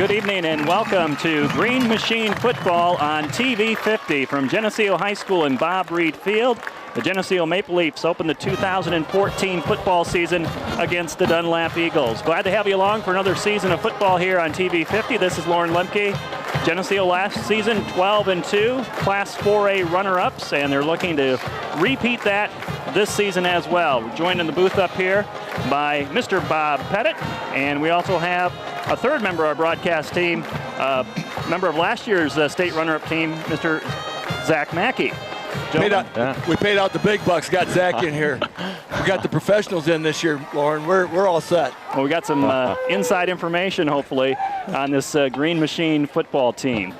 Good evening and welcome to Green Machine Football on TV 50 from Geneseo High School in Bob Reed Field. The Geneseo Maple Leafs open the 2014 football season against the Dunlap Eagles. Glad to have you along for another season of football here on TV 50. This is Lauren Lemke. Geneseo last season 12-2, Class 4A runner-ups, and they're looking to repeat that this season as well. We're joined in the booth up here by Mr. Bob Pettit, and we also have a third member of our broadcast team, member of last year's state runner-up team, Mr. Zach Mackey. We paid out the big bucks, got Zach in here. We got the professionals in this year, Lauren. We're all set. Well, we got some inside information, hopefully, on this Green Machine football team.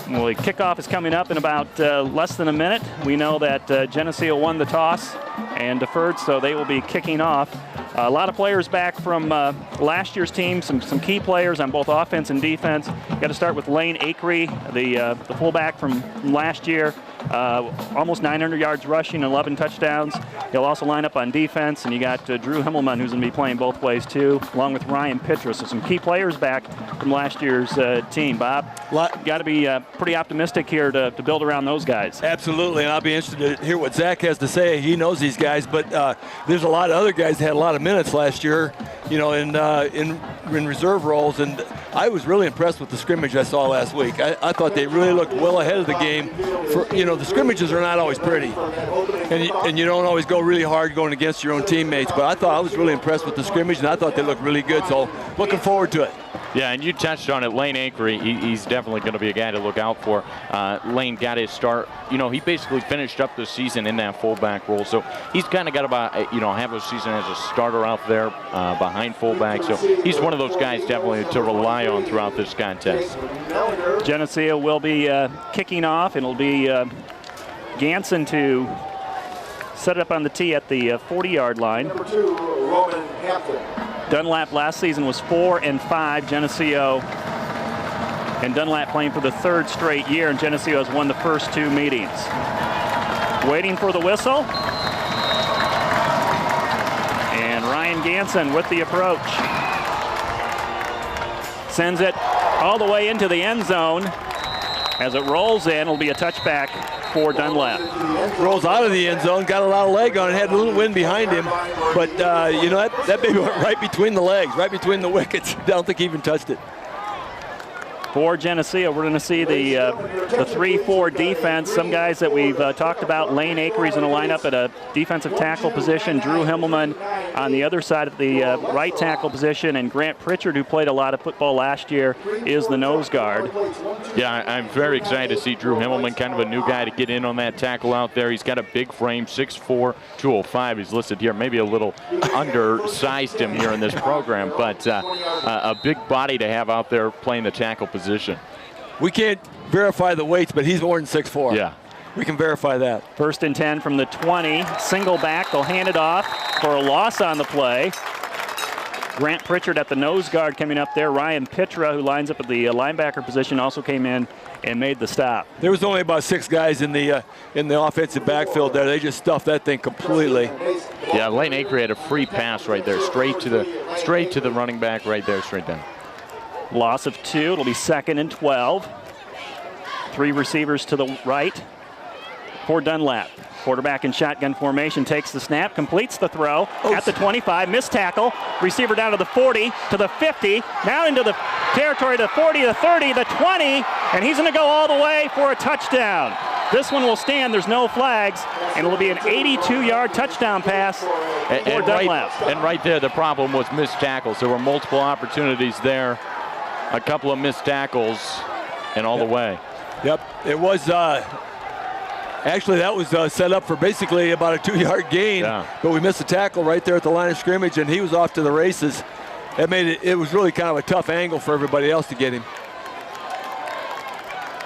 Well, the kickoff is coming up in about less than a minute. We know that Geneseo won the toss and deferred, so they will be kicking off. A lot of players back from last year's team, some key players on both offense and defense. Got to start with Lane Akery, the fullback from last year. Almost 900 yards rushing, 11 touchdowns. He'll also line up on defense, and you got Drew Himmelman, who's going to be playing both ways too, along with Ryan Pitra. So some key players back from last year's team. Bob, got to be pretty optimistic here to build around those guys. Absolutely, and I'll be interested to hear what Zach has to say. He knows these guys, but there's a lot of other guys that had a lot of minutes last year, you know, in reserve roles, and I was really impressed with the scrimmage I saw last week. I thought they really looked well ahead of the game. The scrimmages are not always pretty, and you don't always go really hard going against your own teammates, but I was really impressed with the scrimmage, and I thought they looked really good, so looking forward to it. Yeah, and you touched on it, Lane Akery, he's definitely going to be a guy to look out for. Lane got his start, he basically finished up the season in that fullback role, so he's kind of got about, have a season as a starter out there behind fullback, so he's one of those guys definitely to rely on throughout this contest. Geneseo will be kicking off, and it'll be Ganson to set it up on the tee at the 40-yard line. Number 2, Roman Hampton. Dunlap last season was 4-5. Geneseo and Dunlap playing for the third straight year, and Geneseo has won the first 2 meetings. Waiting for the whistle. And Ryan Ganson with the approach. Sends it all the way into the end zone. As it rolls in, it'll be a touchback for Dunlap. Rolls out of the end zone, got a lot of leg on it, had a little wind behind him, but that baby went right between the legs, right between the wickets. I don't think he even touched it. For Geneseo, we're going to see the 3-4 defense. Some guys that we've talked about. Lane Akery's going to line up at a defensive tackle position. Drew Himmelman on the other side of the right tackle position. And Grant Pritchard, who played a lot of football last year, is the nose guard. Yeah, I'm very excited to see Drew Himmelman, kind of a new guy to get in on that tackle out there. He's got a big frame, 6'4", 205. He's listed here. Maybe a little undersized him here in this program, but a big body to have out there playing the tackle position. We can't verify the weights, but he's more than 6'4". Yeah. We can verify that. 1st and 10 from the 20. Single back. They'll hand it off for a loss on the play. Grant Pritchard at the nose guard coming up there. Ryan Pitra, who lines up at the linebacker position, also came in and made the stop. There was only about 6 guys in the offensive backfield there. They just stuffed that thing completely. Yeah, Lane Akery had a free pass right there, straight to the running back right there, straight down. Loss of 2. It'll be 2nd and 12. 3 receivers to the right for Dunlap. Quarterback in shotgun formation takes the snap, completes the throw at the 25. Missed tackle. Receiver down to the 40, to the 50. Now into the territory, to 40, the 30, the 20. And he's going to go all the way for a touchdown. This one will stand. There's no flags. And it'll be an 82-yard touchdown pass for Dunlap. And right there, the problem was missed tackles. There were multiple opportunities there. A couple of missed tackles and all the way. Yep, it was actually that was set up for basically about a 2-yard gain, but we missed a tackle right there at the line of scrimmage, and he was off to the races. It made it was really kind of a tough angle for everybody else to get him.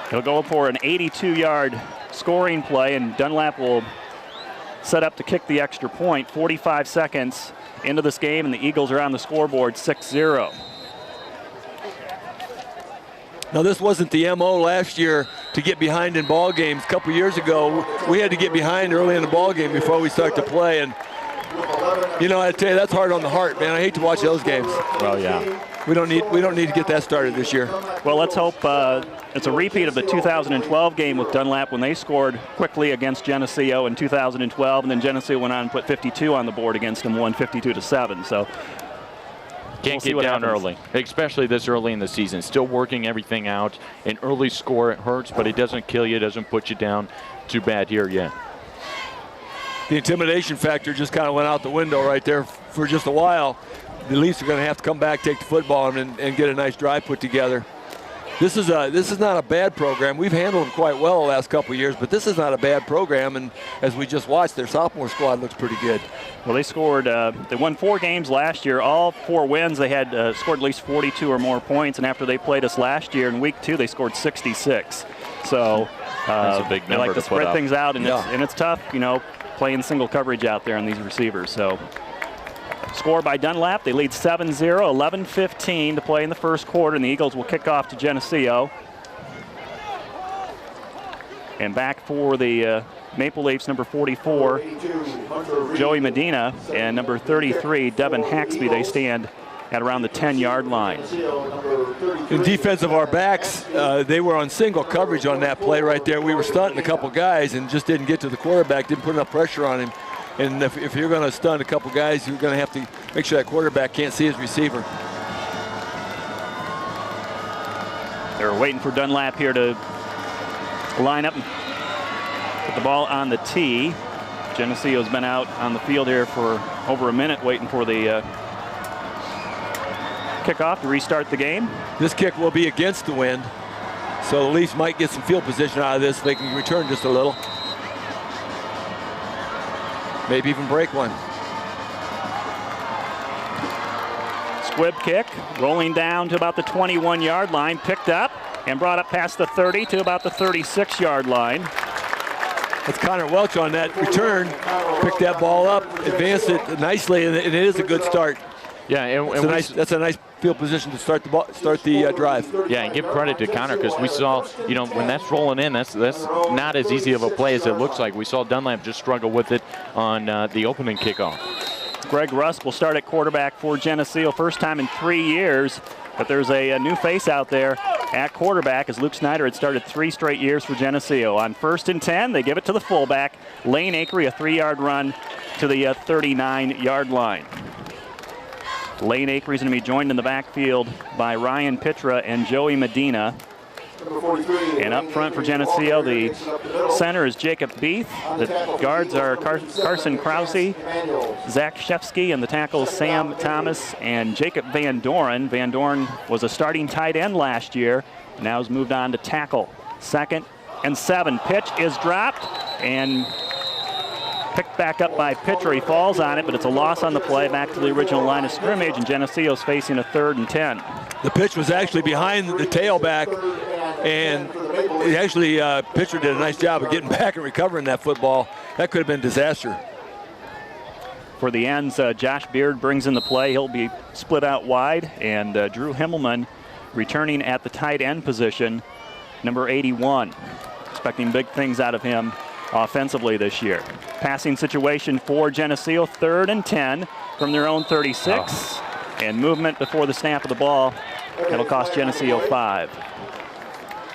He'll go for an 82-yard scoring play, and Dunlap will set up to kick the extra point. 45 seconds into this game, and the Eagles are on the scoreboard 6-0. Now, this wasn't the MO last year to get behind in ball games. A couple years ago, we had to get behind early in the ball game before we start to play. And, I tell you, that's hard on the heart, man. I hate to watch those games. Well, yeah. We don't need to get that started this year. Well, let's hope it's a repeat of the 2012 game with Dunlap when they scored quickly against Geneseo in 2012, and then Geneseo went on and put 52 on the board against them, won 52-7. So can't get down early, especially this early in the season. Still working everything out. An early score, it hurts, but it doesn't kill you, doesn't put you down too bad here yet. The intimidation factor just kind of went out the window right there for just a while. The Leafs are going to have to come back, take the football, and get a nice drive put together. This is not a bad program. We've handled them quite well the last couple of years, but this is not a bad program. And as we just watched, their sophomore squad looks pretty good. Well, they scored. They won 4 games last year. All 4 wins, they had scored at least 42 or more points. And after they played us last year in week 2, they scored 66. So that's a big number. They like to spread things out, and yeah. it's tough, playing single coverage out there on these receivers. So. Score by Dunlap. They lead 7-0, 11-15 to play in the first quarter, and the Eagles will kick off to Geneseo. And back for the Maple Leafs, number 44, Joey Medina, and number 33, Devin Haxby. They stand at around the 10-yard line. In defense of our backs, they were on single coverage on that play right there. We were stunting a couple guys and just didn't get to the quarterback, didn't put enough pressure on him. And if you're going to stun a couple guys, you're going to have to make sure that quarterback can't see his receiver. They're waiting for Dunlap here to line up and put the ball on the tee. Geneseo's been out on the field here for over a minute waiting for the kickoff to restart the game. This kick will be against the wind, so the Leafs might get some field position out of this. They can return just a little. Maybe even break one. Squib kick, rolling down to about the 21-yard line, picked up and brought up past the 30 to about the 36-yard line. That's Connor Welch on that return. Picked that ball up, advanced it nicely, and it is a good start. Yeah, and that's a nice field position to start the drive. Yeah, and give credit to Connor, because we saw, when that's rolling in, that's not as easy of a play as it looks like. We saw Dunlap just struggle with it on the opening kickoff. Greg Rusk will start at quarterback for Geneseo. First time in 3 years that there's a new face out there at quarterback, as Luke Snyder had started 3 straight years for Geneseo. On 1st and 10, they give it to the fullback, Lane Akery, a 3-yard run to the 39-yard line. Lane Akery is going to be joined in the backfield by Ryan Pitra and Joey Medina. And up front for Geneseo, the center is Jacob Beath. The guards are Carson Krause, Zach Shefsky, and the tackles Sam Thomas and Jacob Van Doren. Van Doren was a starting tight end last year, now has moved on to tackle. 2nd and 7. Pitch is dropped and picked back up by Pitcher. He falls on it, but it's a loss on the play, back to the original line of scrimmage, and Geneseo's facing a 3rd and 10. The pitch was actually behind the tailback, and Pitcher did a nice job of getting back and recovering that football. That could have been disaster. For the ends, Josh Beard brings in the play. He'll be split out wide, and Drew Himmelman returning at the tight end position, number 81. Expecting big things out of him offensively this year. Passing situation for Geneseo, 3rd and 10 from their own 36. And movement before the snap of the ball. That'll cost Geneseo 5.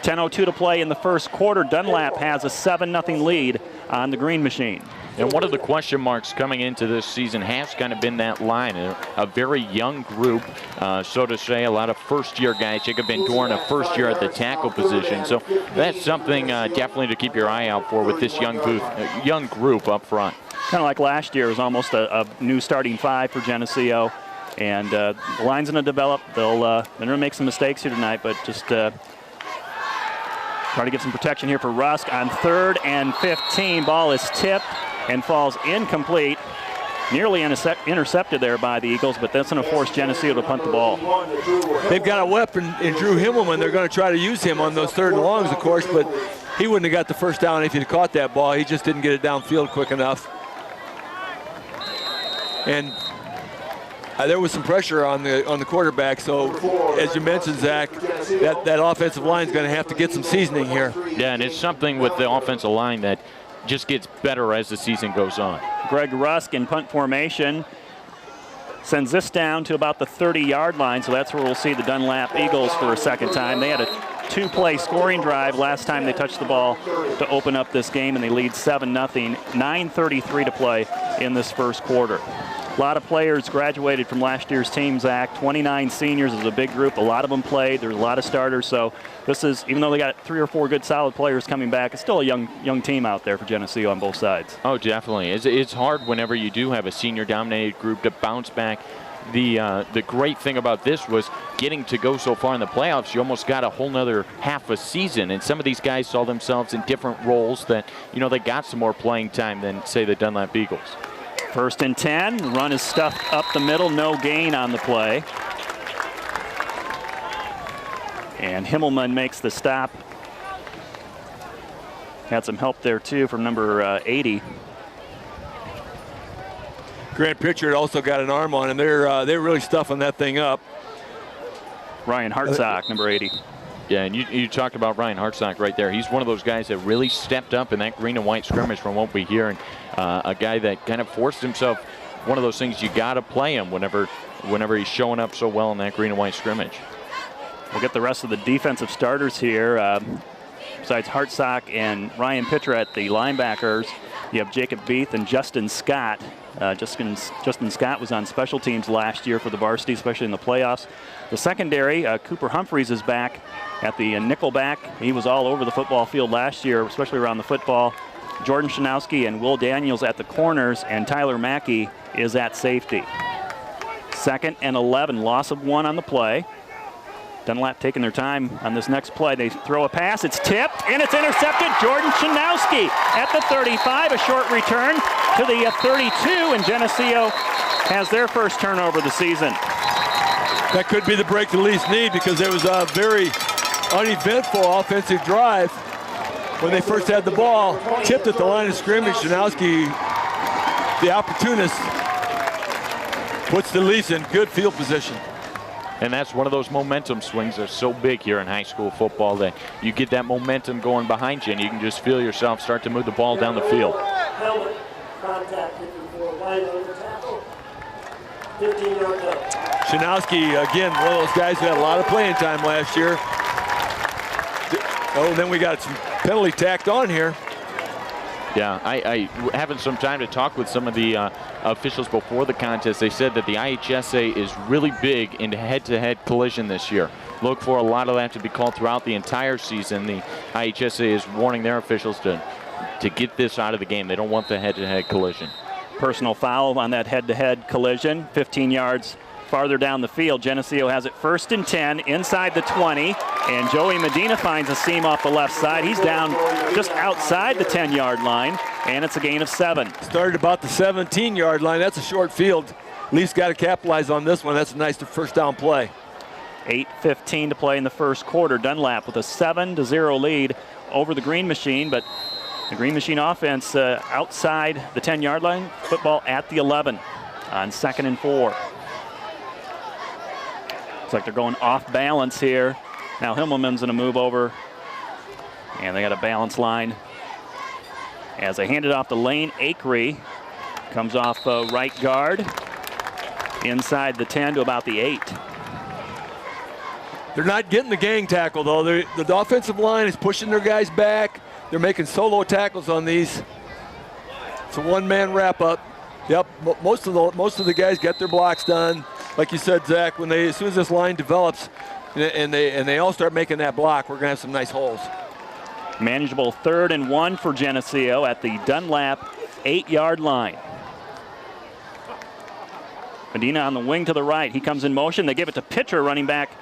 10:02 to play in the first quarter. Dunlap has a 7-0 lead on the Green Machine. And one of the question marks coming into this season has kind of been that line. A very young group, so to say, a lot of first-year guys. Jacob Van Doren, a first year at the tackle position. So that's something definitely to keep your eye out for with this young group up front. Kind of like last year, it was almost a new starting 5 for Geneseo. And the line's going to develop. They're going to make some mistakes here tonight, but just try to get some protection here for Rusk on 3rd and 15. Ball is tipped and falls incomplete. Nearly intercepted there by the Eagles, but that's going to force Geneseo to punt the ball. They've got a weapon in Drew Himmelman. They're going to try to use him on those 3rd and longs, of course, but he wouldn't have got the first down if he'd caught that ball. He just didn't get it downfield quick enough. And there was some pressure on the quarterback, so as you mentioned, Zach, that offensive line is going to have to get some seasoning here. Yeah, and it's something with the offensive line that just gets better as the season goes on. Greg Rusk in punt formation. Sends this down to about the 30-yard line, so that's where we'll see the Dunlap Eagles for a second time. They had a 2-play scoring drive last time they touched the ball to open up this game, and they lead 7-0. 9:33 to play in this first quarter. A lot of players graduated from last year's team, Zach. 29 seniors is a big group. A lot of them played. There's a lot of starters. So this is, even though they got 3 or 4 good solid players coming back, it's still a young team out there for Geneseo on both sides. Oh, definitely. It's hard whenever you do have a senior-dominated group to bounce back. The great thing about this was getting to go so far in the playoffs. You almost got a whole nother half a season, and some of these guys saw themselves in different roles that, they got some more playing time than, say, the Dunlap Eagles. 1st and 10. The run is stuffed up the middle. No gain on the play. And Himmelman makes the stop. Had some help there, too, from number 80. Grant Pritchard also got an arm on him. They're really stuffing that thing up. Ryan Hartsock, number 80. Yeah, and you talked about Ryan Hartsock right there. He's one of those guys that really stepped up in that green and white scrimmage from what we hear, and a guy that kind of forced himself. One of those things you got to play him whenever he's showing up so well in that green and white scrimmage. We'll get the rest of the defensive starters here. Besides Hartsock and Ryan Pitcher at the linebackers, you have Jacob Beath and Justin Scott. Justin Scott was on special teams last year for the varsity, especially in the playoffs. The secondary, Cooper Humphreys is back at the nickel back. He was all over the football field last year, especially around the football. Jordan Shanowski and Will Daniels at the corners, and Tyler Mackey is at safety. 2nd and 11, loss of 1 on the play. Dunlap taking their time on this next play. They throw a pass, it's tipped, and it's intercepted. Jordan Shanowski at the 35, a short return to the 32, and Geneseo has their first turnover of the season. That could be the break the Leafs need, because it was a very uneventful offensive drive when they first had the ball. Tipped at the line of scrimmage. Shanowski, the opportunist, puts the Leafs in good field position. And that's one of those momentum swings that are so big here in high school football, that you get that momentum going behind you, and you can just feel yourself start to move the ball down the field. Helmet, contact before line on the tackle. 15-yard penalty. Shanowski, again, one of those guys who had a lot of playing time last year. Oh, and then we got some penalty tacked on here. Yeah, I having some time to talk with some of the officials before the contest. They said that the IHSA is really big into head-to-head collision this year. Look for a lot of that to be called throughout the entire season. The IHSA is warning their officials to get this out of the game. They don't want the head-to-head collision. Personal foul on that head-to-head collision, 15 yards farther down the field. Geneseo has it 1st and 10 inside the 20, and Joey Medina finds a seam off the left side. He's down just outside the 10-yard line, and it's a gain of 7. Started about the 17-yard line. That's a short field. Leafs got to capitalize on this one. That's a nice first down play. 8:15 to play in the first quarter. Dunlap with a 7-0 lead over the Green Machine, but the Green Machine offense outside the 10-yard line, football at the 11 on 2nd and 4. Looks like they're going off balance here. Now Himmelman's going to move over, and they got a balance line. As they hand it off to Lane Akery, comes off right guard, inside the 10 to about the 8. They're not getting the gang tackle, though. The offensive line is pushing their guys back. They're making solo tackles on these. It's a one-man wrap-up. Yep, most of the guys get their blocks done. Like you said, Zach, as soon as this line develops and they all start making that block, we're going to have some nice holes. Manageable 3rd and 1 for Geneseo at the Dunlap 8-yard line. Medina on the wing to the right. He comes in motion. They give it to Pitcher running back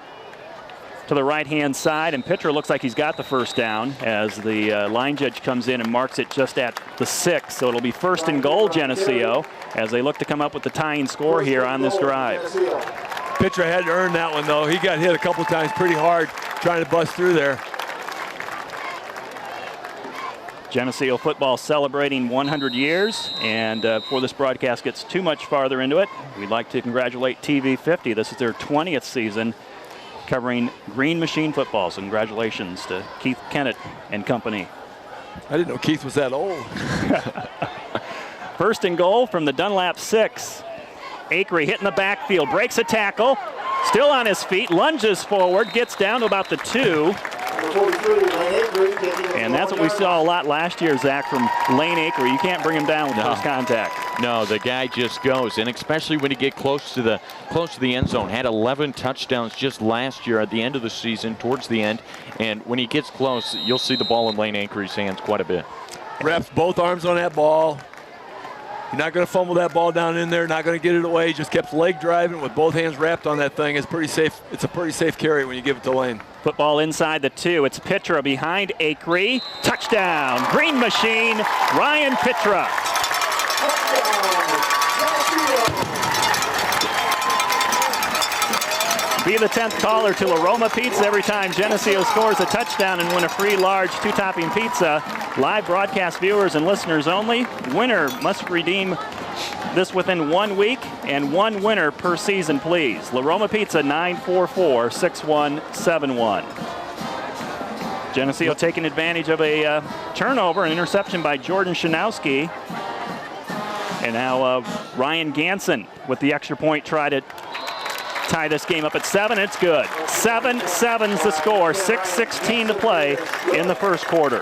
to the right-hand side, and Pitcher looks like he's got the first down as the line judge comes in and marks it just at the 6. So it'll be 1st and goal, Geneseo, as they look to come up with the tying score here on this drive. Pitcher had to earn that one, though. He got hit a couple times pretty hard trying to bust through there. Geneseo football celebrating 100 years, and before this broadcast gets too much farther into it, we'd like to congratulate TV 50. This is their 20th season covering Green Machine football. So congratulations to Keith Kennett and company. I didn't know Keith was that old. 1st and goal from the Dunlap 6. Acree hitting the backfield, breaks a tackle, still on his feet, lunges forward, gets down to about the 2. And that's what we saw a lot last year, Zach, from Lane Acree. You can't bring him down with first contact. No, the guy just goes, and especially when you get close to the end zone. Had 11 touchdowns just last year at the end of the season, towards the end. And when he gets close, you'll see the ball in Lane Acree's hands quite a bit. Wraps both arms on that ball. You're not going to fumble that ball down in there, not going to get it away. Just kept leg driving with both hands wrapped on that thing. It's pretty safe. It's a pretty safe carry when you give it to Lane. Football inside the 2. It's Pitra behind Acree. Touchdown. Green Machine, Ryan Pitra. Be the 10th caller to Aroma Pizza every time Geneseo scores a touchdown and win a free large 2-topping pizza. Live broadcast viewers and listeners only. Winner must redeem this within 1 week, and 1 winner per season, please. La Roma Pizza, 944-6171. Geneseo taking advantage of a turnover, an interception by Jordan Shanowski. And now Ryan Ganson with the extra point try to tie this game up at 7. It's good. 7-7's the score. 6:16 to play in the first quarter.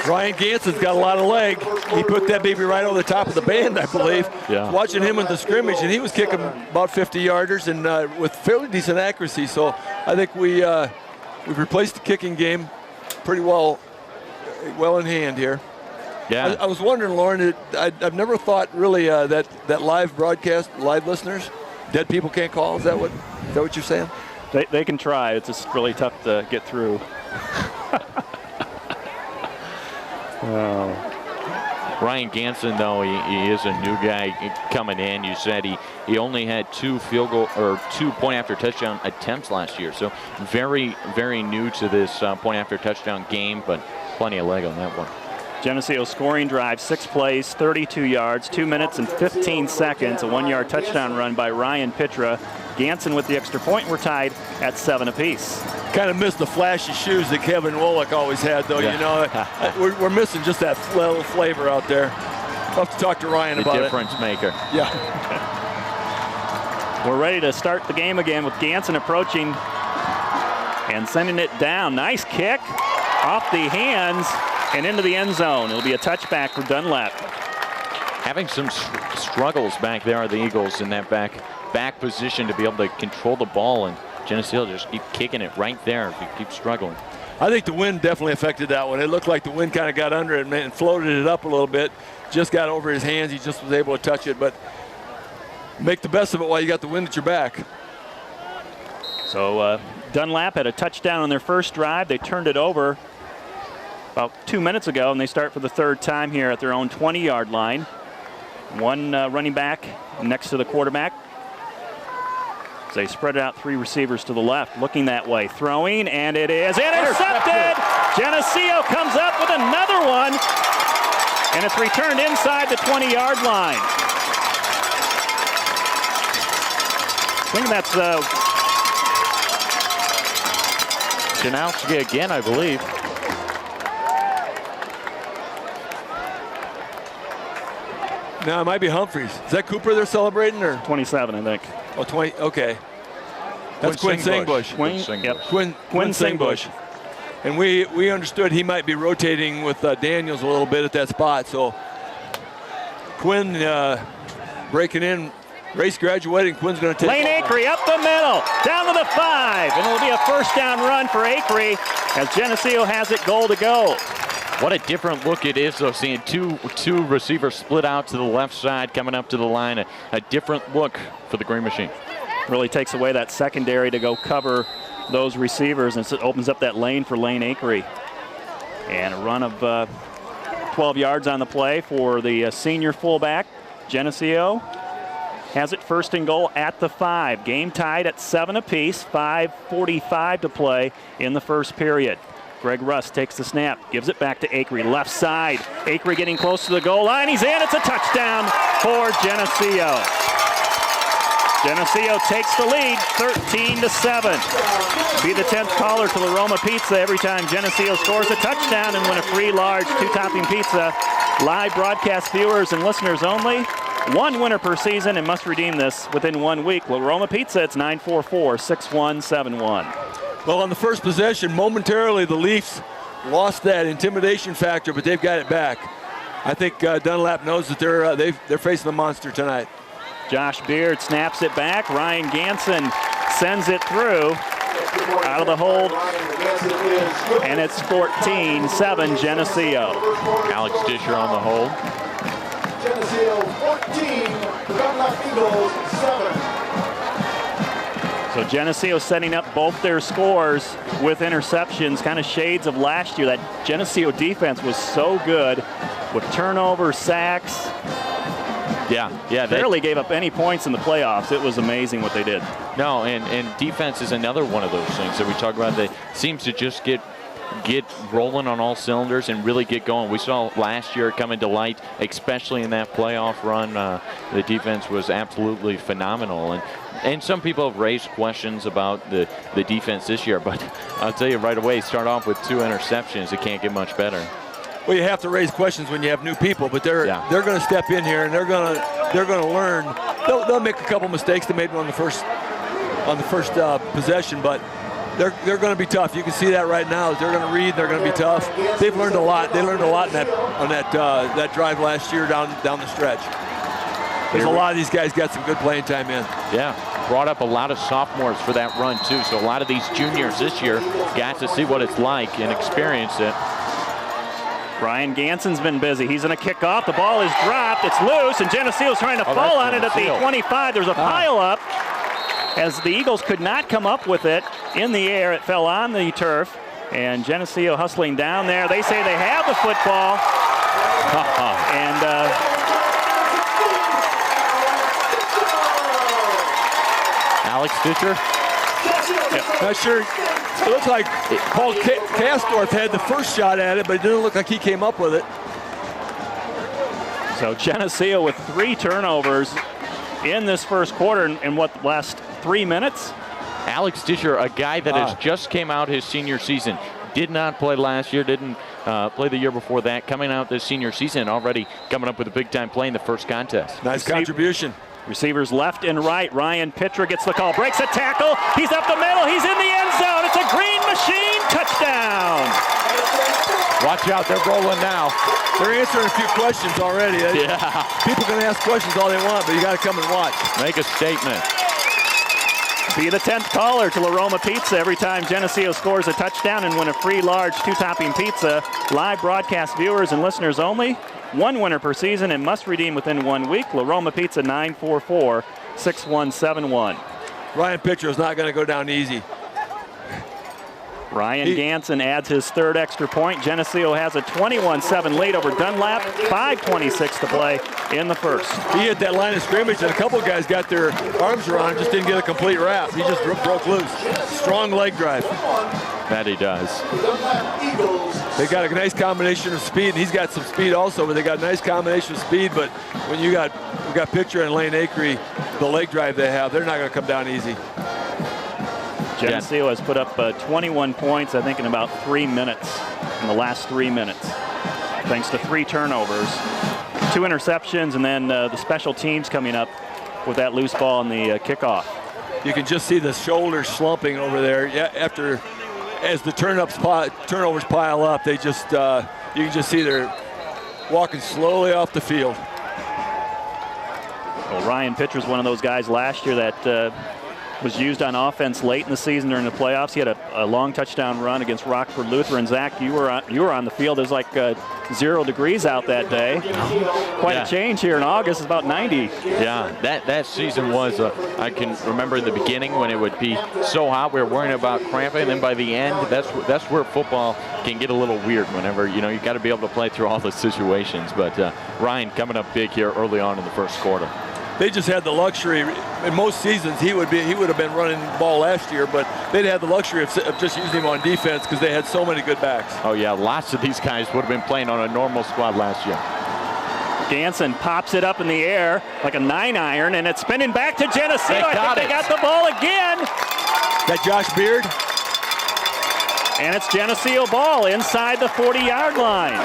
Ryan Ganson's got a lot of leg. He put that baby right over the top of the band, I believe. Yeah. Watching him in the scrimmage, and he was kicking about 50-yarders and with fairly decent accuracy. So I think we've replaced the kicking game pretty well in hand here. Yeah. I was wondering, Lauren, I've never thought really that live broadcast, live listeners, dead people can't call. Is that what you're saying? They can try. It's just really tough to get through. Ryan Ganson, though, he is a new guy coming in. You said he only had 2 field goal or 2 point after touchdown attempts last year. So very, very new to this point after touchdown game, but plenty of leg on that one. Geneseo scoring drive, 6 plays, 32 yards, 2 minutes and 15 seconds. A 1-yard touchdown run by Ryan Pitra. Ganson with the extra point. We're tied at 7 apiece. Kind of missed the flashy shoes that Kevin Wolick always had, though. Yeah. You know, we're missing just that little flavor out there. I'll have to talk to Ryan about it. The difference maker. Yeah. We're ready to start the game again with Ganson approaching and sending it down. Nice kick off the hands and into the end zone. It'll be a touchback for Dunlap. Having some struggles back there are the Eagles in that back position to be able to control the ball, and Geneseo just keep kicking it right there if you keep struggling. I think the wind definitely affected that one. It looked like the wind kind of got under it and floated it up a little bit. Just got over his hands. He just was able to touch it, but make the best of it while you got the wind at your back. So Dunlap had a touchdown on their first drive. They turned it over about 2 minutes ago, and they start for the 3rd time here at their own 20-yard line. One running back next to the quarterback. So they spread out 3 receivers to the left, looking that way, throwing, and it is intercepted. Geneseo comes up with another one, and it's returned inside the 20-yard line. I think that's Janowski again, I believe. No, it might be Humphreys. Is that Cooper they're celebrating, or 27, I think. Oh, 20. Okay. That's Quinn Singbush. Quinn Singbush. And we understood he might be rotating with Daniels a little bit at that spot. So Quinn breaking in, race graduating. Quinn's going to take Lane Acree up the middle, down to the 5, and it'll be a first down run for Acree as Geneseo has it goal to go. What a different look it is, though, seeing two receivers split out to the left side, coming up to the line. A different look for the Green Machine. Really takes away that secondary to go cover those receivers, and it opens up that lane for Lane Acree. And a run of 12 yards on the play for the senior fullback. Geneseo has it 1st and goal at the 5. Game tied at 7 apiece, 5:45 to play in the first period. Greg Russ takes the snap, gives it back to Acree, left side. Acree getting close to the goal line. He's in. It's a touchdown for Geneseo. Geneseo takes the lead, 13-7. Be the 10th caller to La Roma Pizza every time Geneseo scores a touchdown and win a free large 2-topping pizza. Live broadcast viewers and listeners only. One winner per season and must redeem this within 1 week. La Roma Pizza, it's 944-6171. Well, on the first possession, momentarily the Leafs lost that intimidation factor, but they've got it back. I think Dunlap knows that they're facing a monster tonight. Josh Beard snaps it back. Ryan Ganson sends it through. Out of the hold, and it's 14-7 Geneseo. Alex Disher on the hold. Geneseo 14, the Dunlap Eagles 7. So Geneseo setting up both their scores with interceptions, kind of shades of last year. That Geneseo defense was so good with turnovers, sacks. Yeah. Barely gave up any points in the playoffs. It was amazing what they did. No, and defense is another one of those things that we talk about that seems to just get rolling on all cylinders and really get going. We saw last year coming to light, especially in that playoff run. The defense was absolutely phenomenal. And some people have raised questions about the defense this year, but I'll tell you right away, start off with 2 interceptions. It can't get much better. Well, you have to raise questions when you have new people, but they're going to step in here and they're going to learn. They'll make a couple mistakes they made on the first possession, but they're going to be tough. You can see that right now. They're going to read. They're going to be tough. They've learned a lot. They learned a lot on that drive last year down the stretch. There's a lot of these guys got some good playing time in. Yeah, brought up a lot of sophomores for that run too. So a lot of these juniors this year got to see what it's like and experience it. Ryan Ganson's been busy. He's going to kick off. The ball is dropped. It's loose, and Geneseo's trying to fall on it at the 25. There's a pile up as the Eagles could not come up with it in the air. It fell on the turf, and Geneseo hustling down there. They say they have the football. And Alex Stitcher. Not sure. It looks like Paul Kastorf had the first shot at it, but it didn't look like he came up with it. So Geneseo with 3 turnovers in this first quarter in what, last 3 minutes? Alex Disher, a guy that has just came out his senior season, did not play last year, didn't play the year before that, coming out this senior season already coming up with a big-time play in the first contest. Nice contribution. Receivers left and right. Ryan Pitra gets the call, breaks a tackle. He's up the middle. He's in the end zone. It's a Green Machine touchdown. Watch out, they're rolling now. They're answering a few questions already. Yeah. People can ask questions all they want, but you got to come and watch. Make a statement. Be the 10th caller to La Roma Pizza every time Geneseo scores a touchdown and win a free large 2-topping pizza. Live broadcast viewers and listeners only. 1 winner per season and must redeem within 1 week. La Roma Pizza 944-6171. Ryan Pitra is not going to go down easy. Ryan Ganson adds his 3rd extra point. Geneseo has a 21-7 lead over Dunlap. 5:26 to play in the first. He hit that line of scrimmage and a couple of guys got their arms around him, just didn't get a complete wrap. He just broke loose. Strong leg drive. That he does. They got a nice combination of speed, and he's got some speed also, but they got a nice combination of speed, but when you got Pitra and Lane Acree, the leg drive they have, they're not going to come down easy. Geneseo has put up 21 points, I think, in about 3 minutes, in the last 3 minutes, thanks to 3 turnovers, 2 interceptions, and then the special teams coming up with that loose ball in the kickoff. You can just see the shoulders slumping over there. Yeah, as the turnovers pile up, they just you can just see they're walking slowly off the field. Well, Ryan Pitra is one of those guys last year that was used on offense late in the season during the playoffs. He had a long touchdown run against Rockford Lutheran. Zach, you were on the field. It was like 0 degrees out that day. Quite a change here in August. It's about 90. Yeah, that season was, I can remember in the beginning when it would be so hot, we were worrying about cramping, and then by the end, that's where football can get a little weird whenever, you got to be able to play through all the situations. But Ryan coming up big here early on in the first quarter. They just had the luxury. In most seasons, he would have been running the ball last year, but they'd had the luxury of just using him on defense because they had so many good backs. Oh yeah, lots of these guys would have been playing on a normal squad last year. Ganson pops it up in the air like a 9-iron, and it's spinning back to Geneseo. They got the ball again. That Josh Beard. And it's Geneseo ball inside the 40-yard line.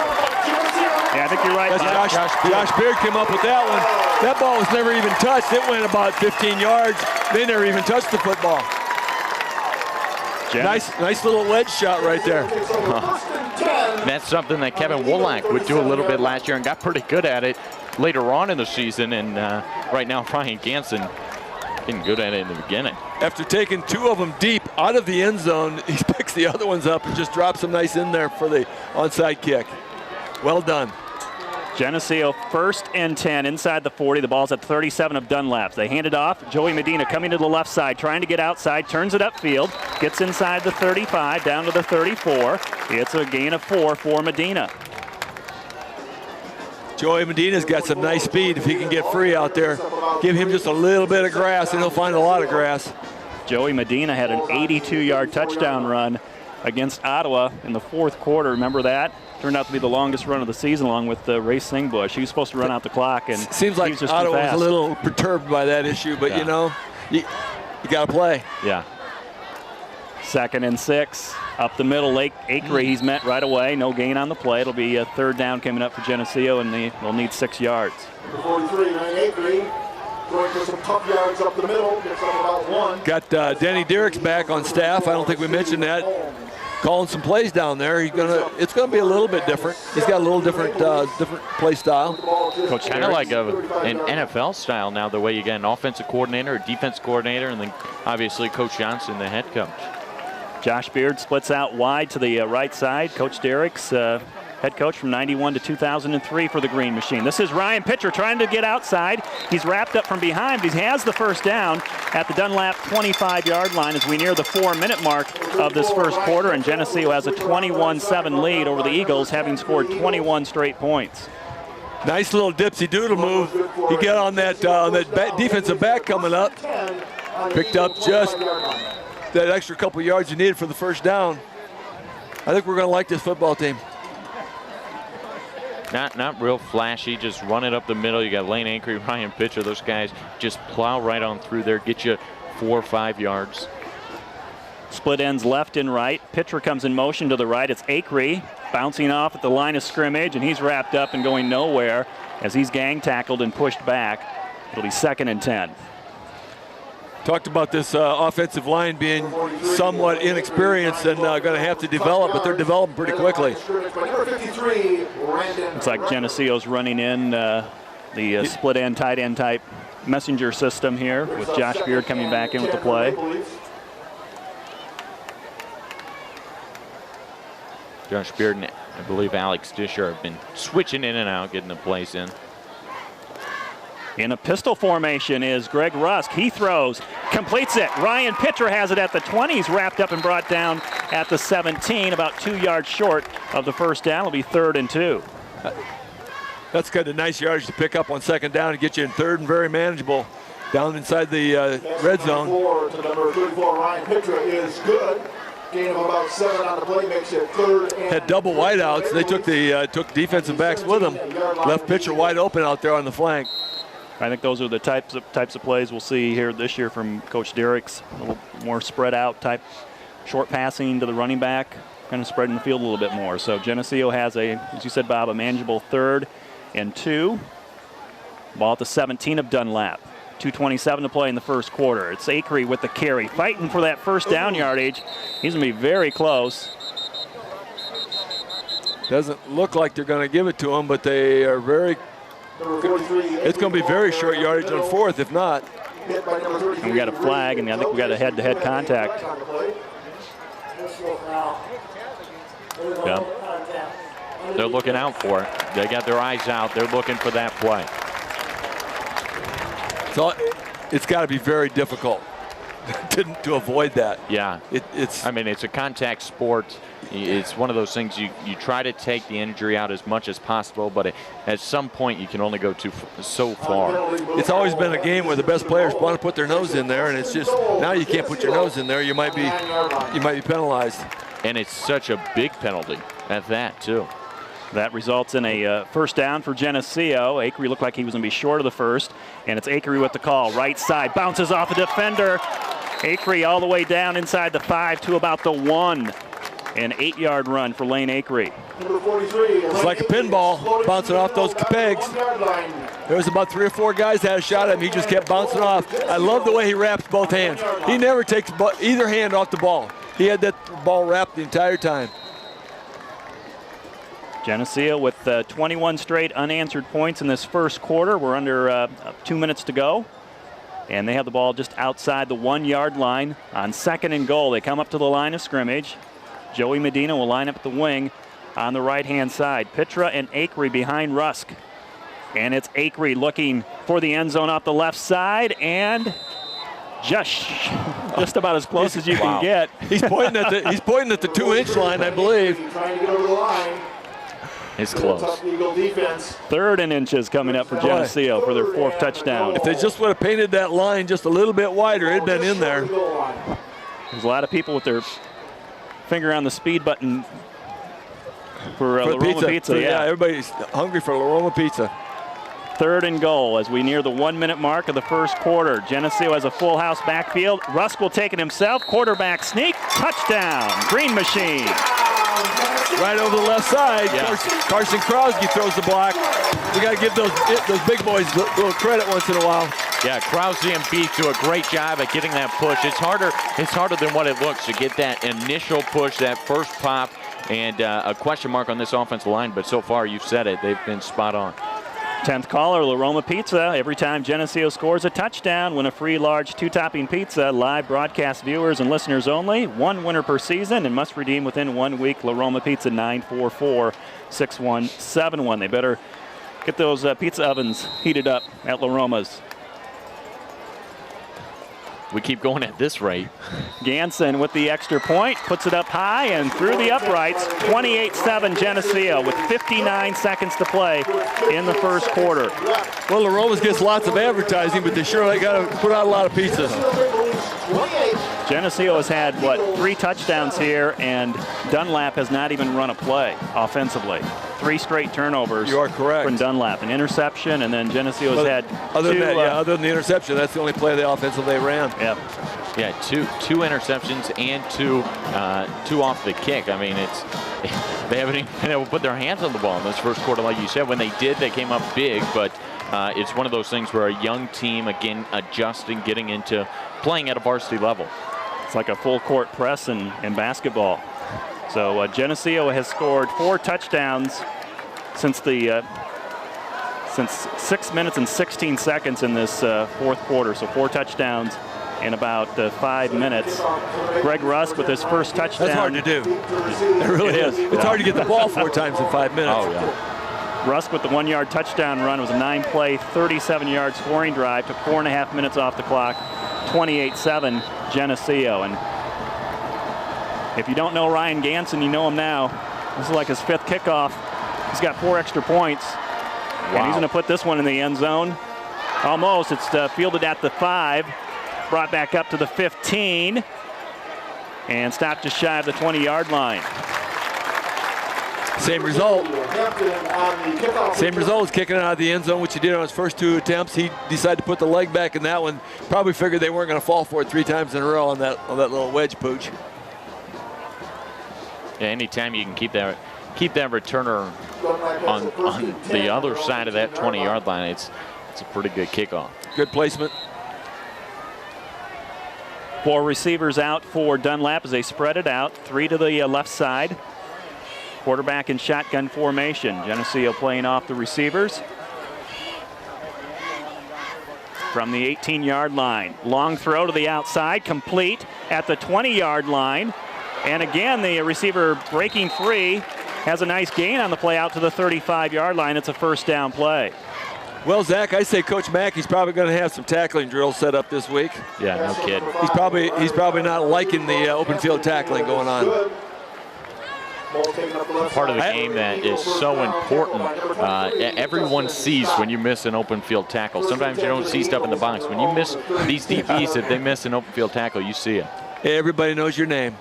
Yeah, I think you're right. Josh Beard came up with that one. That ball was never even touched. It went about 15 yards. They never even touched the football. Nice little ledge shot right there. That's something that Kevin Wolak would do a little bit last year and got pretty good at it later on in the season. And right now, Brian Ganson getting good at it in the beginning. After taking 2 of them deep out of the end zone, he picks the other ones up and just drops them nice in there for the onside kick. Well done. Geneseo 1st and 10 inside the 40. The ball's at 37 of Dunlap. They hand it off. Joey Medina coming to the left side, trying to get outside, turns it upfield, gets inside the 35, down to the 34. It's a gain of 4 for Medina. Joey Medina's got some nice speed if he can get free out there. Give him just a little bit of grass and he'll find a lot of grass. Joey Medina had an 82-yard touchdown run against Ottawa in the 4th quarter. Remember that? Turned out to be the longest run of the season, along with Ray Singbush. He was supposed to run out the clock, and seems like Ottawa was a little perturbed by that issue, but you know, you got to play. Yeah. 2nd and 6, up the middle. Acre, he's met right away. No gain on the play. It'll be a 3rd down coming up for Geneseo, and they'll need 6 yards. 43, 9 Acre. Going for some tough yards up the middle. Gets up about 1. Got Denny Derrick's back on staff. I don't think we mentioned that. Calling some plays down there. It's gonna be a little bit different. He's got a little different play style. Coach, kind of like an NFL style now, the way you get an offensive coordinator, a defense coordinator, and then obviously Coach Johnson, the head coach. Josh Beard splits out wide to the right side. Coach Derrick's head coach from 91 to 2003 for the Green Machine. This is Ryan Pitcher trying to get outside. He's wrapped up from behind. He has the first down at the Dunlap 25-yard line as we near the 4-minute mark of this first quarter, and Geneseo has a 21-7 lead over the Eagles, having scored 21 straight points. Nice little dipsy doodle move. He got on that defensive back coming up. Picked up just that extra couple yards you needed for the first down. I think we're going to like this football team. Not real flashy, just run it up the middle. You got Lane Ankry, Ryan Pitcher. Those guys just plow right on through there, get you 4 or 5 yards. Split ends left and right. Pitcher comes in motion to the right. It's Acre bouncing off at the line of scrimmage, and he's wrapped up and going nowhere as he's gang tackled and pushed back. It'll be 2nd and 10. Talked about this offensive line being somewhat inexperienced and going to have to develop, but they're developing pretty quickly. Looks like Geneseo's running in the split end, tight end type messenger system here with Josh Beard coming back in with the play. Josh Beard and I believe Alex Disher have been switching in and out, getting the plays in. In a pistol formation is Greg Rusk. He throws, completes it. Ryan Pitcher has it at the 20. He's wrapped up and brought down at the 17, about 2 yards short of the first down. It'll be 3rd and 2. That's got a nice yardage to pick up on 2nd down and get you in 3rd and very manageable down inside the red zone. To number 34, Ryan Pitcher is good. Gain of about 7 on the play makes it 3rd and had double wideouts. They took defensive backs with them. Left Pitcher wide open out there on the flank. I think those are the types of plays we'll see here this year from Coach Derrick's. A little more spread out type, short passing to the running back, kind of spreading the field a little bit more. So Geneseo has as you said, Bob, a manageable 3rd and 2. Ball at the 17 of Dunlap. 2:27 to play in the first quarter. It's Acre with the carry, fighting for that first down yardage. He's going to be very close. Doesn't look like they're going to give it to him, but they are very. It's going to be very short yardage on 4th, if not. And we got a flag, and I think we got a head-to-head contact. Yeah. They're looking out for it. They got their eyes out. They're looking for that play. So it's got to be very difficult to avoid that. Yeah. I mean, it's a contact sport. It's one of those things you try to take the injury out as much as possible, but at some point you can only go so far. It's always been a game where the best players want to put their nose in there, and it's just now you can't put your nose in there. You might be penalized. And it's such a big penalty at that too. That results in a first down for Geneseo. Acre looked like he was going to be short of the first, and it's Acre with the call. Right side, bounces off the defender. Acre all the way down inside the 5 to about the 1. An 8-yard run for Lane Acre. Number 43. It's like a pinball, bouncing off those pegs. There was about 3 or 4 guys that had a shot at him. He just kept bouncing off. I love the way he wraps both hands. He never takes either hand off the ball. He had that ball wrapped the entire time. Geneseo with 21 straight unanswered points in this first quarter. We're under 2 minutes to go. And they have the ball just outside the 1-yard line on 2nd and goal. They come up to the line of scrimmage. Joey Medina will line up at the wing on the right-hand side. Pitra and Akery behind Rusk. And it's Akery looking for the end zone off the left side, and just about as close as you can get. He's pointing at the 2-inch line, I believe. Trying to get over the line. It's close. Tough Eagle defense. 3rd and inches coming up for Geneseo for their 4th touchdown. If they just would have painted that line just a little bit wider, it'd been in there. There's a lot of people with their finger on the speed button for La Roma Pizza. Yeah, everybody's hungry for La Roma Pizza. 3rd and goal as we near the 1-minute mark of the first quarter. Geneseo has a full house backfield. Rusk will take it himself. Quarterback sneak. Touchdown. Green Machine. Right over the left side. Yeah. Carson Krause throws the block. We got to give those big boys a little credit once in a while. Yeah, Krause and Beef do a great job at getting that push. It's harder than what it looks to get that initial push, that first pop, and a question mark on this offensive line. But so far, you've said it, they've been spot on. 10th caller, La Roma Pizza. Every time Geneseo scores a touchdown, win a free large 2-topping pizza. Live broadcast viewers and listeners only. 1 winner per season and must redeem within 1 week. La Roma Pizza, 944-6171. They better get those pizza ovens heated up at La Roma's. We keep going at this rate. Ganson with the extra point, puts it up high and through the uprights. 28-7 Geneseo with 59 seconds to play in the first quarter. Well, La Roma's gets lots of advertising, but they sure got to put out a lot of pizzas. Geneseo has had, 3 touchdowns here, and Dunlap has not even run a play offensively. 3 straight turnovers. You are correct. From Dunlap. An interception, and then Geneseo has had other two, than that, other than the interception, that's the only play of the offensive they ran. Yeah. Yeah, two interceptions and two off the kick. I mean, they haven't even been able to put their hands on the ball in this first quarter, like you said. When they did, they came up big, but it's one of those things where a young team, again, adjusting, getting into playing at a varsity level. It's like a full court press in basketball. So Geneseo has scored 4 touchdowns since 6 minutes and 16 seconds in this fourth quarter. So 4 touchdowns in about 5 minutes. Greg Rusk with his first touchdown. That's hard to do. It really is. It's hard to get the ball 4 times in 5 minutes. Oh, yeah. Rusk with the 1-yard touchdown run. It was a 9-play, 37-yard scoring drive. Took 4.5 minutes off the clock. 28-7 Geneseo. And if you don't know Ryan Ganson, you know him now. This is like his 5th kickoff. He's got 4 extra points. Wow. And he's going to put this one in the end zone. Almost. It's fielded at the 5. Brought back up to the 15. And stopped just shy of the 20-yard line. Same result. Same result as kicking it out of the end zone, which he did on his first 2 attempts. He decided to put the leg back in that one. Probably figured they weren't going to fall for it 3 times in a row on that little wedge pooch. Yeah, anytime you can keep that returner on the other side of that 20-yard line, it's a pretty good kickoff. Good placement. 4 receivers out for Dunlap as they spread it out. 3 to the left side. Quarterback in shotgun formation. Geneseo playing off the receivers. From the 18-yard line. Long throw to the outside, complete at the 20-yard line. And again, the receiver breaking free has a nice gain on the play out to the 35-yard line. It's a first down play. Well, Zach, I say Coach Mackey's probably going to have some tackling drills set up this week. Yeah, no kid. He's probably not liking the open field tackling going on. Part of the game that is so important. Everyone sees when you miss an open field tackle. Sometimes you don't see stuff in the box. When you miss these DBs, if they miss an open field tackle, you see it. Everybody knows your name.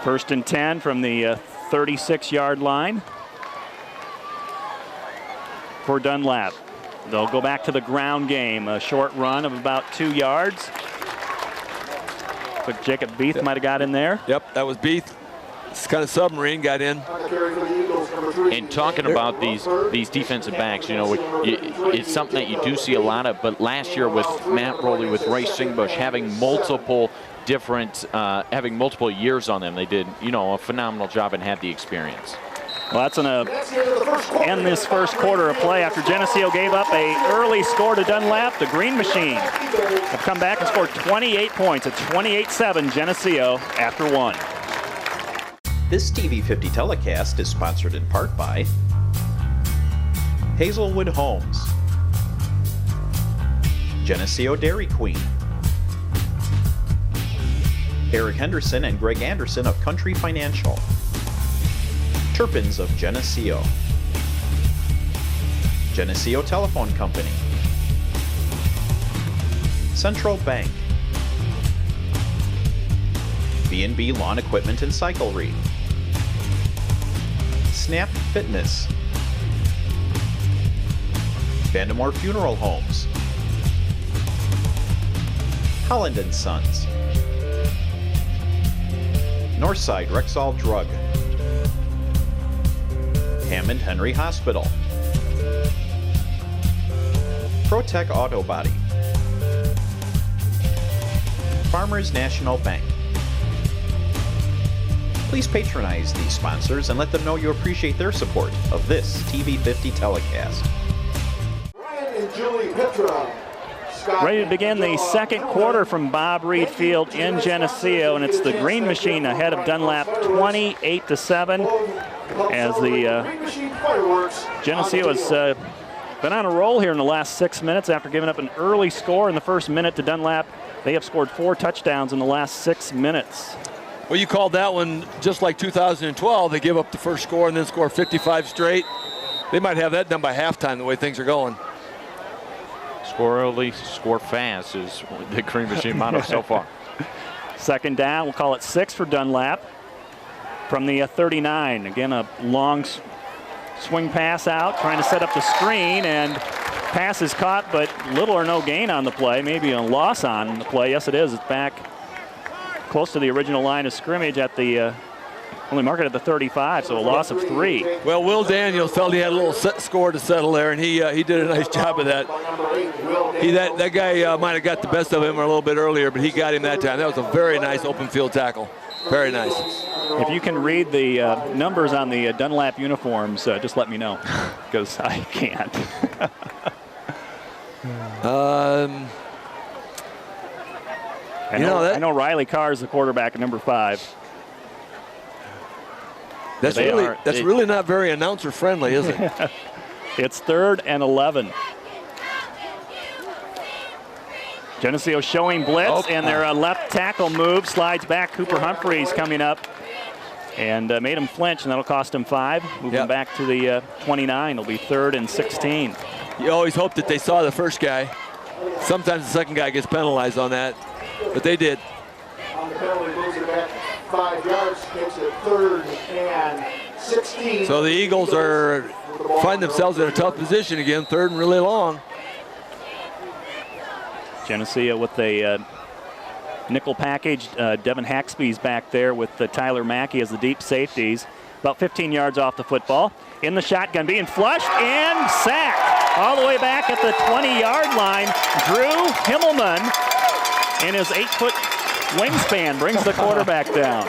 1st and 10 from the 36-yard line for Dunlap. They'll go back to the ground game. A short run of about 2 yards. But Jacob Beath might have got in there. Yep, that was Beath. It's kind of submarine, got in. And talking about these defensive backs, you know, it's something that you do see a lot of. But last year with Matt Rowley, with Ray Singbush, having multiple years on them, they did, you know, a phenomenal job and had the experience. Well, that's going to end this first quarter of play after Geneseo gave up an early score to Dunlap. The Green Machine have come back and scored 28 points. It's 28-7 Geneseo after one. This TV 50 telecast is sponsored in part by Hazelwood Homes, Geneseo Dairy Queen, Eric Henderson and Greg Anderson of Country Financial, Turpins of Geneseo, Geneseo Telephone Company, Central Bank, B&B Lawn Equipment and Cyclery, Snap Fitness, Vandemore Funeral Homes, Holland & Sons, Northside Rexall Drug, Hammond Henry Hospital, ProTech Auto Body, Farmers National Bank. Please patronize these sponsors and let them know you appreciate their support of this TV 50 telecast. Ryan and Julie Petra. Ready to begin the second quarter from Bob Reed Field in Geneseo, and it's the Green Machine ahead of Dunlap 28-7 as the Geneseo has been on a roll here in the last 6 minutes after giving up an early score in the first minute to Dunlap. They have scored 4 touchdowns in the last 6 minutes. Well, you called that one just like 2012. They give up the first score and then score 55 straight. They might have that done by halftime the way things are going. Score early, score fast is the Green Machine motto so far. Second down, we'll call it 6 for Dunlap from the 39. Again, a long swing pass out, trying to set up the screen, and pass is caught, but little or no gain on the play. Maybe a loss on the play. Yes, it is. It's back close to the original line of scrimmage at the only mark it at the 35, so a loss of 3. Well, Will Daniels felt he had a little score to settle there, and he did a nice job of that. That guy might have got the best of him a little bit earlier, but he got him that time. That was a very nice open field tackle. Very nice. If you can read the numbers on the Dunlap uniforms, just let me know, because I can't. I know Riley Carr is the quarterback at number 5. That's really not very announcer friendly, is it? It's 3rd and 11. Geneseo showing blitz, and their left tackle move slides back. Cooper Humphreys coming up and made him flinch, and that'll cost him 5. Moving back to the 29. It'll be 3rd and 16. You always hope that they saw the first guy. Sometimes the second guy gets penalized on that, but they did. On the penalty, moves it back 5 yards, makes it 3rd and 16. So the Eagles find themselves in a tough position again, 3rd and really long. Geneseo with a nickel package. Devin Haxby's back there with Tyler Mackey as the deep safeties. About 15 yards off the football. In the shotgun, being flushed and sacked. All the way back at the 20-yard line. Drew Himmelman in his 8-foot wingspan brings the quarterback down.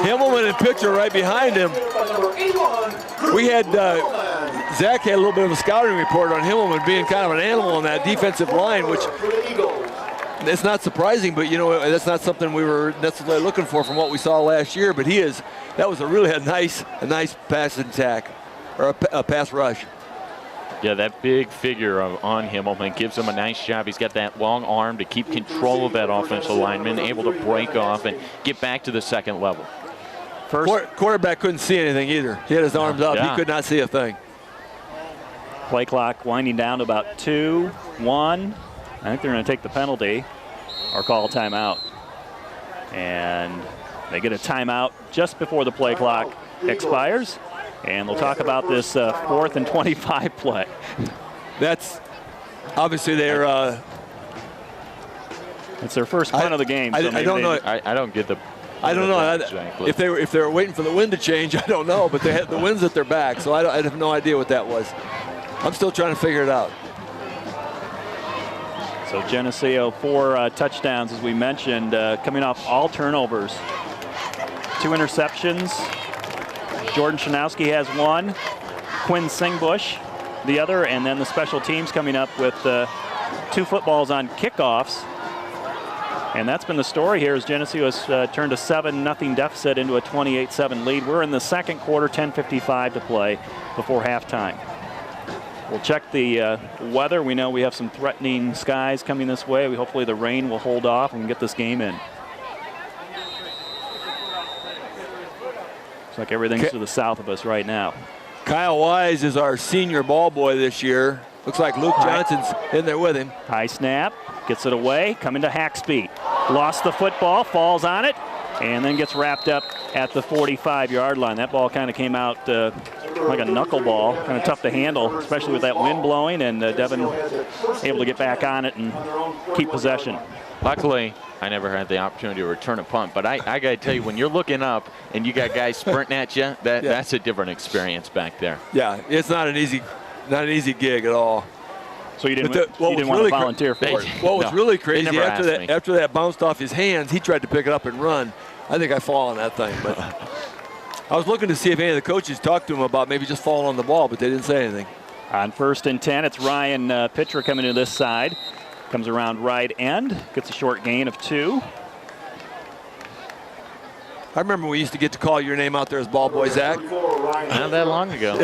Himmelman in picture right behind him. We had, Zach had a little bit of a scouting report on Himmelman being kind of an animal on that defensive line, which it's not surprising, but you know, that's not something we were necessarily looking for from what we saw last year, but that was a nice pass attack, or a pass rush. Yeah, that big figure on Himmelman gives him a nice job. He's got that long arm to keep control of that offensive lineman, able to break off and get back to the second level. Quarterback couldn't see anything either. He had his arms up. Yeah. He could not see a thing. Play clock winding down to about 2-1. I think they're going to take the penalty or call a timeout. And they get a timeout just before the play clock expires. And we'll talk about this 4th and 25 play. That's obviously it's their first punt of the game. I don't know. I don't get the I don't know. Exactly. If they were waiting for the wind to change, I don't know. But they had the winds at their back, so I have no idea what that was. I'm still trying to figure it out. So Geneseo 4 touchdowns, as we mentioned, coming off all turnovers. 2 interceptions. Jordan Shanowski has 1. Quinn Singbush the other, and then the special teams coming up with 2 footballs on kickoffs. And that's been the story here as Geneseo has turned a 7-0 deficit into a 28-7 lead. We're in the second quarter, 10:55 to play before halftime. We'll check the weather. We know we have some threatening skies coming this way. Hopefully the rain will hold off and get this game in. Looks like everything's to the south of us right now. Kyle Wise is our senior ball boy this year. Looks like Luke Johnson's in there with him. High snap, gets it away, coming to Haxby. Lost the football, falls on it, and then gets wrapped up at the 45-yard line. That ball kind of came out like a knuckleball, kind of tough to handle, especially with that wind blowing, and Devin able to get back on it and keep possession. Luckily, I never had the opportunity to return a punt, but I got to tell you, when you're looking up and you got guys sprinting at you, that's a different experience back there. Yeah, it's not an easy gig at all. So you didn't want to volunteer for it? What was really crazy, after that bounced off his hands, he tried to pick it up and run. I think I fall on that thing. But I was looking to see if any of the coaches talked to him about maybe just falling on the ball, but they didn't say anything. On 1st and 10, it's Ryan Pitcher coming to this side. Comes around right end, gets a short gain of 2. I remember we used to get to call your name out there as ball boy, Zach. Not that long ago.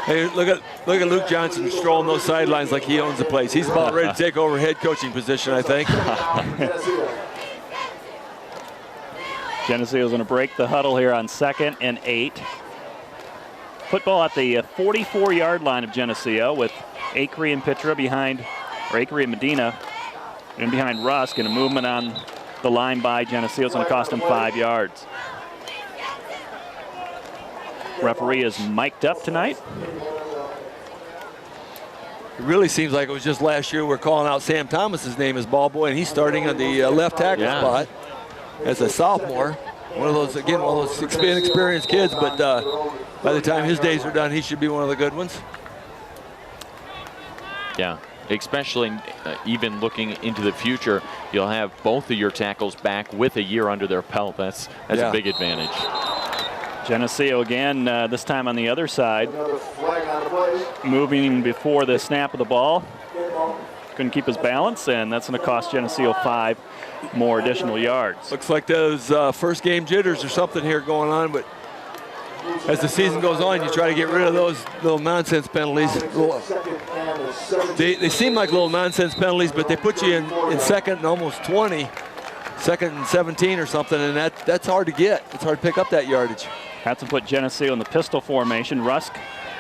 Hey, look at Luke Johnson strolling those sidelines like he owns the place. He's about ready to take over head coaching position, I think. Geneseo's going to break the huddle here on 2nd and 8. Football at the 44-yard line of Geneseo with Acree and Pitra behind, or Acree and Medina, and behind Rusk, and a movement on the line by Geneseo. It's going to cost him 5 yards. Referee is mic'd up tonight. It really seems like it was just last year we're calling out Sam Thomas's name as ball boy, and he's starting on the left tackle spot as a sophomore. One of those inexperienced kids, but by the time his days are done, he should be one of the good ones. Yeah, especially even looking into the future, you'll have both of your tackles back with a year under their belt. That's a big advantage. Geneseo again, this time on the other side, moving before the snap of the ball. Couldn't keep his balance, and that's going to cost Geneseo 5 more additional yards. Looks like those first game jitters or something here going on, but as the season goes on, you try to get rid of those little nonsense penalties. They seem like little nonsense penalties, but they put you in second and almost 20, 2nd and 17 or something, and that's hard to get. It's hard to pick up that yardage. Had to put Geneseo in the pistol formation. Rusk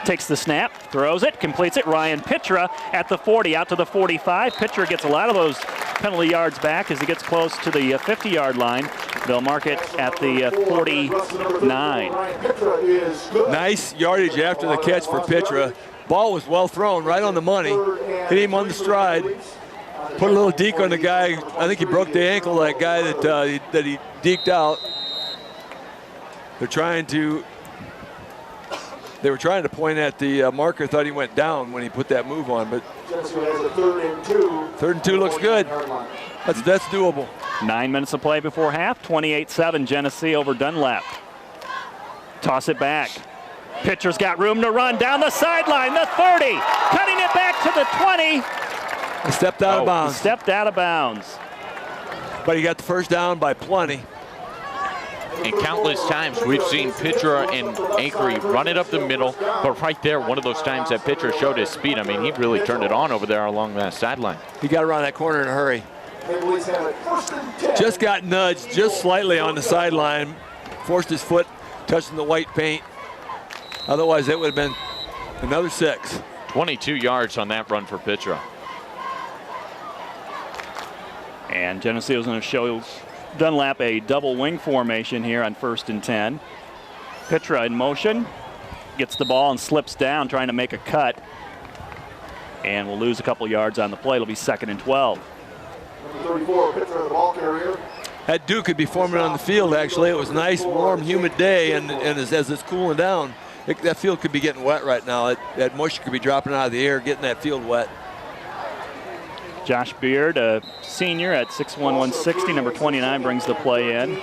takes the snap, throws it, completes it. Ryan Pitra at the 40, out to the 45. Pitra gets a lot of those penalty yards back as he gets close to the 50-yard line. They'll mark it at the 49. Nice yardage after the catch for Pitra. Ball was well thrown, right on the money. Hit him on the stride. Put a little deke on the guy. I think he broke the ankle, that guy that he deked out. They were trying to point at the marker, thought he went down when he put that move on, but 3rd and 2 looks good. That's doable. 9 minutes of play before half, 28-7, Geneseo over Dunlap. Toss it back. Pitcher's got room to run down the sideline, the 30, cutting it back to the 20. He stepped out of bounds. Stepped out of bounds. But he got the first down by plenty. And countless times we've seen Pitra and Acree run it up the middle, but right there, one of those times that Pitra showed his speed. I mean, he really turned it on over there along that sideline. He got around that corner in a hurry. Just got nudged just slightly on the sideline, forced his foot touching the white paint. Otherwise, that would have been another 6. 22 yards on that run for Pitra. And Geneseo is going to show Dunlap a double wing formation here on 1st and 10. Pitra in motion, gets the ball and slips down trying to make a cut. And will lose a couple yards on the play. It'll be 2nd and 12. Number 34, Pitra, the ball carrier. that dew could be forming on the field, actually. It was a nice, warm, humid day, and as it's cooling down, that field could be getting wet right now. That moisture could be dropping out of the air, getting that field wet. Josh Beard, a senior at 6'1", 160, number 29, brings the play in.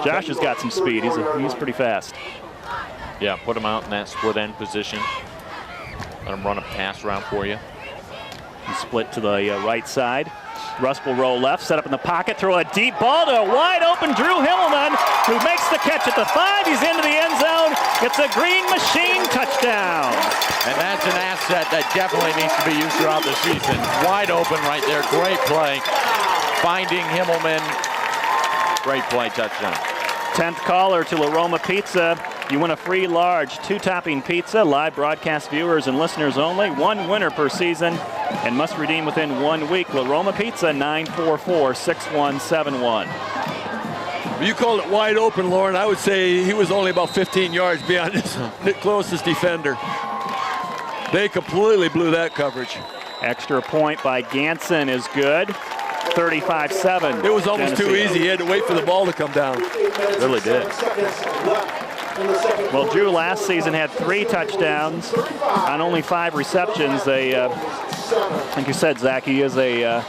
Josh has got some speed. He's pretty fast. Yeah, put him out in that split end position. Let him run a pass route for you. He split to the right side. Russ will roll left, set up in the pocket, throw a deep ball to a wide open Drew Himmelman, who makes the catch at the 5. He's into the end zone. It's a Green Machine touchdown. And that's an asset that definitely needs to be used throughout the season. Wide open right there. Great play. Finding Himmelman. Great play, touchdown. 10th caller to La Roma Pizza. You win a free large 2-topping pizza, live broadcast viewers and listeners only. 1 winner per season and must redeem within 1 week. La Roma Pizza, 944-6171. You called it wide open, Lauren. I would say he was only about 15 yards beyond his closest defender. They completely blew that coverage. Extra point by Ganson is good. 35-7. It was almost too easy. He had to wait for the ball to come down. Really did. Well, Drew last season had 3 touchdowns on only 5 receptions. Like you said, Zach, he is a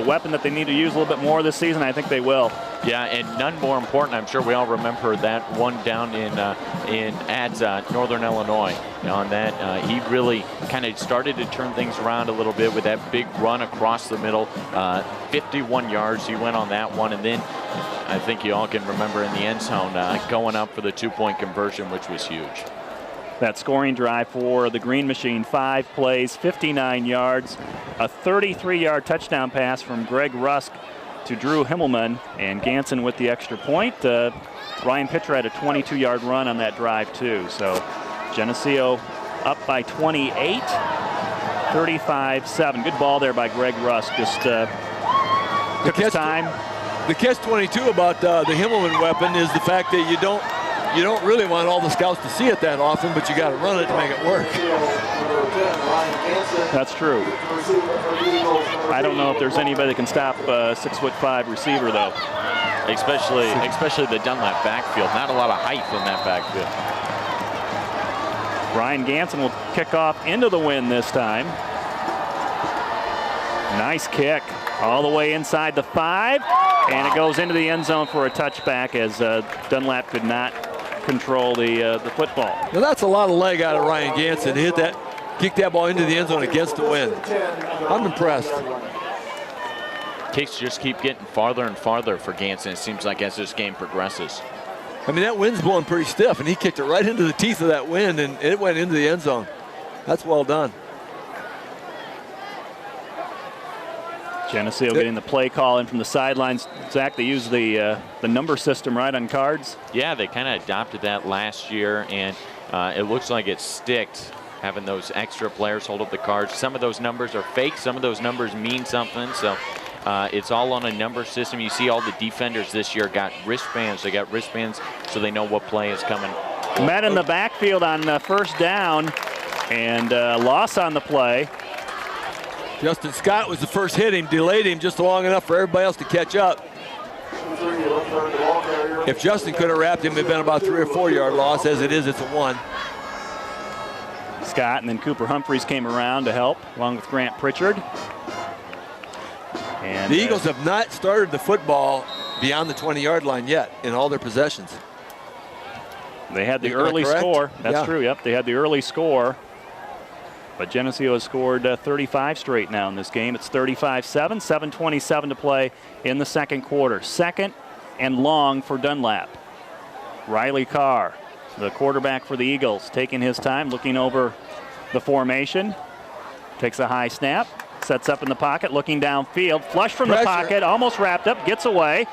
weapon that they need to use a little bit more this season. I think they will. Yeah, and none more important. I'm sure we all remember that one down in Northern Illinois. On that, he really kind of started to turn things around a little bit with that big run across the middle. 51 yards he went on that one, and then I think you all can remember in the end zone going up for the 2-point conversion, which was huge. That scoring drive for the Green Machine, 5 plays, 59 yards, a 33-yard touchdown pass from Greg Rusk to Drew Himmelman, and Ganson with the extra point. Ryan Pitcher had a 22-yard run on that drive too. So Geneseo up by 28, 35-7. Good ball there by Greg Rusk. Just took his time. The catch-22 about the Himmelman weapon is the fact that you don't really want all the scouts to see it that often, but you got to run it to make it work. That's true. I don't know if there's anybody that can stop a 6'5" receiver, though. Especially the Dunlap backfield. Not a lot of height in that backfield. Ryan Ganson will kick off into the wind this time. Nice kick. All the way inside the 5, and it goes into the end zone for a touchback as Dunlap could not control the football. Now that's a lot of leg out of Ryan Ganson. He kicked that ball into the end zone against the wind. I'm impressed. Kicks just keep getting farther and farther for Ganson, it seems like, as this game progresses. I mean, that wind's blowing pretty stiff, and he kicked it right into the teeth of that wind, and it went into the end zone. That's well done. Geneseo getting the play call in from the sidelines. Zach, they use the number system, right, on cards? Yeah, they kind of adopted that last year, and it looks like it sticked, having those extra players hold up the cards. Some of those numbers are fake. Some of those numbers mean something. So it's all on a number system. You see all the defenders this year got wristbands. They got wristbands so they know what play is coming. Met in the backfield on first down, and loss on the play. Justin Scott was the first hit him, delayed him just long enough for everybody else to catch up. If Justin could have wrapped him, it would have been about 3 or 4 yard loss. As it is, it's a 1. Scott and then Cooper Humphreys came around to help, along with Grant Pritchard. And the Eagles have not started the football beyond the 20-yard line yet in all their possessions. They had the early score. That's true, yep. They had the early score. But Geneseo has scored 35 straight now in this game. It's 35-7, 7:27 to play in the second quarter. Second and long for Dunlap. Riley Carr, the quarterback for the Eagles, taking his time, looking over the formation. Takes a high snap, sets up in the pocket, looking downfield. Flush from the pocket, almost wrapped up, gets away.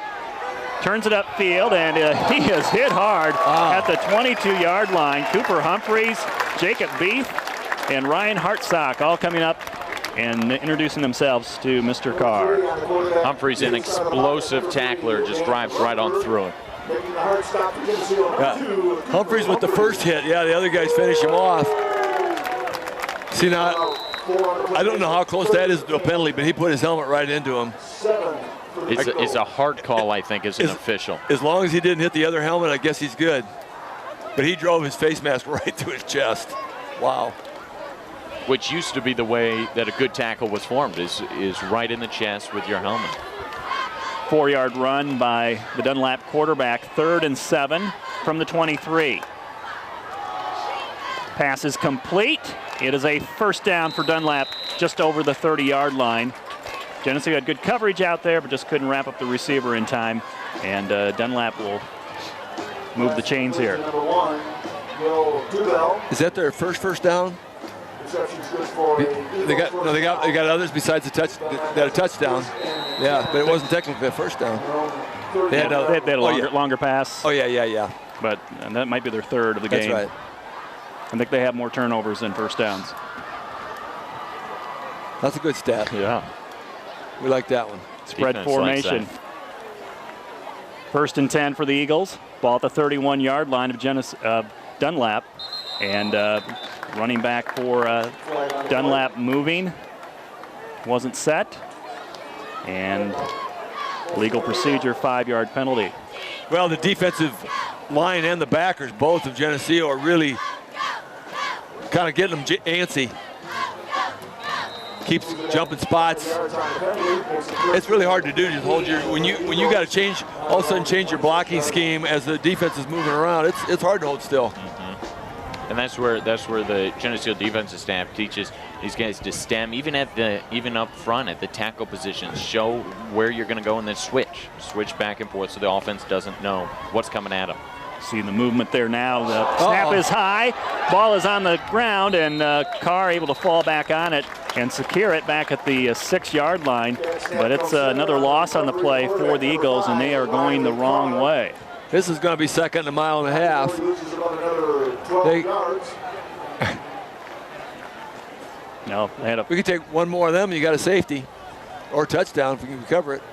Turns it upfield, and he is hit hard at the 22-yard line. Cooper Humphreys, Jacob Beef, and Ryan Hartsock all coming up and introducing themselves to Mr. Carr. Humphreys, an explosive tackler, just drives right on through him. Yeah. Humphreys with the first hit. Yeah, the other guys finish him off. See, now, I don't know how close that is to a penalty, but he put his helmet right into him. It's a hard call, I think, as an official. As long as he didn't hit the other helmet, I guess he's good. But he drove his face mask right through his chest. Wow. Which used to be the way that a good tackle was formed, is right in the chest with your helmet. 4-yard run by the Dunlap quarterback, 3rd and 7 from the 23. Pass is complete. It is a first down for Dunlap just over the 30-yard line. Geneseo had good coverage out there, but just couldn't wrap up the receiver in time. And Dunlap will move the chains here. Number 1, Will Dubell. Is that their first down? Reception's good for They got others besides the touchdown. Yeah, but it wasn't technically a first down. They had a longer pass. Oh yeah. But that might be their 3rd of the game. That's right. I think they have more turnovers than first downs. That's a good stat. Yeah. We like that one. Spread Defense formation. likes 1st and 10 for the Eagles. Ball at the 31-yard line of Dunlap. And running back for Dunlap moving. Wasn't set. And legal procedure, 5-yard penalty. Well, the defensive line and the backers, both of Geneseo, are really kind of getting them antsy. Keeps jumping spots. It's really hard to do. Just hold your when you got to change, all of a sudden change your blocking scheme as the defense is moving around. It's hard to hold still. And that's where the Geneseo defensive staff teaches these guys to stem, even up front at the tackle positions. Show where you're going to go and then switch back and forth so the offense doesn't know what's coming at them. See the movement there now. The snap is high. Ball is on the ground, and Carr able to fall back on it and secure it back at the 6-yard line. But it's another loss on the play for the Eagles, and they are going the wrong way. This is going to be 2nd and a mile and a half. No, we could take one more of them, and you got a safety or touchdown if we can recover it.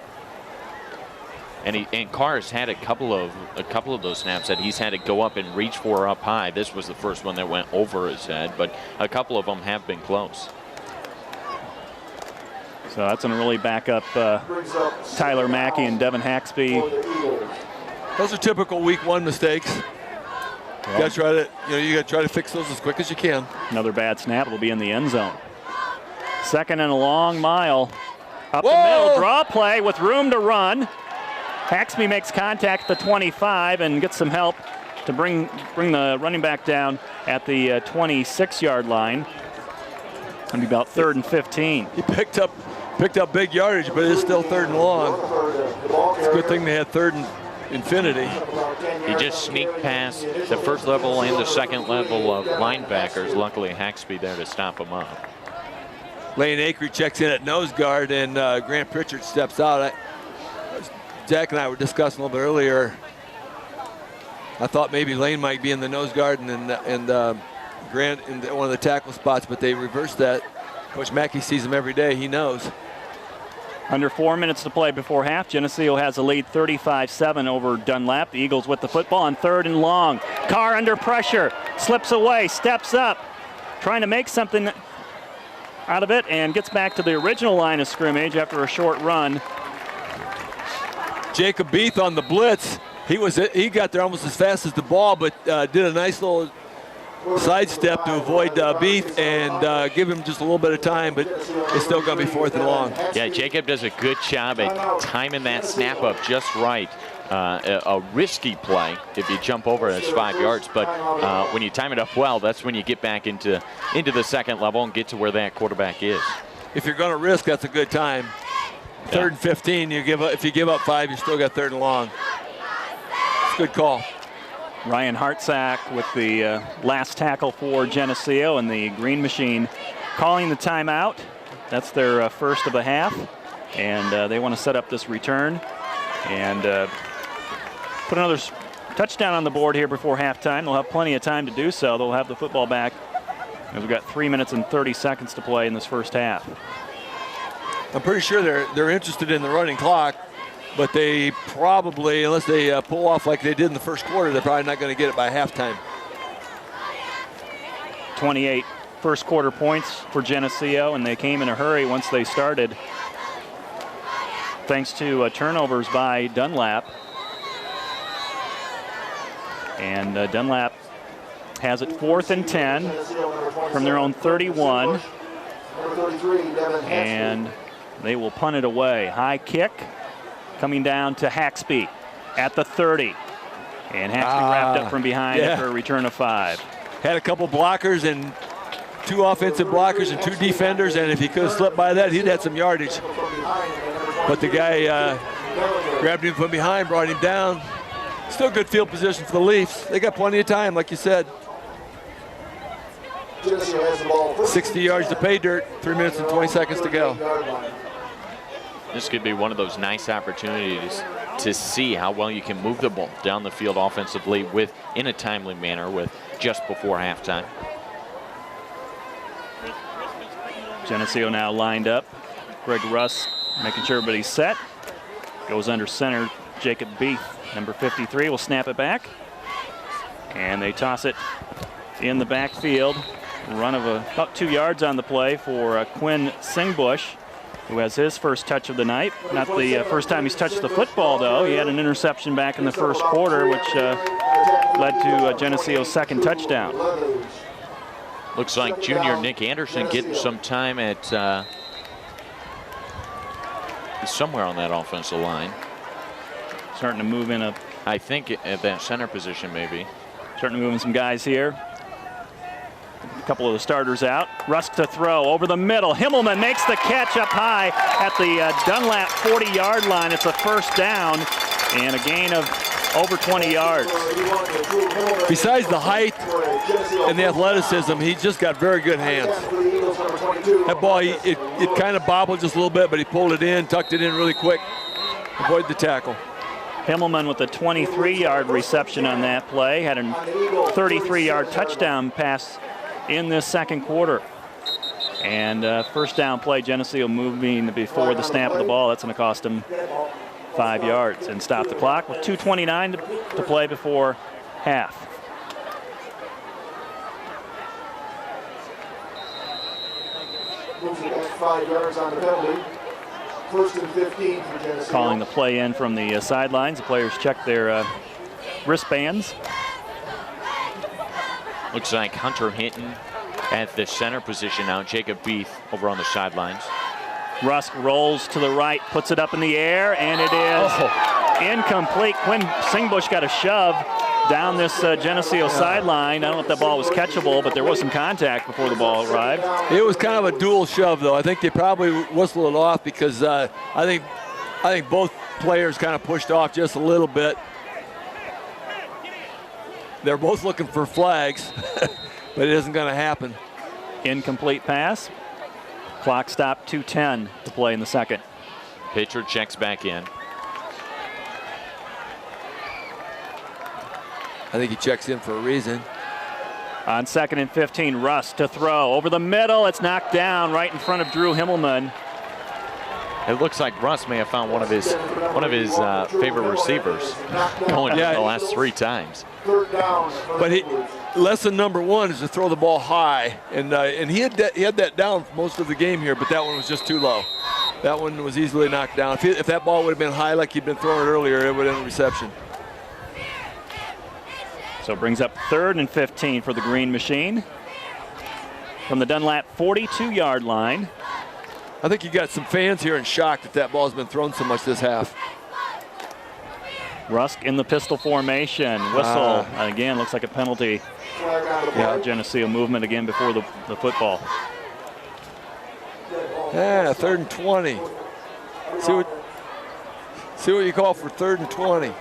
And Carr's had a couple of those snaps that he's had to go up and reach for up high. This was the first one that went over his head, but a couple of them have been close. So that's going to really back up Tyler Mackey and Devin Haxby. Those are typical week 1 mistakes. You got to try to fix those as quick as you can. Another bad snap. It'll be in the end zone. 2nd and a long mile. Up the middle, draw play with room to run. Haxby makes contact at the 25 and gets some help to bring the running back down at the 26-yard line. It'll be about 3rd and 15. He picked up big yardage, but it's still 3rd and long. It's a good thing they had 3rd and infinity. He just sneaked past the 1st level and the 2nd level of linebackers. Luckily, Haxby there to stop him up. Lane Acree checks in at nose guard, and Grant Pritchard steps out. Jack and I were discussing a little bit earlier. I thought maybe Lane might be in the nose guard and Grant in one of the tackle spots, but they reversed that. Coach Mackey sees him every day. He knows. Under 4 minutes to play before half. Geneseo has a lead 35-7 over Dunlap. The Eagles with the football on 3rd and long. Carr under pressure. Slips away. Steps up. Trying to make something out of it and gets back to the original line of scrimmage after a short run. Jacob Beath on the blitz. He got there almost as fast as the ball, but did a nice little sidestep to avoid Beath and give him just a little bit of time, but it's still going to be 4th and long. Yeah, Jacob does a good job at timing that snap up just right. A risky play if you jump over, it's 5 yards, but when you time it up well, that's when you get back into the 2nd level and get to where that quarterback is. If you're going to risk, that's a good time. 3rd and 15, if you give up 5, you still got 3rd and long. It's a good call. Ryan Hartsack with the last tackle for Geneseo, and the Green Machine calling the timeout. That's their first of the half, and they want to set up this return and put another touchdown on the board here before halftime. They'll have plenty of time to do so. They'll have the football back as we've got 3 minutes and 30 seconds to play in this first half. I'm pretty sure they're interested in the running clock, but they probably, unless they pull off like they did in the first quarter, they're probably not going to get it by halftime. 28 first quarter points for Geneseo, and they came in a hurry once they started. thanks to turnovers by Dunlap. And Dunlap has it 4th and 10 from their own 31. And they will punt it away. High kick coming down to Haxby at the 30. And Haxby wrapped up from behind after a return of 5. Had a couple blockers and 2 offensive blockers and 2 defenders, and if he could have slipped by that, he'd had some yardage. But the guy grabbed him from behind, brought him down. Still good field position for the Leafs. They got plenty of time, like you said. 60 yards to pay dirt, 3 minutes and 20 seconds to go. This could be one of those nice opportunities to see how well you can move the ball down the field offensively in a timely manner with just before halftime. Geneseo now lined up. Greg Russ making sure everybody's set. Goes under center. Jacob Beeth, number 53, will snap it back. And they toss it in the backfield. Run of about 2 yards on the play for Quinn Singbush, who has his first touch of the night. Not the first time he's touched the football, though. He had an interception back in the first quarter, which led to Geneseo's second touchdown. Looks like junior Nick Anderson getting some time at somewhere on that offensive line. Starting to move in I think at that center position, maybe. Starting to move in some guys here. A couple of the starters out. Rusk to throw over the middle. Himmelman makes the catch up high at the Dunlap 40-yard line. It's a first down and a gain of over 20 yards. Besides the height and the athleticism, he just got very good hands. That ball, it kind of bobbled just a little bit, but he pulled it in, tucked it in really quick, avoided the tackle. Himmelman with a 23-yard reception on that play. Had a 33-yard touchdown pass in this second quarter. And first down play, Geneseo moving before the snap of the ball. That's going to cost him 5 yards and stop the clock with 2:29 to play before half. Moves it back 5 yards on the penalty. 1st and 15 for Geneseo. Calling the play in from the sidelines. The players check their wristbands. Looks like Hunter Hinton at the center position now. Jacob Beeth over on the sidelines. Rusk rolls to the right, puts it up in the air, and it is incomplete. Quinn Singbush got a shove down this Geneseo sideline. I don't know if that ball was catchable, but there was some contact before the ball arrived. It was kind of a dual shove, though. I think they probably whistled it off because I think both players kind of pushed off just a little bit. They're both looking for flags, but it isn't going to happen. Incomplete pass. Clock stopped, 2:10 to play in the second. Pitcher checks back in. I think he checks in for a reason. On 2nd and 15, Russ to throw over the middle. It's knocked down right in front of Drew Himmelman. It looks like Russ may have found one of his favorite receivers going the last 3 times. But lesson number 1 is to throw the ball high, and he had that down for most of the game here, but that one was just too low. That one was easily knocked down. If that ball would have been high like he'd been throwing it earlier, it would have been a reception. So it brings up 3rd and 15 for the Green Machine from the Dunlap 42-yard line. I think you got some fans here in shock that ball's been thrown so much this half. Rusk in the pistol formation. Whistle. Again, looks like a penalty. Geneseo movement again before the football. Yeah, 3rd and 20. See what you call for 3rd and 20.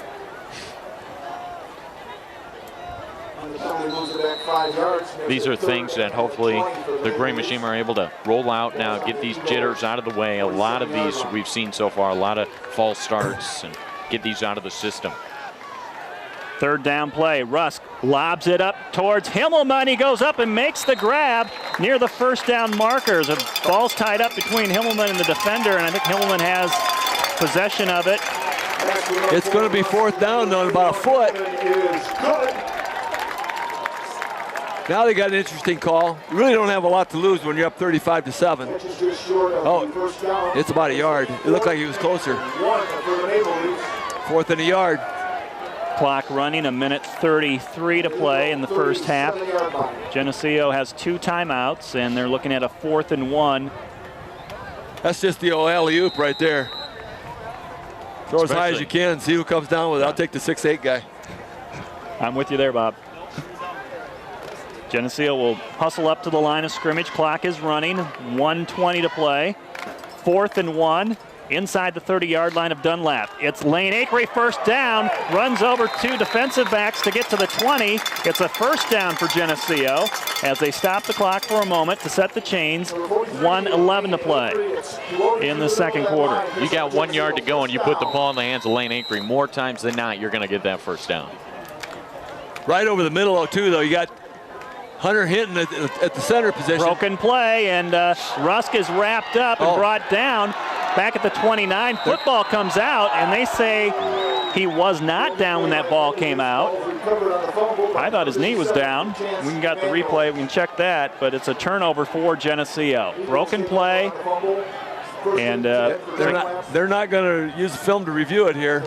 These are things that hopefully the Green Machine are able to roll out now, get these jitters out of the way. A lot of these we've seen so far, a lot of false starts, and get these out of the system. 3rd down play. Rusk lobs it up towards Himmelman. He goes up and makes the grab near the first down markers. The ball's tied up between Himmelman and the defender, and I think Himmelman has possession of it. It's going to be 4th down, though, about a foot. Now they got an interesting call. You really don't have a lot to lose when you're up 35-7. Oh, it's about a yard. It looked like he was closer. 4th and a yard. Clock running, 1:33 to play in the first half. Geneseo has 2 timeouts, and they're looking at a 4th and 1. That's just the old alley-oop right there. Throw as high as you can, see who comes down with it. I'll take the 6'8" guy. I'm with you there, Bob. Geneseo will hustle up to the line of scrimmage. Clock is running, 1:20 to play. 4th and 1. Inside the 30-yard line of Dunlap. It's Lane Acre, first down, runs over 2 defensive backs to get to the 20. It's a first down for Geneseo as they stop the clock for a moment to set the chains. 1:11 to play in the second quarter. You got 1 yard to go and you put the ball in the hands of Lane Acre. More times than not, you're going to get that first down. Right over the middle, too, though. You got Hunter Hinton at the center position. Broken play, and Rusk is wrapped up and brought down. Back at the 29, football comes out, and they say he was not down when that ball came out. I thought his knee was down. We can got the replay, we can check that, but it's a turnover for Geneseo. Broken play, and they're not going to use the film to review it here.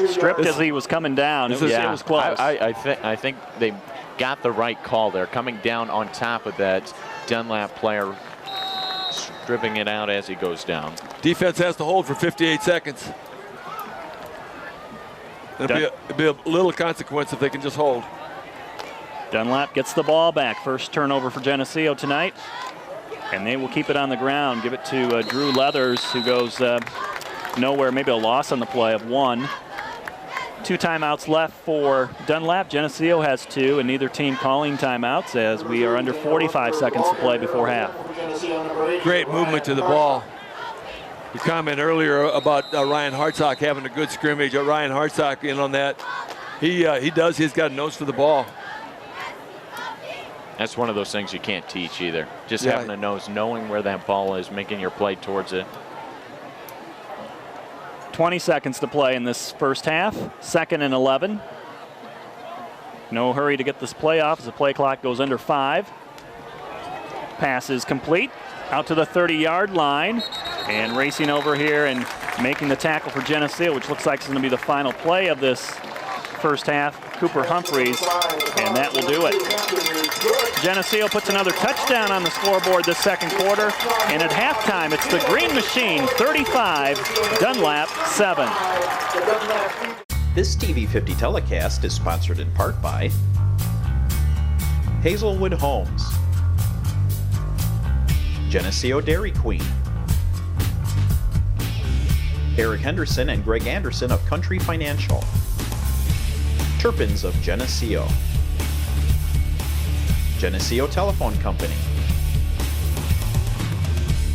Stripped as he was coming down. It was close. I think they got the right call there, coming down on top of that Dunlap player, stripping it out as he goes down. Defense has to hold for 58 seconds. It'll be a little consequence if they can just hold. Dunlap gets the ball back. First turnover for Geneseo tonight. And they will keep it on the ground. Give it to Drew Leathers, who goes nowhere. Maybe a loss on the play of 1. 2 timeouts left for Dunlap. Geneseo has 2, and neither team calling timeouts as we are under 45 seconds to play before half. Great movement to the ball. You comment earlier about Ryan Hartsock having a good scrimmage. Ryan Hartsock in on that. He does. He's got a nose for the ball. That's one of those things you can't teach either. Just having a nose, knowing where that ball is, making your play towards it. 20 seconds to play in this first half. 2nd and 11. No hurry to get this play off as the play clock goes under 5. Pass is complete. Out to the 30-yard line. And racing over here and making the tackle for Geneseo, which looks like it's going to be the final play of this first half. Cooper Humphreys, and that will do it. Geneseo puts another touchdown on the scoreboard this second quarter, and at halftime it's the Green Machine 35, Dunlap 7. This TV50 telecast is sponsored in part by Hazelwood Homes, Geneseo Dairy Queen, Eric Henderson and Greg Anderson of Country Financial, Turpins of Geneseo, Geneseo Telephone Company,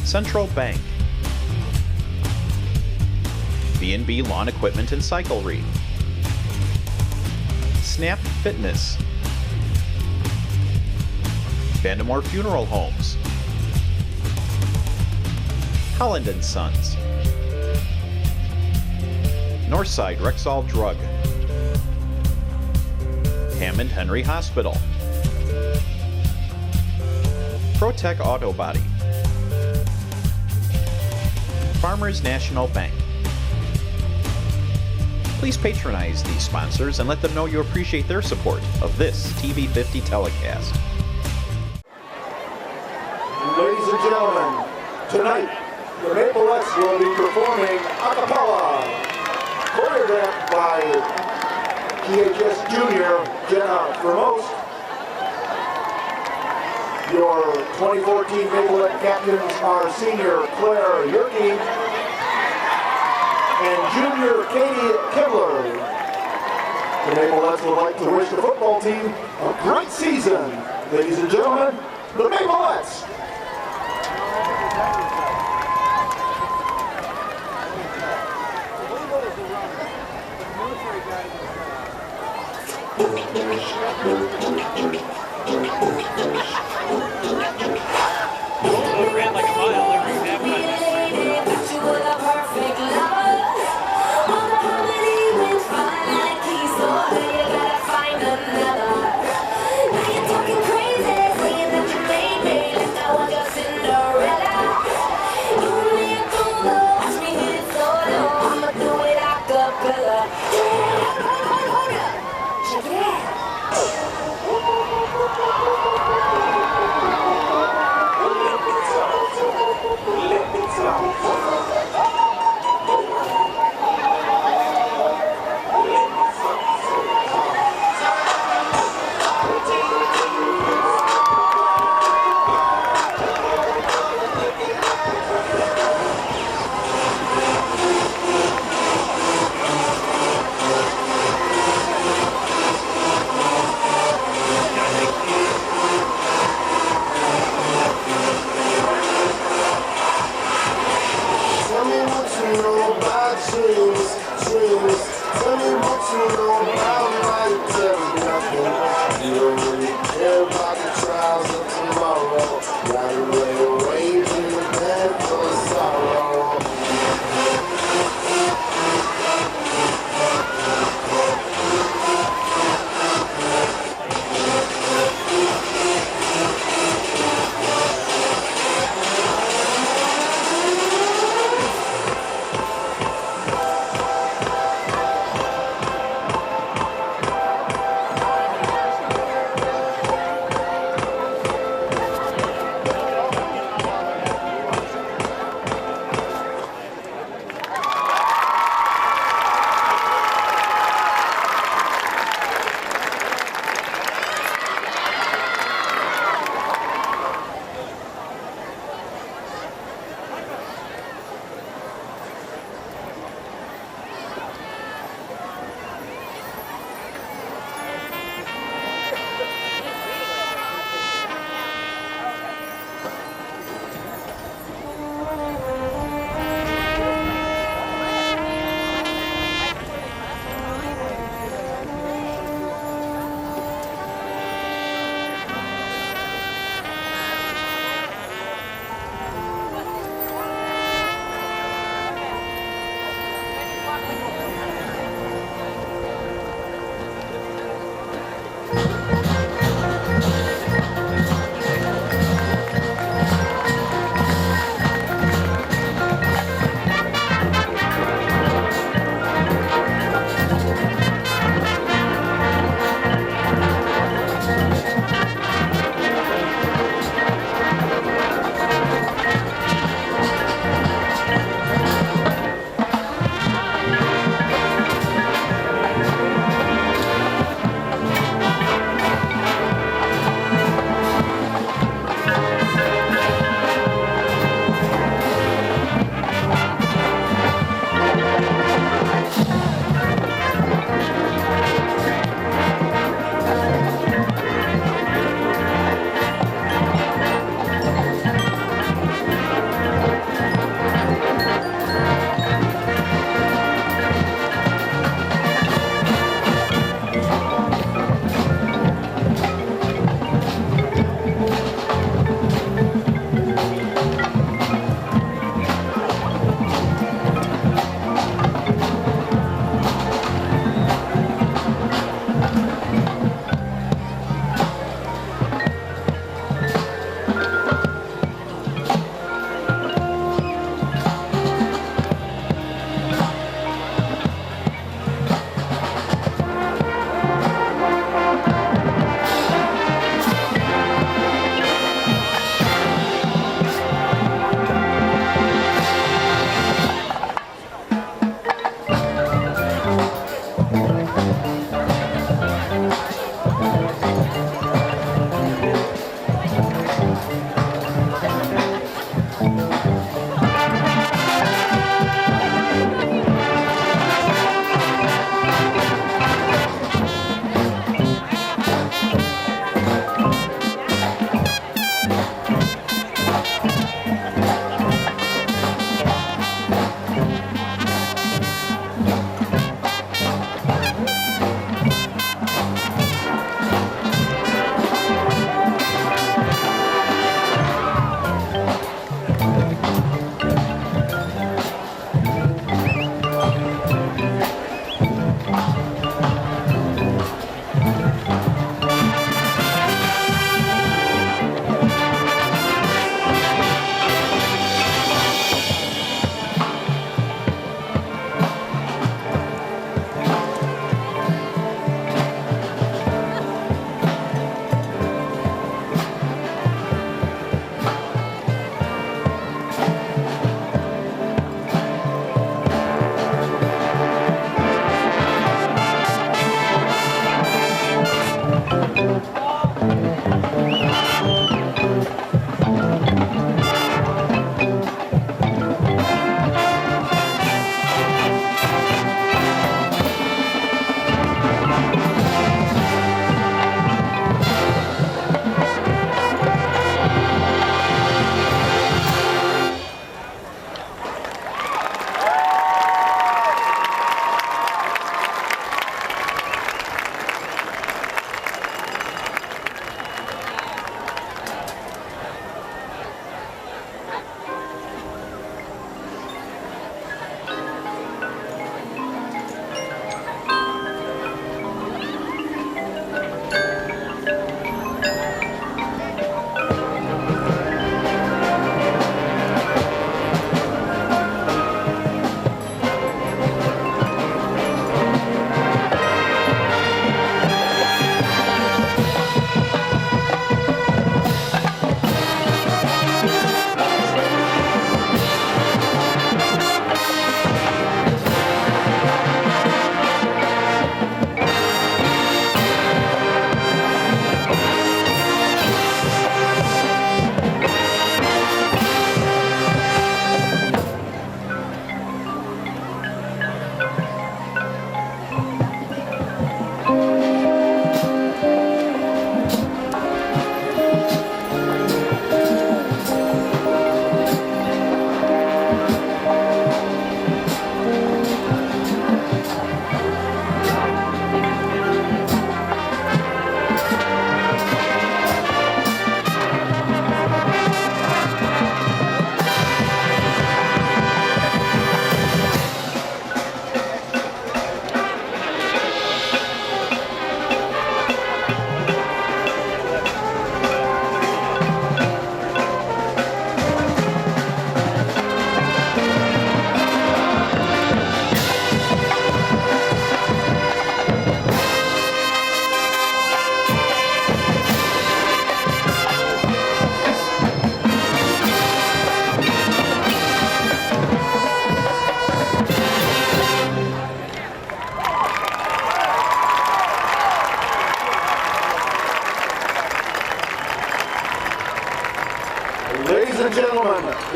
Central Bank, B&B Lawn Equipment and Cyclery, Snap Fitness, Vandemore Funeral Homes, Holland & Sons, Northside Rexall Drug, Hammond Henry Hospital, ProTech Auto Body, Farmers National Bank. Please patronize these sponsors and let them know you appreciate their support of this TV50 telecast. Ladies and gentlemen, tonight the Maplettes will be performing a cappella, choreographed by GHS Junior Jenna Vermost. Your 2014 Mapleette captains are senior Claire Yerke and junior Katie Kibler. The Maplettes would like to wish the football team a great season. Ladies and gentlemen, the Maplettes. Find another. Now you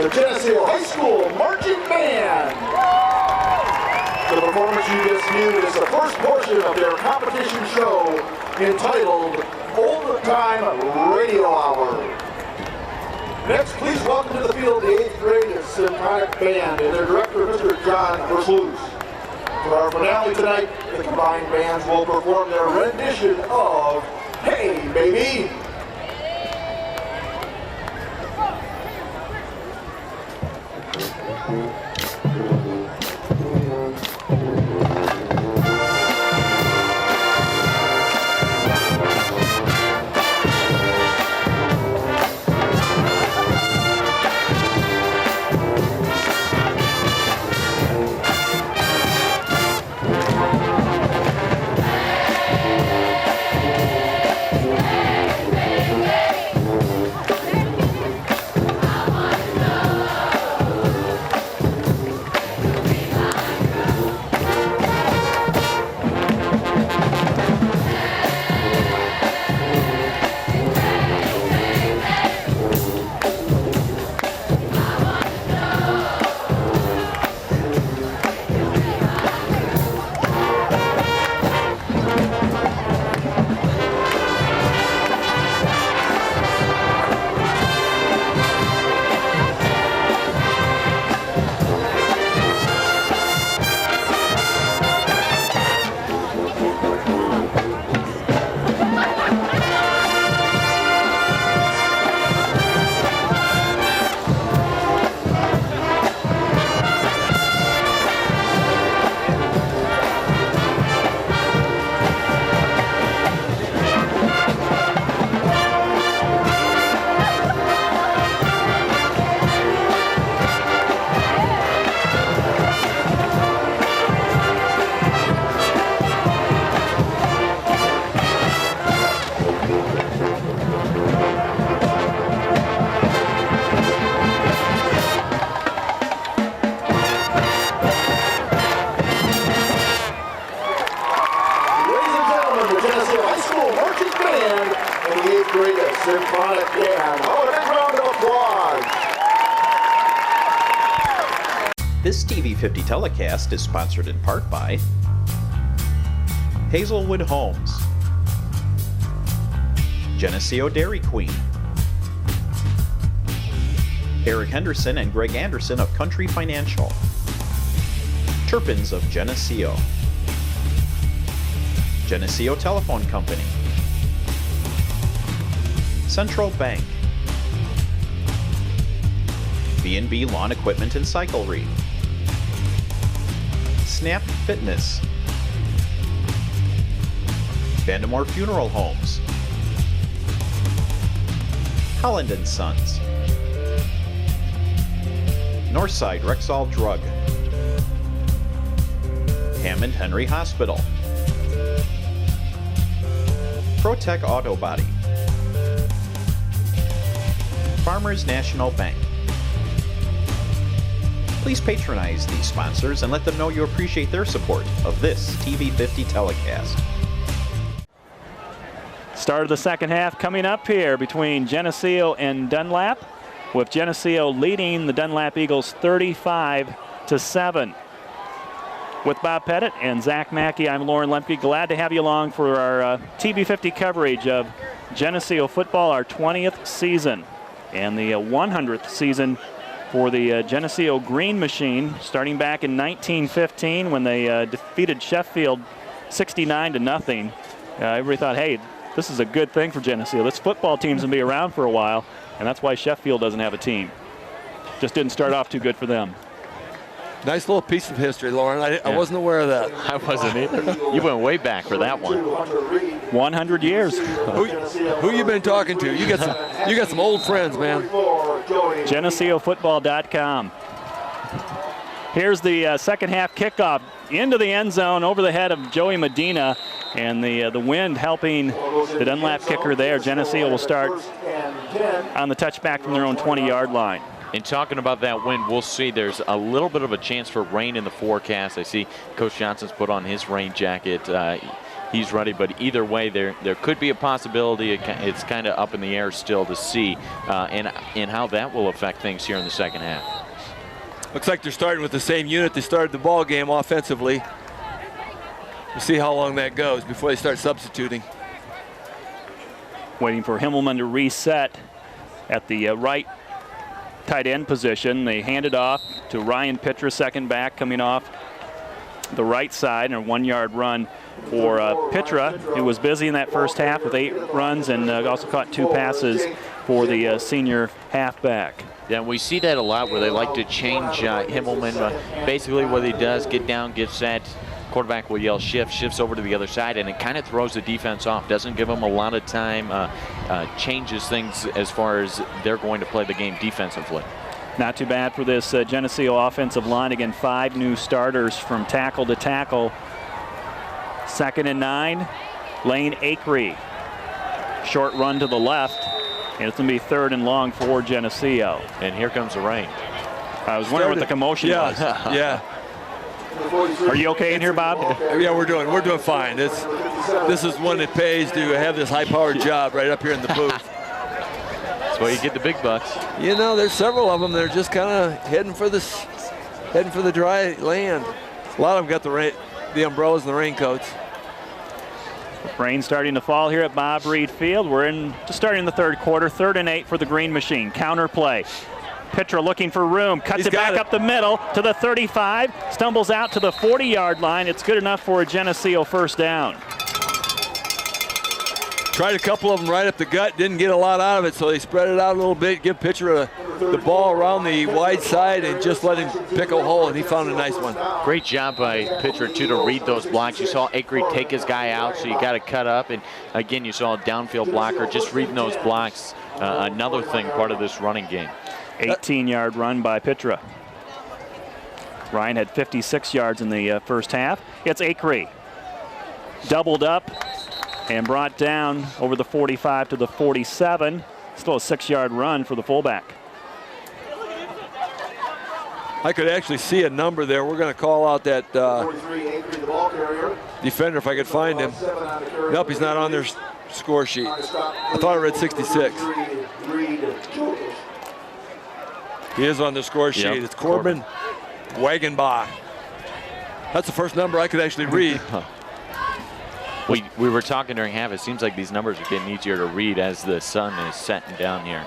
the Geneseo High School Marching Band. The performance you just viewed is the first portion of their competition show entitled Old Time Radio Hour. Next, please welcome to the field the 8th grade symphonic band and their director, Mr. John Versluis. For our finale tonight, the combined bands will perform their rendition of Hey Baby. Symphonic Band. Oh, a big round of applause. This TV50 telecast is sponsored in part by Hazelwood Homes, Geneseo Dairy Queen, Eric Henderson and Greg Anderson of Country Financial, Turpins of Geneseo, Geneseo Telephone Company, Central Bank, B&B Lawn Equipment and Cyclery, Snap Fitness, Vandemore Funeral Homes, Holland & Sons, Northside Rexall Drug, Hammond Henry Hospital, ProTech Auto Body, Farmers National Bank. Please patronize these sponsors and let them know you appreciate their support of this TV50 telecast. Start of the second half coming up here between Geneseo and Dunlap, with Geneseo leading the Dunlap Eagles 35-7. With Bob Pettit and Zach Mackey, I'm Lauren Lemke. Glad to have you along for our TV50 coverage of Geneseo football, our 20th season, and the 100th season for the Geneseo Green Machine, starting back in 1915 when they defeated Sheffield 69-0. Everybody thought, hey, this is a good thing for Geneseo. This football team's going to be around for a while, and that's why Sheffield doesn't have a team. Just didn't start off too good for them. Nice little piece of history, Lauren. I wasn't aware of that. I wasn't either. You went way back for that one. 100 years. Who you been talking to? You got some old friends, man. GeneseoFootball.com. Here's the second half kickoff into the end zone over the head of Joey Medina, and the wind helping the Dunlap kicker there. Geneseo will start on the touchback from their own 20-yard line. And talking about that wind, we'll see there's a little bit of a chance for rain in the forecast. I see Coach Johnson's put on his rain jacket. he's ready. But either way, there could be a possibility. It's kind of up in the air still to see and how that will affect things here in the second half. Looks like they're starting with the same unit they started the ball game offensively. We'll see how long that goes before they start substituting. Waiting for Himmelman to reset at the right tight end position. They hand it off to Ryan Pitra, second back, coming off the right side, and a 1-yard run for Pitra, who was busy in that first half with 8 runs and also caught 2 passes for the senior halfback. Yeah, we see that a lot where they like to change Himmelman. Basically what he does, get down, get set, quarterback will yell shift, shifts over to the other side, and it kind of throws the defense off. Doesn't give them a lot of time, changes things as far as they're going to play the game defensively. Not too bad for this Geneseo offensive line. Again, 5 new starters from tackle to tackle. 2nd and 9, Lane Acree. Short run to the left, and it's going to be 3rd and long for Geneseo. And here comes the rain. I was wondering what the commotion was. Yeah. Are you okay in here, Bob? Yeah, we're doing fine. This is one that pays to have this high-powered job right up here in the booth. That's why you get the big bucks. You know, there's several of them that are just kind of heading for the dry land. A lot of them got the umbrellas and the raincoats. Rain starting to fall here at Bob Reed Field. We're just starting the 3rd quarter. 3rd and 8 for the Green Machine. Counter play. Pitra looking for room, cuts it back up the middle to the 35, stumbles out to the 40-yard line. It's good enough for a Geneseo first down. Tried a couple of them right up the gut, didn't get a lot out of it, so they spread it out a little bit, give Pitra the ball around the wide side and just let him pick a hole, and he found a nice one. Great job by Pitra, too, to read those blocks. You saw Acree take his guy out, so you got to cut up. And, again, you saw a downfield blocker just reading those blocks. Another thing, part of this running game. 18-yard run by Pitra. Ryan had 56 yards in the first half. It's Acree. Doubled up and brought down over the 45 to the 47. Still a 6-yard run for the fullback. I could actually see a number there. We're going to call out that defender if I could find him. Nope, he's not on their score sheet. I thought I read 66. He is on the score sheet. Yep. It's Corbin Wagenbach. That's the first number I could actually read. We were talking during half. It seems like these numbers are getting easier to read as the sun is setting down here.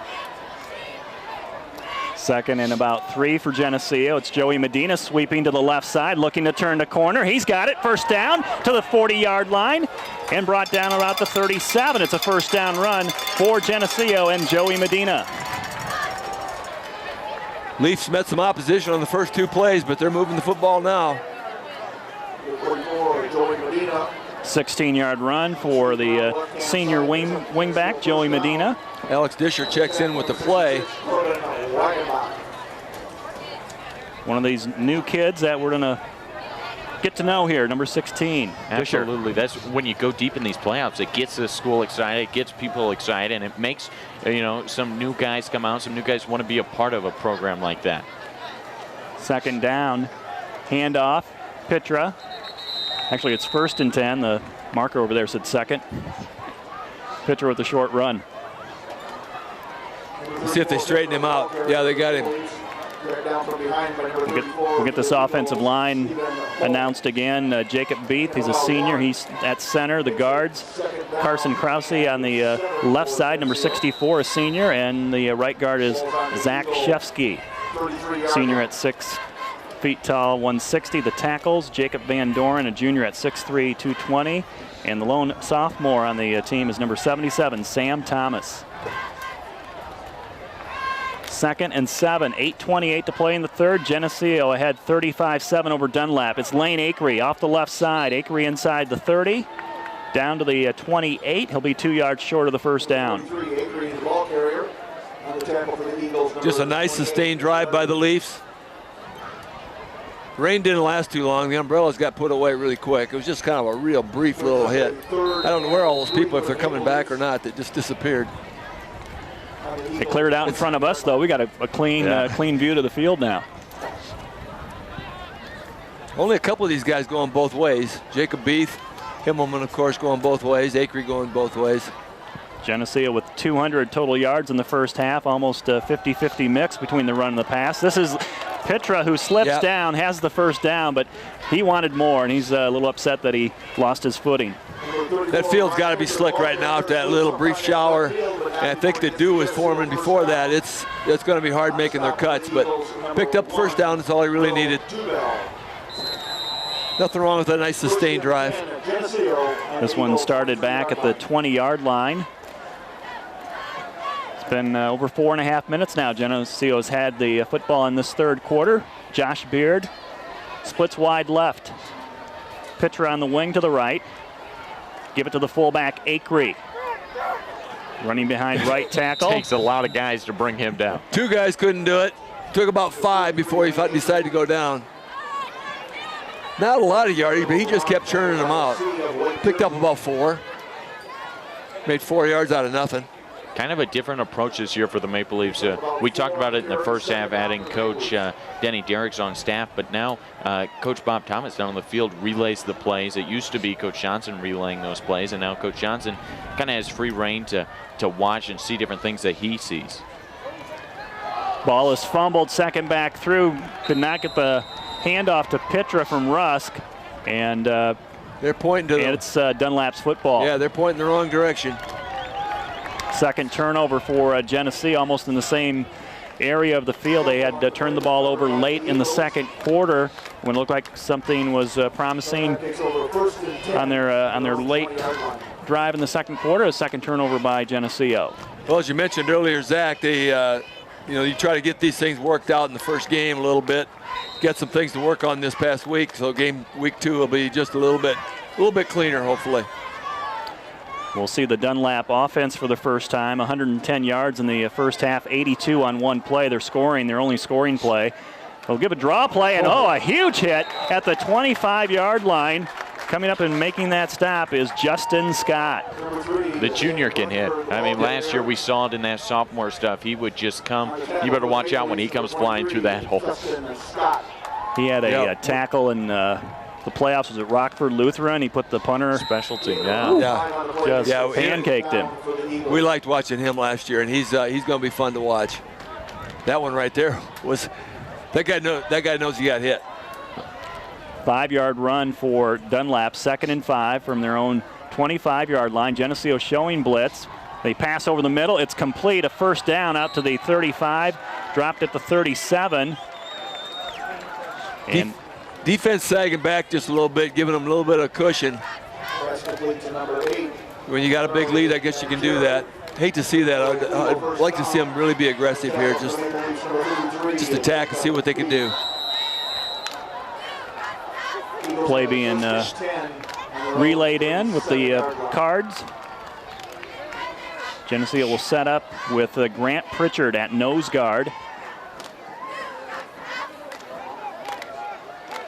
2nd and about 3 for Geneseo. It's Joey Medina sweeping to the left side, looking to turn the corner. He's got it. First down to the 40-yard line and brought down about the 37. It's a first down run for Geneseo and Joey Medina. Leafs met some opposition on the first 2 plays, but they're moving the football now. 16-yard run for the senior wingback, Joey Medina. Alex Disher checks in with the play. One of these new kids that we're going to get to know here, number 16. Absolutely. That's when you go deep in these playoffs. It gets the school excited. It gets people excited, and it makes some new guys come out. Some new guys want to be a part of a program like that. 2nd down, handoff, Pitra. Actually, it's 1st and 10. The marker over there said 2nd. Pitra with the short run. Let's see if they straighten him out. Yeah, they got him. We'll get this offensive line announced again. Jacob Beath, he's a senior. He's at center. The guards, Carson Krause on the left side, number 64, a senior. And the right guard is Zach Shefsky, senior at 6 feet tall, 160. The tackles, Jacob Van Doren, a junior at 6'3", 220. And the lone sophomore on the team is number 77, Sam Thomas. 2nd and 7, 8:28 to play in the 3rd. Geneseo ahead 35-7 over Dunlap. It's Lane Acree off the left side. Acree inside the 30, down to the 28. He'll be 2 yards short of the first down. Just a nice sustained drive by the Leafs. Rain didn't last too long. The umbrellas got put away really quick. It was just kind of a real brief little hit. I don't know where all those people, if they're coming back or not, that just disappeared. They cleared out in front of us, though. We got a clean view to the field now. Only a couple of these guys going both ways. Jacob Beath Himmelman, of course, going both ways. Acree going both ways. Geneseo with 200 total yards in the first half, almost a 50-50 mix between the run and the pass. This is Pitra, who slips down, has the first down, but he wanted more, and he's a little upset that he lost his footing. That field's got to be slick right now after that little brief shower. And I think the dew was forming before that. It's going to be hard making their cuts, but picked up first down. That's all he really needed. Nothing wrong with a nice sustained drive. This one started back at the 20-yard line. It's been over 4.5 minutes now. Geneseo's had the football in this third quarter. Josh Beard splits wide left. Pitra on the wing to the right. Give it to the fullback, Acree. Running behind right tackle. Takes a lot of guys to bring him down. 2 guys couldn't do it. Took about 5 before he decided to go down. Not a lot of yardage, but he just kept churning them out. Picked up about 4. Made 4 yards out of nothing. Kind of a different approach this year for the Maple Leafs. We talked about it in the first half, adding Coach Denny Derricks on staff, but now Coach Bob Thomas down on the field relays the plays. It used to be Coach Johnson relaying those plays, and now Coach Johnson kind of has free reign to watch and see different things that he sees. Ball is fumbled, second back through. Could not get the handoff to Pitra from Rusk, and they're pointing to it's Dunlap's football. Yeah, they're pointing the wrong direction. Second turnover for Geneseo, almost in the same area of the field. They had turned the ball over late in the second quarter when it looked like something was promising on their late drive in the second quarter. A second turnover by Geneseo. Well, as you mentioned earlier, Zach, they you try to get these things worked out in the first game a little bit. Get some things to work on this past week, so week 2 will be just a little bit cleaner, hopefully. We'll see the Dunlap offense for the first time. 110 yards in the first half, 82 on one play. They're scoring, their only scoring play. They'll give a draw play, and a huge hit at the 25-yard line. Coming up and making that stop is Justin Scott. The junior can hit. I mean, last year we saw it in that sophomore stuff. He would just come. You better watch out when he comes flying through that hole. He had a tackle in the playoffs. Was at Rockford Lutheran. He put the punter specialty. Just pancaked him. We liked watching him last year, and he's going to be fun to watch. That one right there was that guy knows he got hit. 5-yard run for Dunlap, 2nd and 5 from their own 25-yard line. Geneseo showing blitz. They pass over the middle. It's complete. A first down out to the 35. Dropped at the 37. And defense sagging back just a little bit, giving them a little bit of cushion. When you got a big lead, I guess you can do that. Hate to see that. I'd like to see them really be aggressive here. Just attack and see what they can do. Play being relayed in with the cards. Geneseo will set up with Grant Pritchard at nose guard.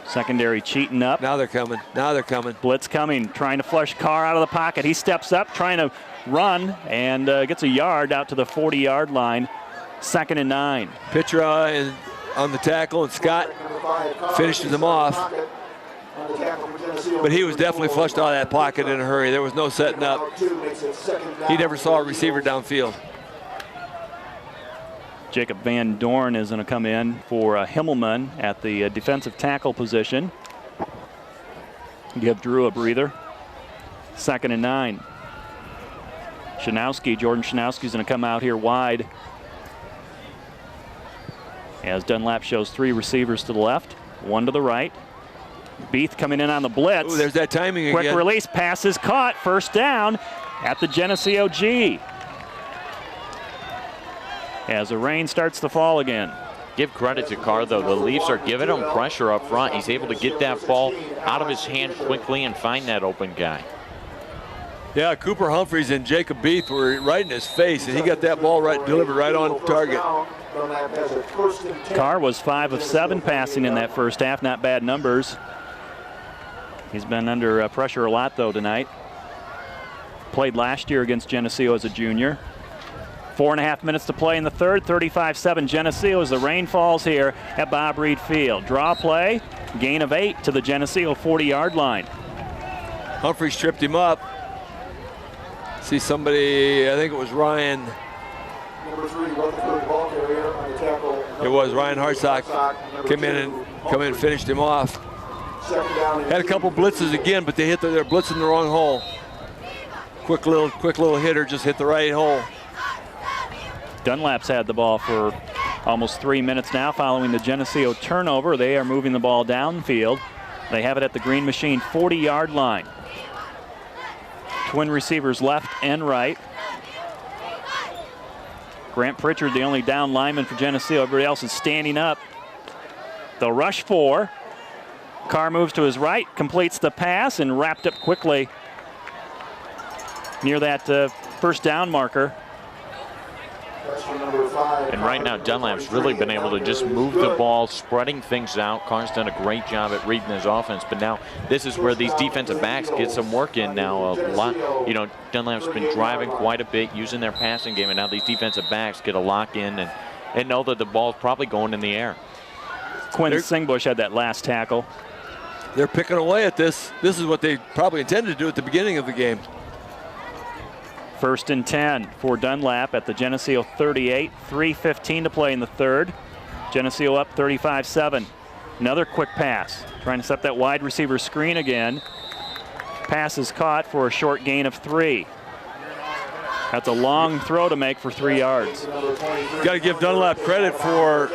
Secondary cheating up. Now they're coming. Blitz coming, trying to flush Carr out of the pocket. He steps up, trying to run, and gets a yard out to the 40-yard line. 2nd and 9. Pitra on the tackle, and Scott finishes him off. But he was definitely flushed out of that pocket in a hurry. There was no setting up. He never saw a receiver downfield. Jacob Van Dorn is going to come in for Himmelman at the defensive tackle position. Give Drew a breather. 2nd and 9. Jordan Shanowski's going to come out here wide as Dunlap shows 3 receivers to the left, 1 to the right. Beath coming in on the blitz. Ooh, there's that timing again. Quick release, pass is caught, first down at the Geneseo G. As the rain starts to fall again. Give credit to Carr, though. The Leafs are giving him pressure up front. He's able to get that ball out of his hand quickly and find that open guy. Yeah, Cooper Humphreys and Jacob Beath were right in his face, and he got that ball delivered right on target. Carr was 5 of 7 passing in that first half. Not bad numbers. He's been under pressure a lot, though, tonight. Played last year against Geneseo as a junior. 4.5 minutes to play in the third. 35-7 Geneseo as the rain falls here at Bob Reed Field. Draw play, gain of 8 to the Geneseo 40-yard line. Humphreys tripped him up. See somebody, I think it was Ryan. Number 3, Rutherford ball carrier on the tackle. It was Ryan Hartsock. Come in and finished him off. Second down. Had a couple blitzes again, but they're blitzing the wrong hole. Quick little hitter, just hit the right hole. Dunlap's had the ball for almost 3 minutes now following the Geneseo turnover. They are moving the ball downfield. They have it at the Green Machine 40-yard line. Twin receivers left and right. Grant Pritchard, the only down lineman for Geneseo. Everybody else is standing up. They'll rush 4. Carr moves to his right, completes the pass, and wrapped up quickly near that first down marker. And right now, Dunlap's really been able to just move the ball, spreading things out. Carr's done a great job at reading his offense, but now this is where these defensive backs get some work in now. A lot, you know, Dunlap's been driving quite a bit, using their passing game, and now these defensive backs get a lock in and know that the ball's probably going in the air. Quinn Singbush had that last tackle. They're picking away at this. This is what they probably intended to do at the beginning of the game. 1st and 10 for Dunlap at the Geneseo 38. 3:15 to play in the third. Geneseo up 35-7. Another quick pass. Trying to set that wide receiver screen again. Pass is caught for a short gain of 3. That's a long throw to make for 3 yards. Got to give Dunlap credit for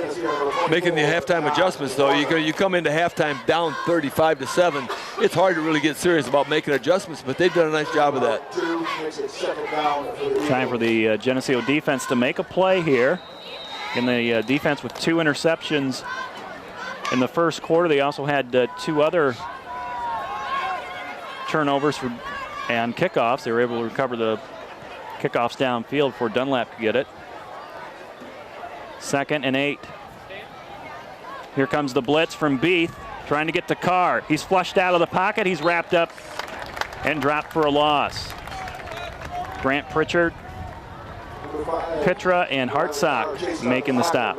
making the halftime adjustments, though. You come into halftime down 35-7. It's hard to really get serious about making adjustments, but they've done a nice job of that. Time for the Geneseo defense to make a play here. In the defense with 2 interceptions in the first quarter. They also had 2 other turnovers and kickoffs. They were able to recover the kickoffs downfield before Dunlap could get it. 2nd and 8. Here comes the blitz from Beath, trying to get to Carr. He's flushed out of the pocket. He's wrapped up and dropped for a loss. Grant Pritchard, Pitra, and Hartsock making the stop.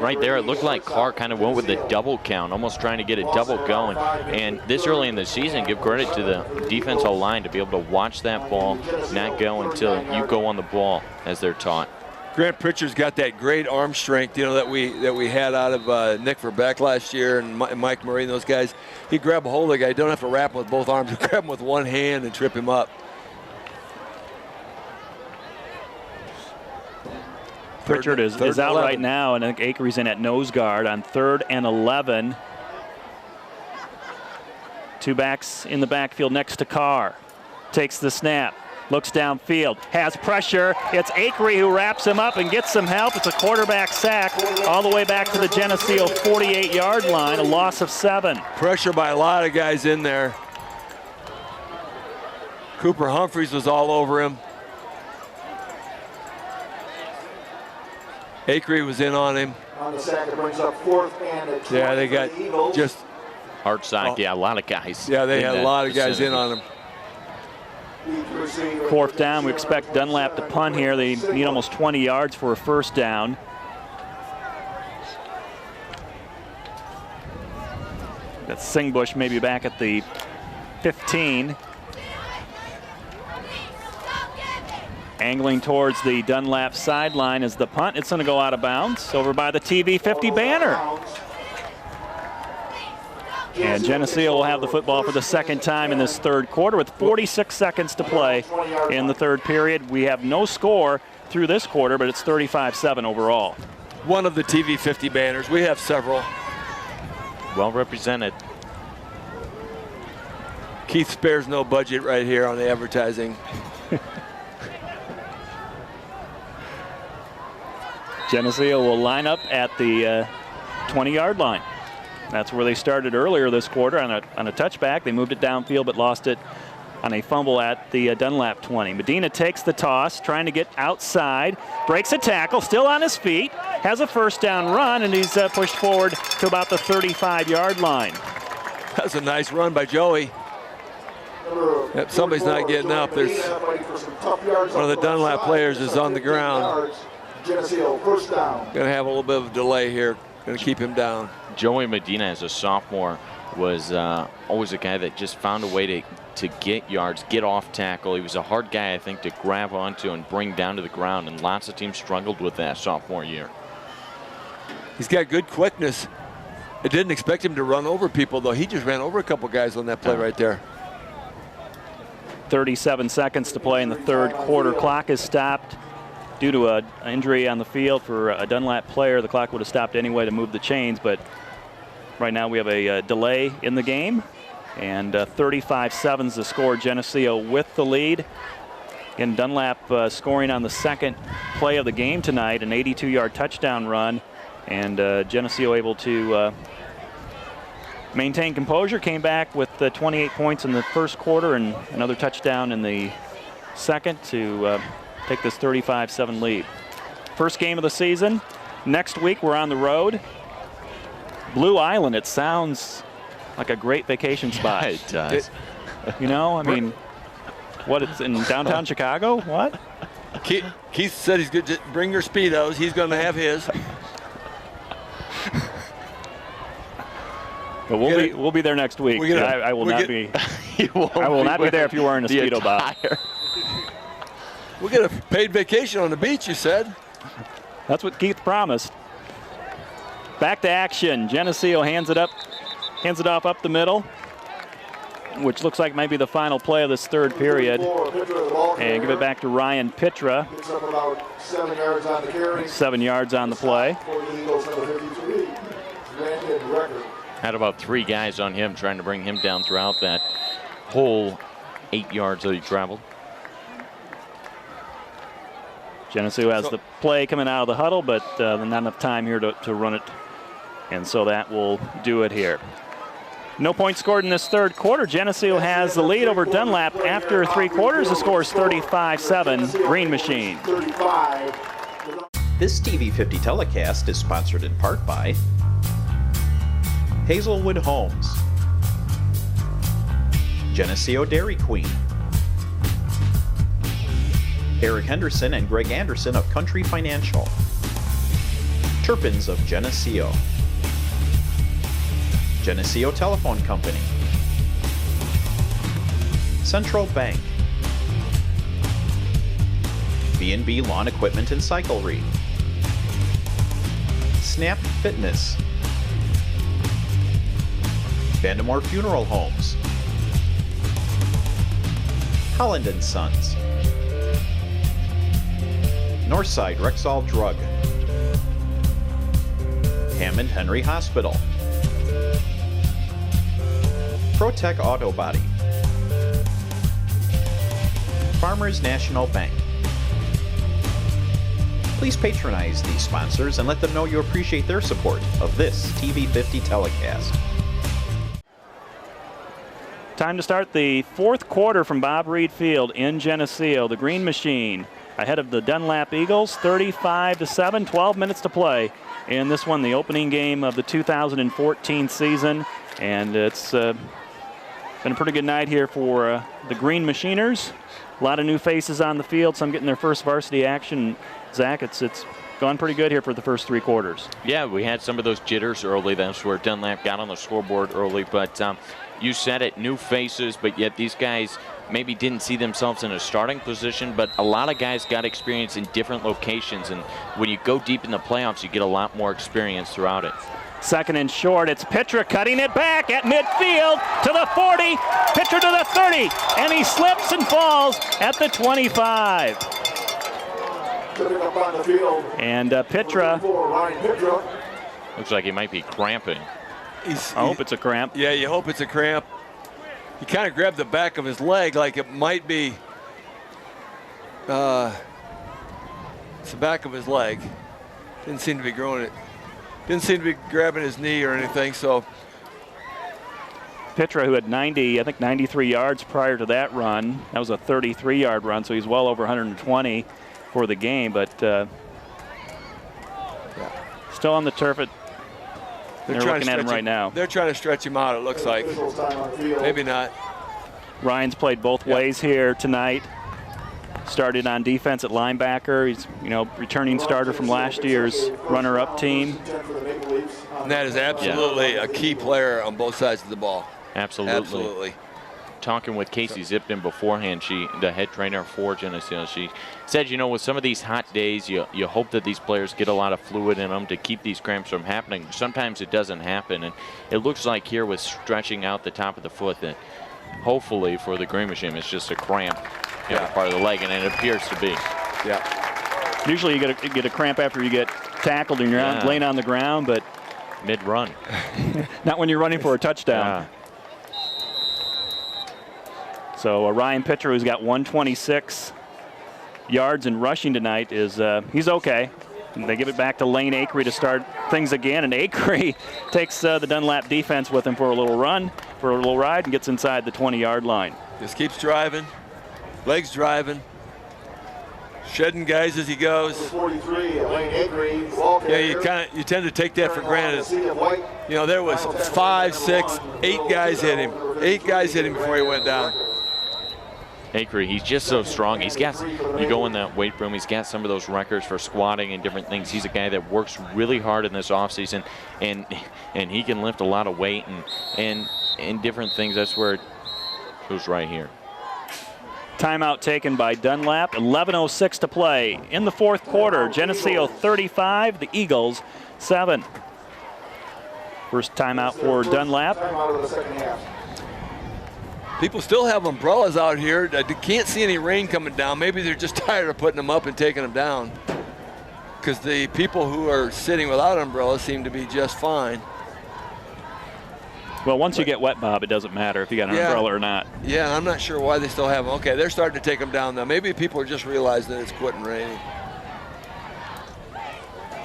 Right there, it looked like Carr kind of went with the double count, almost trying to get a double going. And this early in the season, give credit to the defensive line to be able to watch that ball, not go until you go on the ball, as they're taught. Grant Pritchard's got that great arm strength, you know, that we had out of Nick Verbeck last year and Mike Murray and those guys. He grab a hold of the guy. You don't have to wrap him with both arms. You grab him with one hand and trip him up. Pritchard is out right now, and I think Akery's in at nose guard on 3rd and 11. 2 backs in the backfield next to Carr. Takes the snap, looks downfield, has pressure. It's Akery who wraps him up and gets some help. It's a quarterback sack all the way back to the Geneseo 48-yard line, a loss of 7. Pressure by a lot of guys in there. Cooper Humphreys was all over him. Akery was in on him. On the sack, it brings up 4th and 20. Yeah, they got just Hartsock, yeah, a lot of guys. Yeah, they had a lot of guys in on him. 4th down, we expect Dunlap to punt here. They need almost 20 yards for a 1st down. That's Singbush maybe back at the 15. Angling towards the Dunlap sideline is the punt. It's going to go out of bounds over by the TV 50 banner. And Geneseo will have the football for the 2nd time in this 3rd quarter with 46 seconds to play in the 3rd period. We have no score through this quarter, but it's 35-7 overall. One of the TV 50 banners. We have several. Well represented. Keith spares no budget right here on the advertising. Geneseo will line up at the 20-yard line. That's where they started earlier this quarter on a touchback. They moved it downfield but lost it on a fumble at the Dunlap 20. Medina takes the toss, trying to get outside, breaks a tackle, still on his feet, has a 1st down run, and he's pushed forward to about the 35-yard line. That's a nice run by Joey. Yep, somebody's not getting up. There's one of the Dunlap players is on the ground. Geneseo 1st down. Gonna have a little bit of a delay here. Gonna keep him down. Joey Medina is a sophomore was always a guy that just found a way to get yards, get off tackle. He was a hard guy, I think, to grab onto and bring down to the ground, and lots of teams struggled with that sophomore year. He's got good quickness. I didn't expect him to run over people, though. He just ran over a couple guys on that play right there. 37 seconds to play in the third quarter. Clock is stopped due to an injury on the field for a Dunlap player. The clock would have stopped anyway to move the chains, but right now we have a delay in the game, and 35-7 is the score. Geneseo with the lead. Again, Dunlap scoring on the second play of the game tonight, an 82-yard touchdown run, and Geneseo able to maintain composure, came back with 28 points in the first quarter and another touchdown in the second to take this 35-7 lead. First game of the season. Next week we're on the road. Blue Island, it sounds like a great vacation spot. Yeah, it does. You know, I mean, what, it's in downtown Chicago? What? Keith said he's good. Bring your Speedos. He's going to have his. But we'll be there next week. I will not be. I will not be there if you're wearing a Speedo, Bob. We'll get a paid vacation on the beach, you said. That's what Keith promised. Back to action. Geneseo hands it off up the middle, which looks like maybe the final play of this third period. And give it back to Ryan Pitra. Picks up about 7 yards on the carry. 7 yards on the play. For the Eagles, number 53, Brandon Record. Had about 3 guys on him trying to bring him down throughout that whole 8 yards that he traveled. Geneseo has the play coming out of the huddle, but not enough time here to run it. And so that will do it here. No points scored in this third quarter. Geneseo has the lead over Dunlap after 3 quarters. The score is 35-7, Green Machine. This TV50 telecast is sponsored in part by Hazelwood Homes, Geneseo Dairy Queen, Eric Henderson and Greg Anderson of Country Financial, Turpins of Geneseo, Geneseo Telephone Company, Central Bank, B&B Lawn Equipment and Cyclery, Snap Fitness, Vandemore Funeral Homes, Holland & Sons, Northside Rexall Drug, Hammond Henry Hospital, ProTech Auto Body, Farmers National Bank. Please patronize these sponsors and let them know you appreciate their support of this TV50 telecast. Time to start the fourth quarter from Bob Reed Field in Geneseo. The Green Machine ahead of the Dunlap Eagles, 35-7, 12 minutes to play in this one, the opening game of the 2014 season. And it's been a pretty good night here for the Green Machiners. A lot of new faces on the field, some getting their first varsity action. Zach, it's gone pretty good here for the first 3 quarters. Yeah, we had some of those jitters early. That's where Dunlap got on the scoreboard early. But you said it, new faces, but yet these guys maybe didn't see themselves in a starting position, but a lot of guys got experience in different locations. And when you go deep in the playoffs, you get a lot more experience throughout it. Second and short, it's Pitra cutting it back at midfield to the 40, Pitra to the 30, and he slips and falls at the 25. Up on the field. And Pitra, Ryan Pitra. Looks like he might be cramping. I hope it's a cramp. Yeah, you hope it's a cramp. He kind of grabbed the back of his leg like it might be. It's the back of his leg. Didn't seem to be growing it. Didn't seem to be grabbing his knee or anything, so. Pitra, who had 93 yards prior to that run. That was a 33-yard run, so he's well over 120 for the game, but still on the turf. They're looking at him right now. They're trying to stretch him out, it looks like. Maybe not. Ryan's played both ways here tonight. started on defense at linebacker. He's, returning starter from last year's runner-up team. And that is absolutely a key player on both sides of the ball. Absolutely. Talking with Casey Zipton beforehand, the head trainer for Geneseo, she said, with some of these hot days, you hope that these players get a lot of fluid in them to keep these cramps from happening. Sometimes it doesn't happen, and it looks like here with stretching out the top of the foot that hopefully for the Green Machine it's just a cramp in part of the leg, and it appears to be. Yeah. Usually you get a cramp after you get tackled and you're laying on the ground, but mid-run. Not when you're running for a touchdown. So Ryan Pitcher, who's got 126 yards in rushing tonight, is he's okay. And they give it back to Lane Acree to start things again, and Acree takes the Dunlap defense with him for a little run, for a little ride, and gets inside the 20-yard line. Just keeps driving, legs driving, shedding guys as he goes. 43, Lane Acree. Yeah, you tend to take that for granted. There was 5, 6, 8 guys hit him. 8 guys hit him before he went down. Acree, he's just so strong. You go in that weight room, he's got some of those records for squatting and different things. He's a guy that works really hard in this offseason, and he can lift a lot of weight and different things. That's where it goes right here. Timeout taken by Dunlap. 11:06 to play in the fourth quarter. Geneseo 35, the Eagles 7. First timeout for Dunlap. Timeout of the second half. People still have umbrellas out here. I can't see any rain coming down. Maybe they're just tired of putting them up and taking them down, because the people who are sitting without umbrellas seem to be just fine. Well, once you get wet, Bob, it doesn't matter if you got an umbrella or not. Yeah, I'm not sure why they still have them. Okay, they're starting to take them down now. Maybe people are just realizing that it's quitting raining.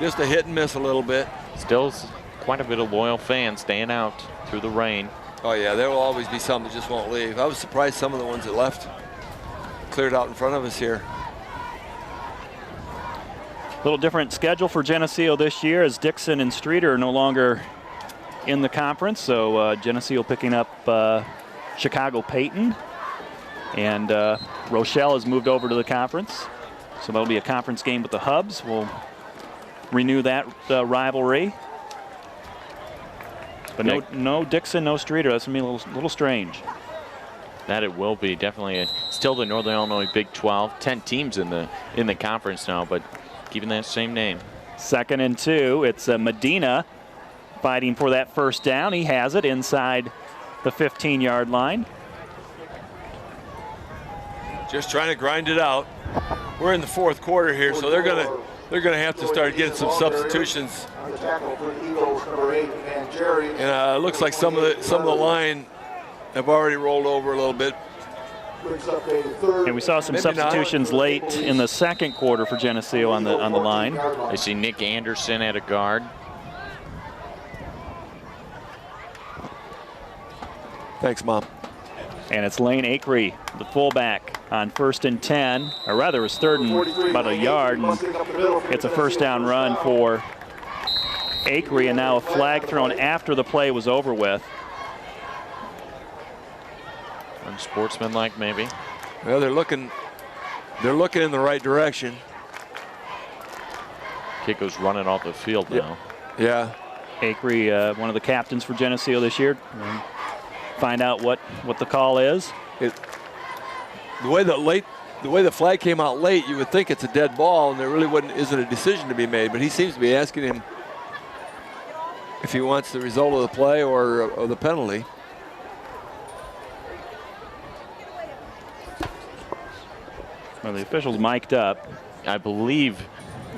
Just a hit and miss a little bit. Still quite a bit of loyal fans staying out through the rain. Oh, yeah, there will always be some that just won't leave. I was surprised some of the ones that left cleared out in front of us here. A little different schedule for Geneseo this year, as Dixon and Streeter are no longer in the conference. So Geneseo picking up Chicago Peyton, and Rochelle has moved over to the conference. So that'll be a conference game with the Hubs. We'll renew that rivalry. But no Dixon, no Streeter. That's going to be a little strange. That it will be, definitely. Still the Northern Illinois Big 12. 10 teams in the conference now, but keeping that same name. 2nd and 2. It's Medina fighting for that first down. He has it inside the 15-yard line. Just trying to grind it out. We're in the fourth quarter here, so they're gonna have to start getting some substitutions. And it looks like some of the line have already rolled over a little bit. And we saw some substitutions late in the second quarter for Geneseo on the line. I see Nick Anderson at a guard. Thanks, Mom. And it's Lane Acree, the fullback, on 1st and 10, or rather it was 3rd and about a yard, and it's a first down run for Acree, and now a flag thrown after the play was over with. Unsportsmanlike, maybe. Well, they're looking in the right direction. Kick goes running off the field now. Yeah. Acree, one of the captains for Geneseo this year. Find out what the call is. The way the flag came out late, you would think it's a dead ball, and there really isn't a decision to be made. But he seems to be asking him if he wants the result of the play or the penalty. Well, the official's mic'd up. I believe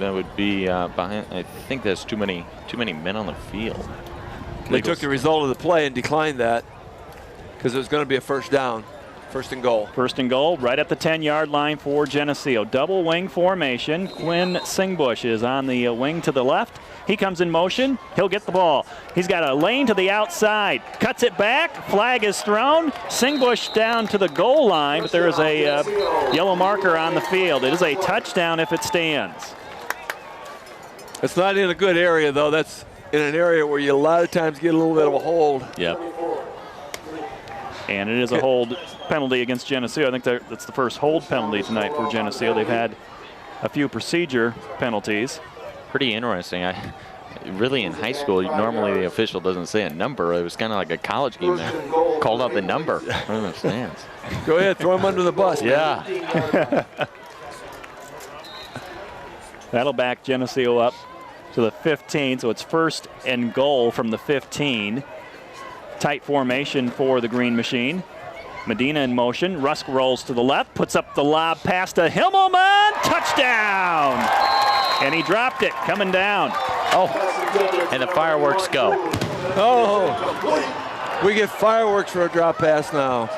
that would be behind. I think there's too many men on the field. They took the result of the play and declined that because it was going to be a first down. 1st and goal. 1st and goal, right at the 10-yard line for Geneseo. Double wing formation. Quinn Singbush is on the wing to the left. He comes in motion. He'll get the ball. He's got a lane to the outside. Cuts it back. Flag is thrown. Singbush down to the goal line, but there is a yellow marker on the field. It is a touchdown if it stands. It's not in a good area, though. That's in an area where you a lot of times get a little bit of a hold. Yep. And it is a hold penalty against Geneseo. I think that's the first hold penalty tonight for Geneseo. They've had a few procedure penalties. Pretty interesting. Really, in high school, normally the official doesn't say a number. It was kind of like a college game there. Called out the number. I don't understand. Go ahead, throw him under the bus. Yeah. That'll back Geneseo up to the 15, so it's first and goal from the 15. Tight formation for the Green Machine. Medina in motion. Rusk rolls to the left, puts up the lob pass to Himmelman. Touchdown! And he dropped it, coming down. Oh, and the fireworks go. Oh, we get fireworks for a drop pass now.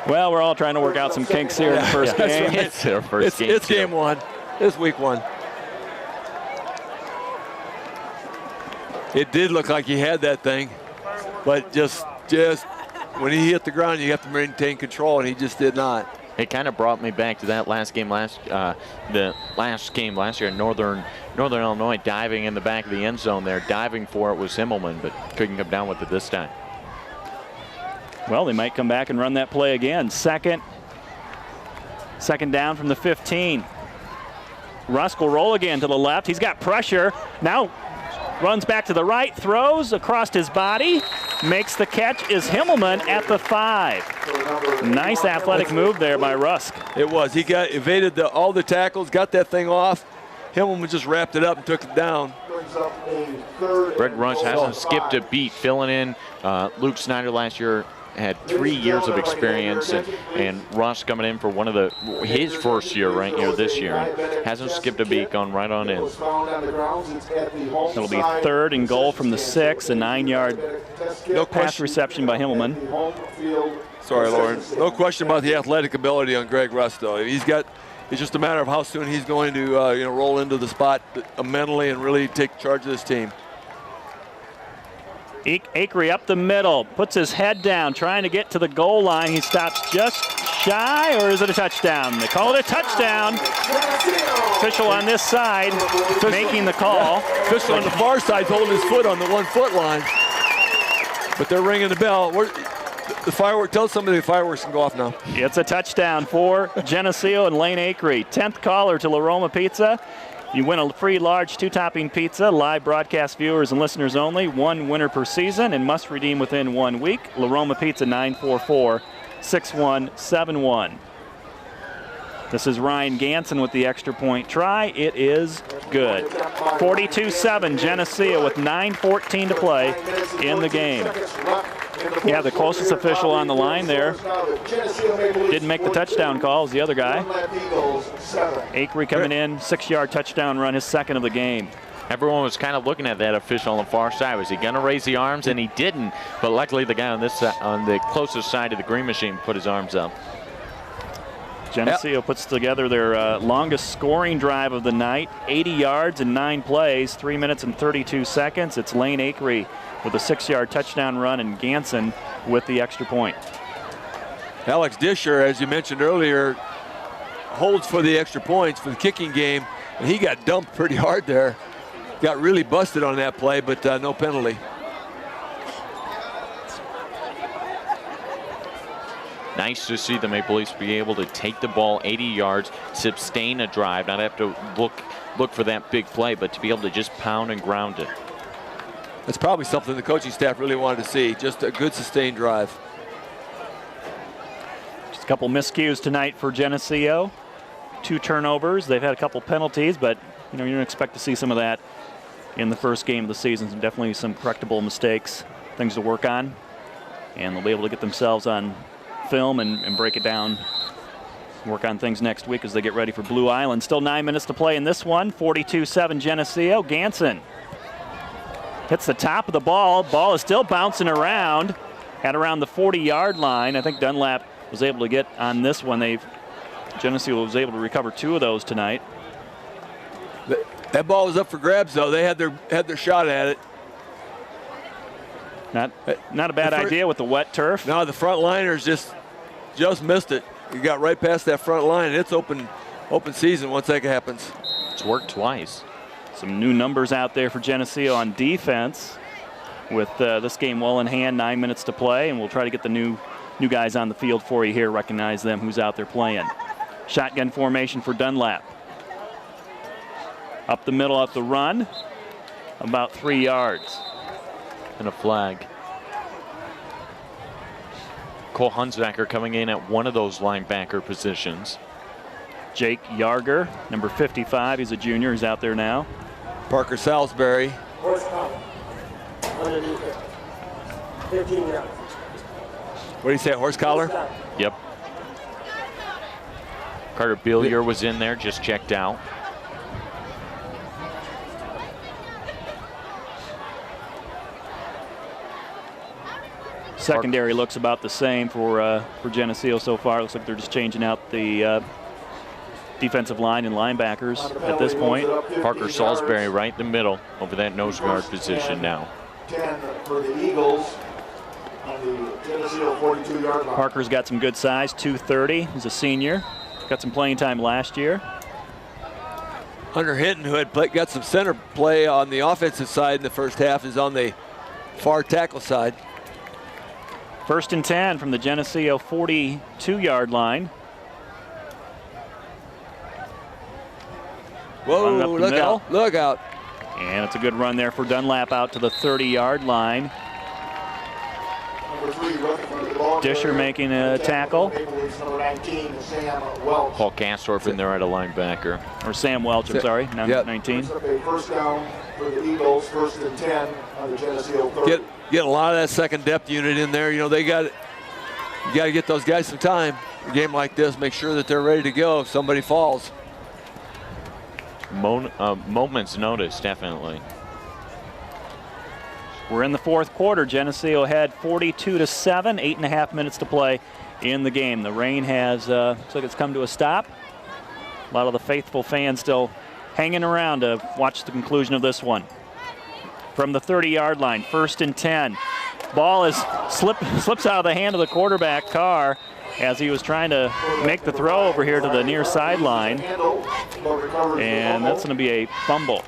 Well, we're all trying to work out some kinks here in the first game. Right. It's their first game. It's game one. It's week one. It did look like he had that thing, but just when he hit the ground, you have to maintain control, and he just did not. It kind of brought me back to that the last game last year in Northern Illinois, diving in the back of the end zone there. Diving for it was Himmelman, but couldn't come down with it this time. Well, they might come back and run that play again. Second down from the 15. Rusk will roll again to the left. He's got pressure. Now runs back to the right, throws across his body, makes the catch, is Himmelman at the 5. Nice athletic move there by Rusk. It was. He evaded all the tackles, got that thing off. Himmelman just wrapped it up and took it down. Greg Rush hasn't skipped a beat, filling in. Luke Snyder last year had 3 years of experience, and Rush coming in for his first year right here this year. Hasn't skipped a beat, gone right on in. It'll be third and goal from the 6, a 9-yard pass reception by Himmelman. Sorry, Lauren. No question about the athletic ability on Greg Rush, though. It's just a matter of how soon he's going to roll into the spot mentally and really take charge of this team. Akery up the middle, puts his head down, trying to get to the goal line. He stops just shy, or is it a touchdown? They call it a touchdown. Official on this side making the call. Official on the far side holding his foot on the 1 foot line. But they're ringing the bell. The firework, tell somebody the fireworks can go off now. It's a touchdown for Geneseo and Lane Akery. 10th caller to La Roma Pizza. You win a free large 2-topping pizza, live broadcast viewers and listeners only, 1 winner per season, and must redeem within 1 week. La Roma Pizza, 944-6171. This is Ryan Ganson with the extra point try. It is good. 42-7, Geneseo with 9:14 to play in the game. Yeah, the closest official on the line there didn't make the touchdown call, is the other guy. Akery coming in, 6-yard touchdown run, his second of the game. Everyone was kind of looking at that official on the far side. Was he going to raise the arms? And he didn't. But luckily, the guy on this side, on the closest side of the Green Machine, put his arms up. Geneseo puts together their longest scoring drive of the night, 80 yards in 9 plays, 3 minutes and 32 seconds. It's Lane Akery with a 6-yard touchdown run, and Ganson with the extra point. Alex Disher, as you mentioned earlier, holds for the extra points for the kicking game, and he got dumped pretty hard there. Got really busted on that play, but no penalty. Nice to see the Maple Leafs be able to take the ball 80 yards, sustain a drive, not have to look for that big play, but to be able to just pound and ground it. That's probably something the coaching staff really wanted to see, just a good sustained drive. Just a couple miscues tonight for Geneseo. 2 turnovers. They've had a couple penalties, but you don't expect to see some of that in the first game of the season. Definitely some correctable mistakes, things to work on, and they'll be able to get themselves on film and break it down, work on things next week as they get ready for Blue Island. Still 9 minutes to play in this one. 42-7 Geneseo. Ganson hits the top of the ball. Ball is still bouncing around at around the 40-yard line. I think Dunlap was able to get on this one. Geneseo was able to recover 2 of those tonight. That ball was up for grabs, though. They had their shot at it. Not a bad idea with the wet turf. No, the front liners just missed it. You got right past that front line, and it's open season once that happens. It's worked twice. Some new numbers out there for Geneseo on defense. with this game well in hand, 9 minutes to play, and we'll try to get the new guys on the field for you here, recognize them who's out there playing. Shotgun formation for Dunlap. Up the middle at the run, about 3 yards. And a flag. Cole Hunsaker coming in at one of those linebacker positions. Jake Yarger, number 55, he's a junior, he's out there now. Parker Salisbury. Horse collar. Underneath it. 15 yards. What do you say, horse collar? Yep. Carter Billier was in there, just checked out. Secondary looks about the same for Geneseo so far. Looks like they're just changing out the defensive line and linebackers at this point. Parker Salisbury right in the middle over that nose guard position now. 10 for the Eagles on the Geneseo 42-yard line. Parker's got some good size, 230. He's a senior. Got some playing time last year. Hunter Hinton, who had got some center play on the offensive side in the first half, is on the far tackle side. 1st and 10 from the Geneseo 42-yard line. Whoa, look out, look out. And it's a good run there for Dunlap out to the 30-yard line. Disher making a tackle. Paul Kastorf in there at a linebacker. Or Sam Welch, I'm sorry, 19. First down for the Eagles, 1st and 10 on the Geneseo 30. Get a lot of that second depth unit in there. You know, you got to get those guys some time. A game like this, make sure that they're ready to go if somebody falls. Moment's notice, definitely. We're in the 4th quarter. Geneseo had 42-7, 8.5 minutes to play in the game. The rain has, looks like it's come to a stop. A lot of the faithful fans still hanging around to watch the conclusion of this one. From the 30-yard line, 1st and 10. Ball is slips out of the hand of the quarterback, Carr, as he was trying to make the throw over here to the near sideline. And that's going to be a fumble.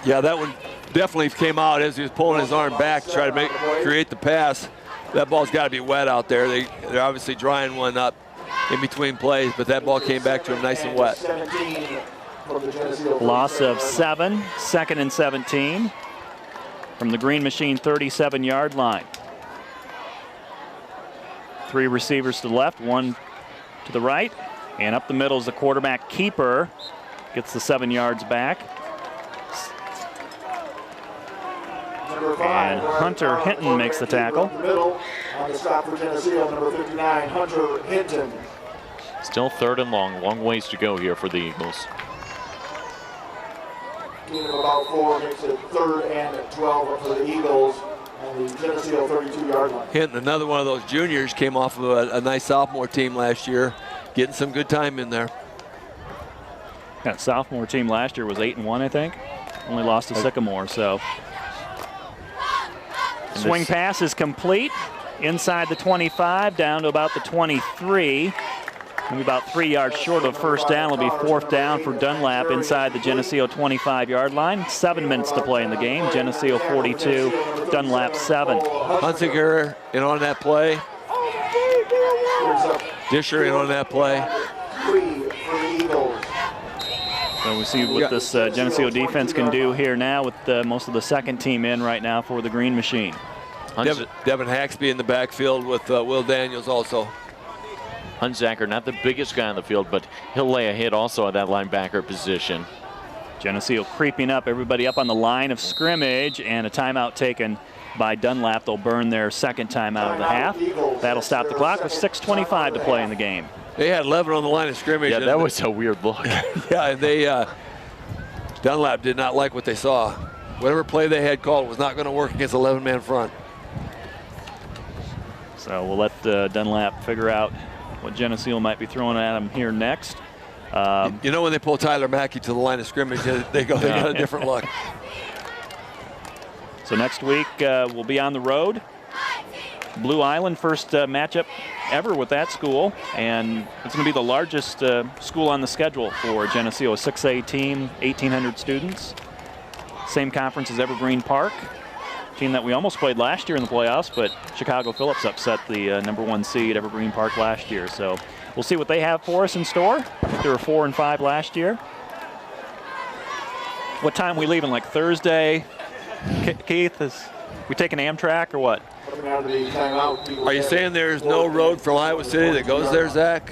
Yeah, that one definitely came out as he was pulling his arm back to try to create the pass. That ball's got to be wet out there. They're obviously drying one up in between plays, but that ball came back to him nice and wet. Loss of 7, 2nd and 17 from the Green Machine 37-yard line. 3 receivers to the left, 1 to the right, and up the middle is the quarterback keeper. Gets the 7 yards back. And Hunter Hinton makes the tackle. On the stop for Geneseo, number 59, Hunter Hinton. Still 3rd and long ways to go here for the Eagles. Gain of about 4 makes it 3rd and 12 for the Eagles on the Geneseo 32-yard line. Hinton, another one of those juniors, came off of a nice sophomore team last year, getting some good time in there. That sophomore team last year was 8-1, I think. Only lost to Sycamore, so. Swing pass is complete. Inside the 25, down to about the 23. Maybe about 3 yards short of first down. Will be 4th down for Dunlap inside the Geneseo 25-yard line. 7 minutes to play in the game. Geneseo 42, Dunlap 7. Hunsinger in on that play. Disher in on that play. So we see what this Geneseo defense can do here now with most of the second team in right now for the Green Machine. Devin Haxby in the backfield with Will Daniels also. Hunsaker, not the biggest guy on the field, but he'll lay a hit also at that linebacker position. Geneseo creeping up, everybody up on the line of scrimmage, and a timeout taken by Dunlap. They'll burn their 2nd timeout of the half. That'll stop the clock with 6:25 to play in the game. They had 11 on the line of scrimmage. Yeah, that was a weird look. Yeah, and they Dunlap did not like what they saw. Whatever play they had called was not going to work against 11-man front. So we'll let Dunlap figure out what Geneseo might be throwing at him here next. You know when they pull Tyler Mackey to the line of scrimmage, they got a different look. So next week we'll be on the road. Blue Island, first matchup ever with that school, and it's going to be the largest school on the schedule for Geneseo, a 6A team, 1,800 students. Same conference as Evergreen Park. team that we almost played last year in the playoffs, but Chicago Phillips upset the #1 seed Evergreen Park last year. So we'll see what they have for us in store. They were 4-5 last year. What time are we leaving? Like Thursday? Keith, is we taking Amtrak or what? Are you saying there's no road from Iowa City that goes there, Zach?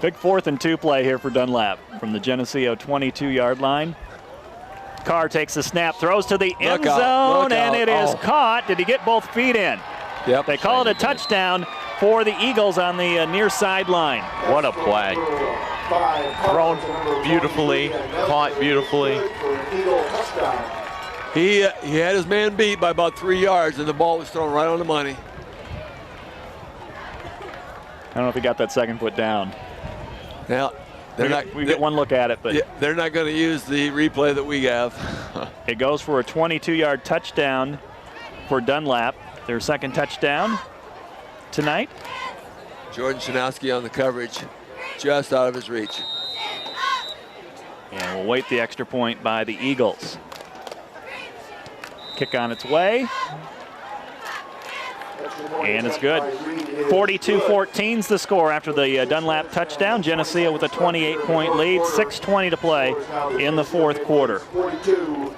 Big 4th and 2 play here for Dunlap from the Geneseo 22-yard line. Carr takes the snap, throws to the end zone, and it is caught. Did he get both feet in? Yep. They call it a touchdown for the Eagles on the near sideline. What a play. Thrown beautifully, caught beautifully. He had his man beat by about 3 yards, and the ball was thrown right on the money. I don't know if he got that second foot down. Now, we get one look at it, but they're not going to use the replay that we have. It goes for a 22-yard touchdown for Dunlap, their second touchdown tonight. Jordan Shanowski on the coverage, just out of his reach. And we'll wait the extra point by the Eagles. Kick on its way. And it's good. 42-14's the score after the Dunlap touchdown. Geneseo with a 28-point lead, 6:20 to play in the fourth quarter. You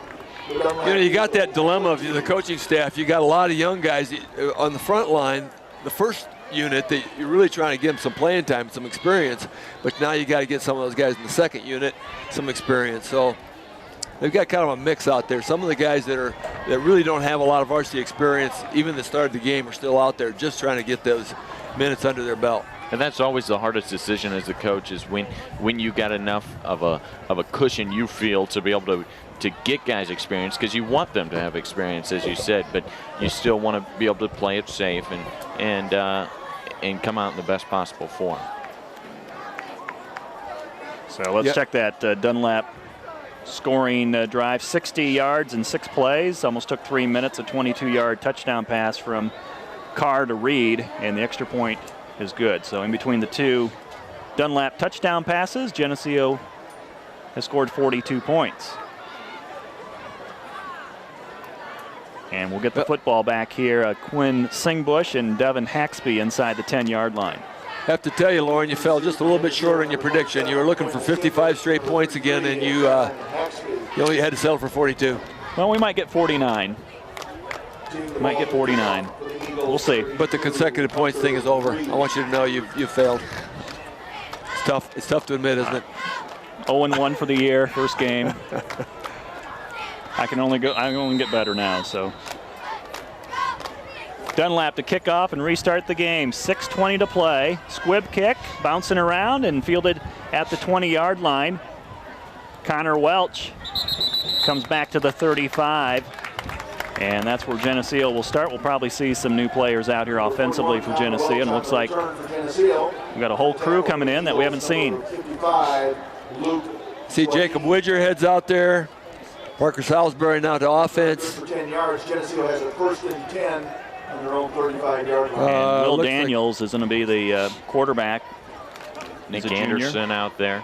know, you got that dilemma of the coaching staff. You got a lot of young guys on the front line. The first unit that you're really trying to give them some playing time, some experience, but now you got to get some of those guys in the second unit some experience. So they've got kind of a mix out there. Some of the guys that really don't have a lot of varsity experience, even the start of the game, are still out there just trying to get those minutes under their belt. And that's always the hardest decision as a coach, is when you got enough of a cushion you feel to be able to get guys experience, because you want them to have experience, as you said, but you still want to be able to play it safe and come out in the best possible form. So let's check that Dunlap scoring drive. 60 yards in 6 plays. Almost took 3 minutes. A 22-yard touchdown pass from Carr to Reed, and the extra point is good. So in between the two Dunlap touchdown passes, Geneseo has scored 42 points. And we'll get the football back here. Quinn Singbush and Devin Haxby inside the 10-yard line. Have to tell you, Lauren, you fell just a little bit short on your prediction. You were looking for 55 straight points again, and you only had to settle for 42. Well, we might get 49. Might get 49. We'll see. But the consecutive points thing is over. I want you to know you've failed. It's tough. It's tough to admit, isn't it? 0-1 for the year, first game. I can only get better now. So Dunlap to kick off and restart the game. 6:20 to play. Squib kick, bouncing around and fielded at the 20-yard line. Connor Welch comes back to the 35. And that's where Geneseo will start. We'll probably see some new players out here offensively for Geneseo. And it looks like we've got a whole crew coming in that we haven't seen. See Jacob Widger heads out there. Parker Salisbury now to offense. For 10 yards, Geneseo has a 1st and 10 on their own 35-yard line. And Will Daniels is going to be the quarterback. Nick Anderson out there.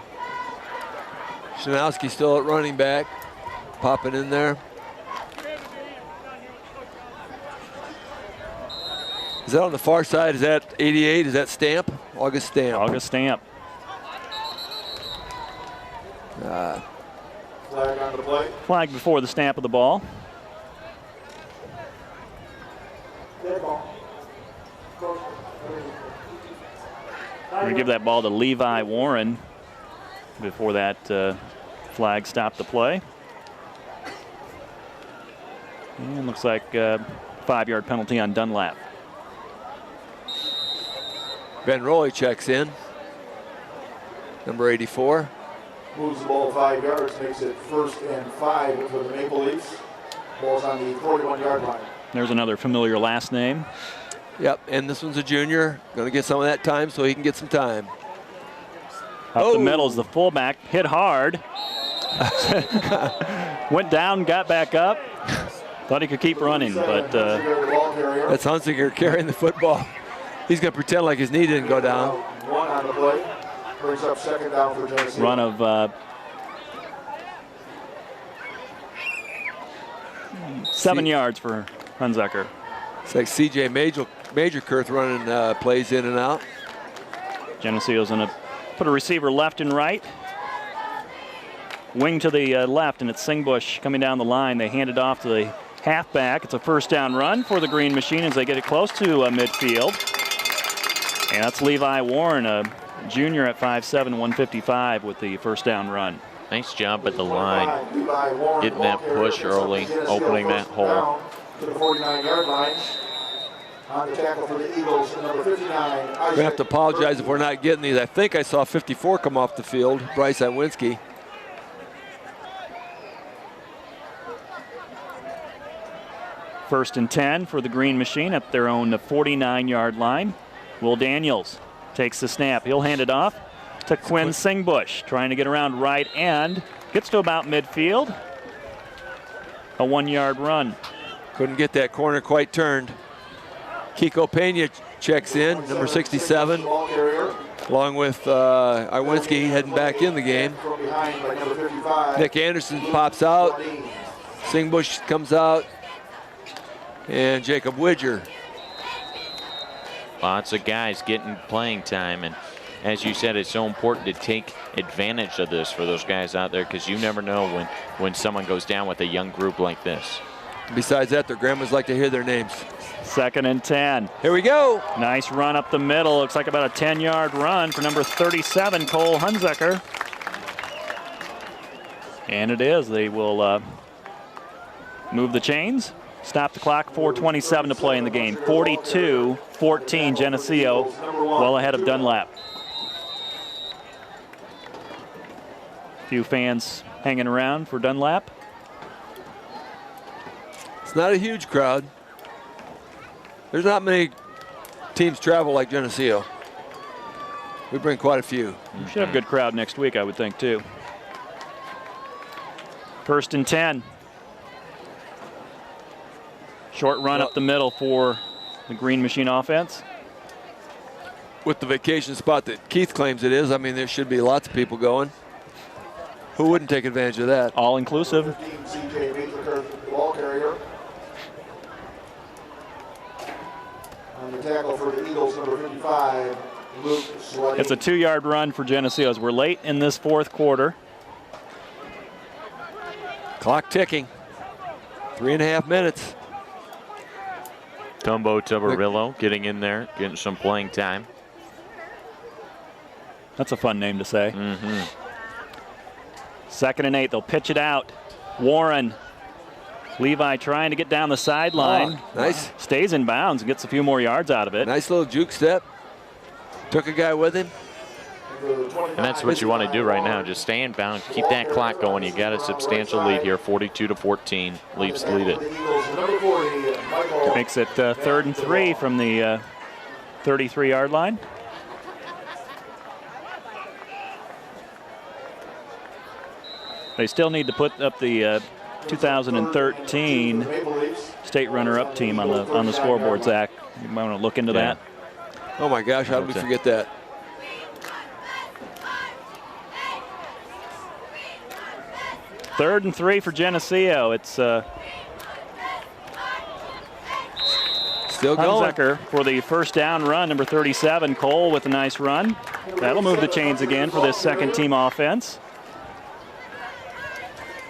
Shanowski still at running back, popping in there. Is that on the far side? Is that 88? Is that Stamp? August Stamp. August Stamp. Flag on the play. Flag before the snap of the ball. Dead ball. We're going to give that ball to Levi Warren before that flag stopped the play. And looks like a 5-yard penalty on Dunlap. Ben Rowley checks in. Number 84. Moves the ball 5 yards, makes it 1st and 5 for the Maple Leafs. Ball's on the 41-yard line. There's another familiar last name. Yep, and this one's a junior. Going to get some of that time so he can get some time. Up the middle is the fullback. Hit hard. Went down, got back up. Thought he could keep running, but that's Hunsinger carrying the football. He's going to pretend like his knee didn't go down. 1 on the play. Brings up 2nd down for Geneseo. Run of 7 yards for Hunzucker. It's like C.J. Major-Kurth running plays in and out. Geneseo's going to put a receiver left and right. Wing to the left, and it's Singbush coming down the line. They hand it off to the halfback. It's a first down run for the Green Machine as they get it close to midfield. And that's Levi Warren, a junior at 5'7", 155 with the first down run. Nice job at the line, getting that push early, opening that hole. To the 49-yard line. On the tackle for the Eagles, number 59. We're going to have to apologize if we're not getting these. I think I saw 54 come off the field, Bryce Iwinski. First and 10 for the Green Machine at their own 49-yard line. Will Daniels takes the snap. He'll hand it off to Quinn Singbush, trying to get around right end. Gets to about midfield. A 1-yard run. Couldn't get that corner quite turned. Kiko Pena checks in, number 67, along with Iwinski heading back in the game. Nick Anderson pops out. Singbush comes out. And Jacob Widger. Lots of guys getting playing time, and as you said, it's so important to take advantage of this for those guys out there, because you never know when someone goes down with a young group like this. Besides that, their grandmas like to hear their names. Second and 10. Here we go. Nice run up the middle. Looks like about a 10-yard run for number 37, Cole Hunzucker. And it is. They will move the chains. Stop the clock, 4:27 to play in the game. 42-14, Geneseo, well ahead of Dunlap. Few fans hanging around for Dunlap. It's not a huge crowd. There's not many teams travel like Geneseo. We bring quite a few. We should have a good crowd next week, I would think, too. First and 10. Short run up the middle for the Green Machine offense. With the vacation spot that Keith claims it is, I mean, there should be lots of people going. Who wouldn't take advantage of that? All inclusive. C.J. Major-Kurth, the ball carrier. On the tackle for the Eagles, number 55, Luke Sweaty. It's a 2-yard run for Geneseo as we're late in this fourth quarter. Clock ticking. 3.5 minutes. Tumbo Tabarillo getting in there, getting some playing time. That's a fun name to say. Second and 8, they'll pitch it out. Warren, Levi trying to get down the sideline. Oh, nice. Stays in bounds and gets a few more yards out of it. Nice little juke step. Took a guy with him. And that's what you want to do right now. Just stay in bounds, keep that clock going. You got a substantial lead here, 42-14. Leafs lead it. Makes it 3rd and 3 from the 33-yard line. They still need to put up the 2013 state runner-up team on the scoreboard, Zach. You might want to look into that. Oh my gosh, how did we forget that? Third and 3 for Geneseo. It's still going. Hunzucker for the first down run, number 37. Cole with a nice run. That'll move the chains again for this second-team offense.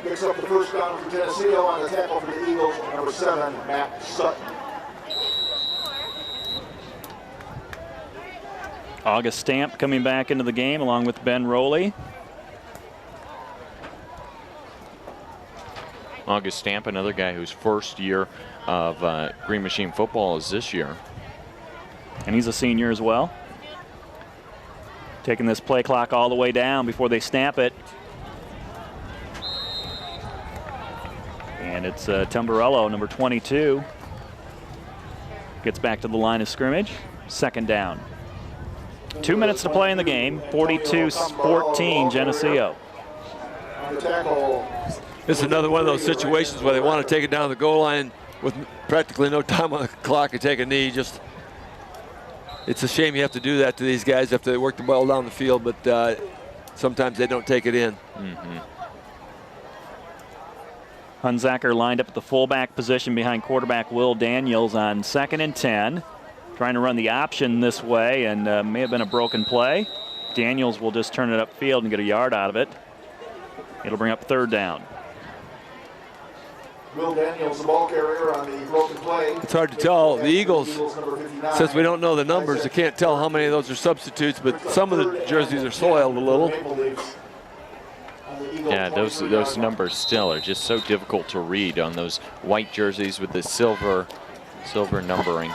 Picks up the first down for Geneseo on the tackle for the Eagles, number 7, Matt Sutton. August Stamp coming back into the game along with Ben Rowley. August Stamp, another guy whose first year of Green Machine football is this year. And he's a senior as well. Taking this play clock all the way down before they snap it. And it's Tumbarello, number 22. Gets back to the line of scrimmage. Second down. 2 minutes to play in the game. 42-14 Geneseo. On the tackle. This is another one of those situations where they want to take it down the goal line with practically no time on the clock and take a knee. Just, it's a shame you have to do that to these guys after they work the ball down the field, but sometimes they don't take it in. Hunsaker lined up at the fullback position behind quarterback Will Daniels on 2nd and 10. Trying to run the option this way, and may have been a broken play. Daniels will just turn it upfield and get a yard out of it. It'll bring up 3rd down. Will Daniels, the ball carrier on the broken play. It's hard to tell. The Eagles, since we don't know the numbers, I can't tell how many of those are substitutes, but some of the jerseys are soiled a little. Yeah, those numbers still are just so difficult to read on those white jerseys with the silver numbering.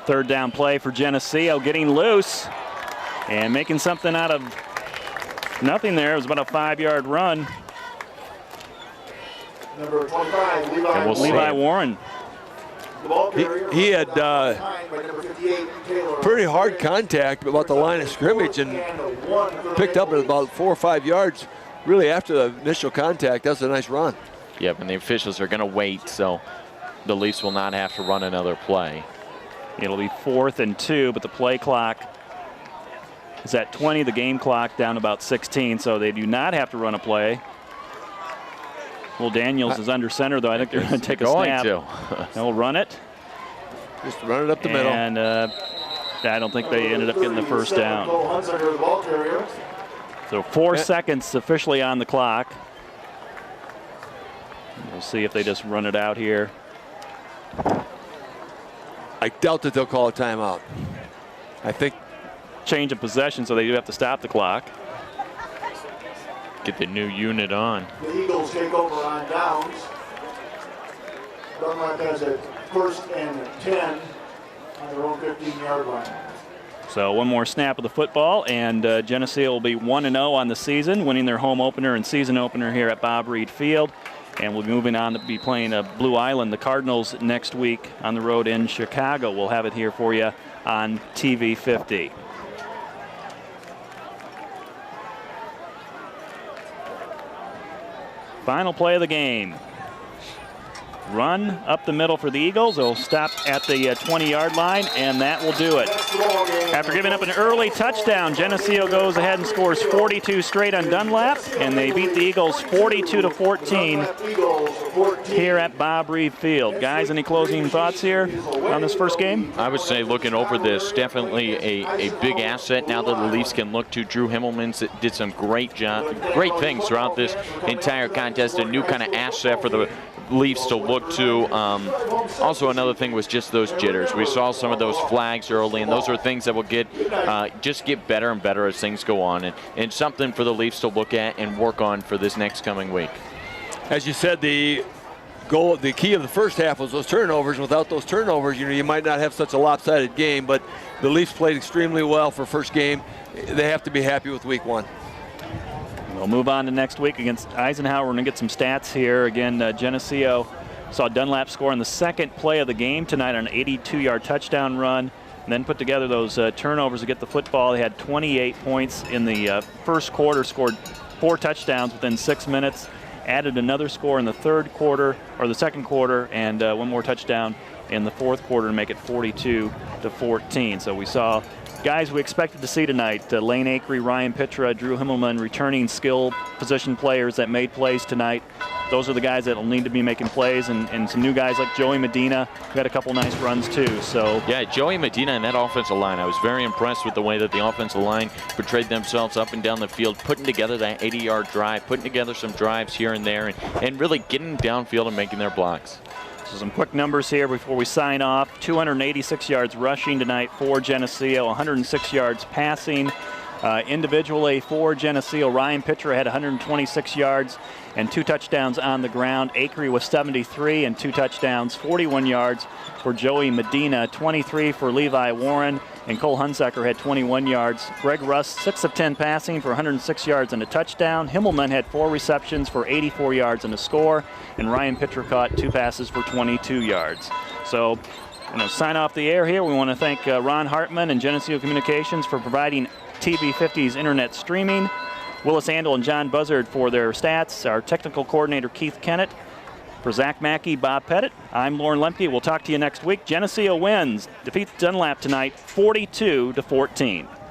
Third down play for Geneseo, getting loose and making something out of nothing there. It was about a 5-yard run. Number 25, Levi Warren. He had pretty hard contact about the line of scrimmage and picked up at about 4 or 5 yards really after the initial contact. That's a nice run. Yep, and the officials are going to wait, so the Leafs will not have to run another play. It'll be 4th and 2, but the play clock is at 20, the game clock down about 16, so they do not have to run a play. Well, Daniels is under center, though. I think they're going to take a snap. They'll run it. Just run it up the middle. And I don't think they ended up getting the first down. So 4 seconds officially on the clock. We'll see if they just run it out here. I doubt that they'll call a timeout. I think change of possession, so they do have to stop the clock. Get the new unit on. The Eagles take over on downs. Dunlap has a 1st and 10 on their own 15-yard line. So one more snap of the football, and Geneseo will be 1-0 on the season, winning their home opener and season opener here at Bob Reed Field. And we'll be moving on to be playing Blue Island, the Cardinals, next week on the road in Chicago. We'll have it here for you on TV 50. Final play of the game. Run up the middle for the Eagles. They'll stop at the 20-yard line, and that will do it. After giving up an early touchdown, Geneseo goes ahead and scores 42 straight on Dunlap, and they beat the Eagles 42-14 here at Bob Reed Field. Guys, any closing thoughts here on this first game? I would say looking over this, definitely a big asset now that the Leafs can look to. Drew Himmelman did some great things throughout this entire contest. A new kind of asset for the Leafs to look to. Also, another thing was just those jitters. We saw some of those flags early, and those are things that will just get better and better as things go on, and something for the Leafs to look at and work on for this next coming week. As you said, the key of the first half was those turnovers. Without those turnovers, you might not have such a lopsided game, but the Leafs played extremely well for first game. They have to be happy with week 1. We'll move on to next week against Eisenhower. We're going to get some stats here. Again, Geneseo saw Dunlap score in the second play of the game tonight on an 82-yard touchdown run, and then put together those turnovers to get the football. They had 28 points in the first quarter, scored 4 touchdowns within 6 minutes, added another score in the second quarter, and one more touchdown in the fourth quarter to make it 42-14. So we saw guys we expected to see tonight, Lane Acree, Ryan Pitra, Drew Himmelman, returning skill position players that made plays tonight. Those are the guys that will need to be making plays, and some new guys like Joey Medina, who had a couple nice runs too. So yeah, Joey Medina and that offensive line, I was very impressed with the way that the offensive line portrayed themselves up and down the field, putting together that 80-yard drive, putting together some drives here and there, and really getting downfield and making their blocks. So some quick numbers here before we sign off. 286 yards rushing tonight for Geneseo, 106 yards passing. Individually for Geneseo, Ryan Pitra had 126 yards and 2 touchdowns on the ground. Acree was 73 and 2 touchdowns, 41 yards for Joey Medina, 23 for Levi Warren, and Cole Hunsaker had 21 yards. Greg Russ, 6 of 10 passing for 106 yards and a touchdown. Himmelman had 4 receptions for 84 yards and a score, and Ryan Pitra caught 2 passes for 22 yards. So, sign off the air here. We want to thank Ron Hartman and Geneseo Communications for providing TV50's internet streaming. Willis Andel and John Buzzard for their stats. Our technical coordinator, Keith Kennett. For Zach Mackey, Bob Pettit, I'm Lauren Lemke. We'll talk to you next week. Geneseo wins, defeats Dunlap tonight 42-14.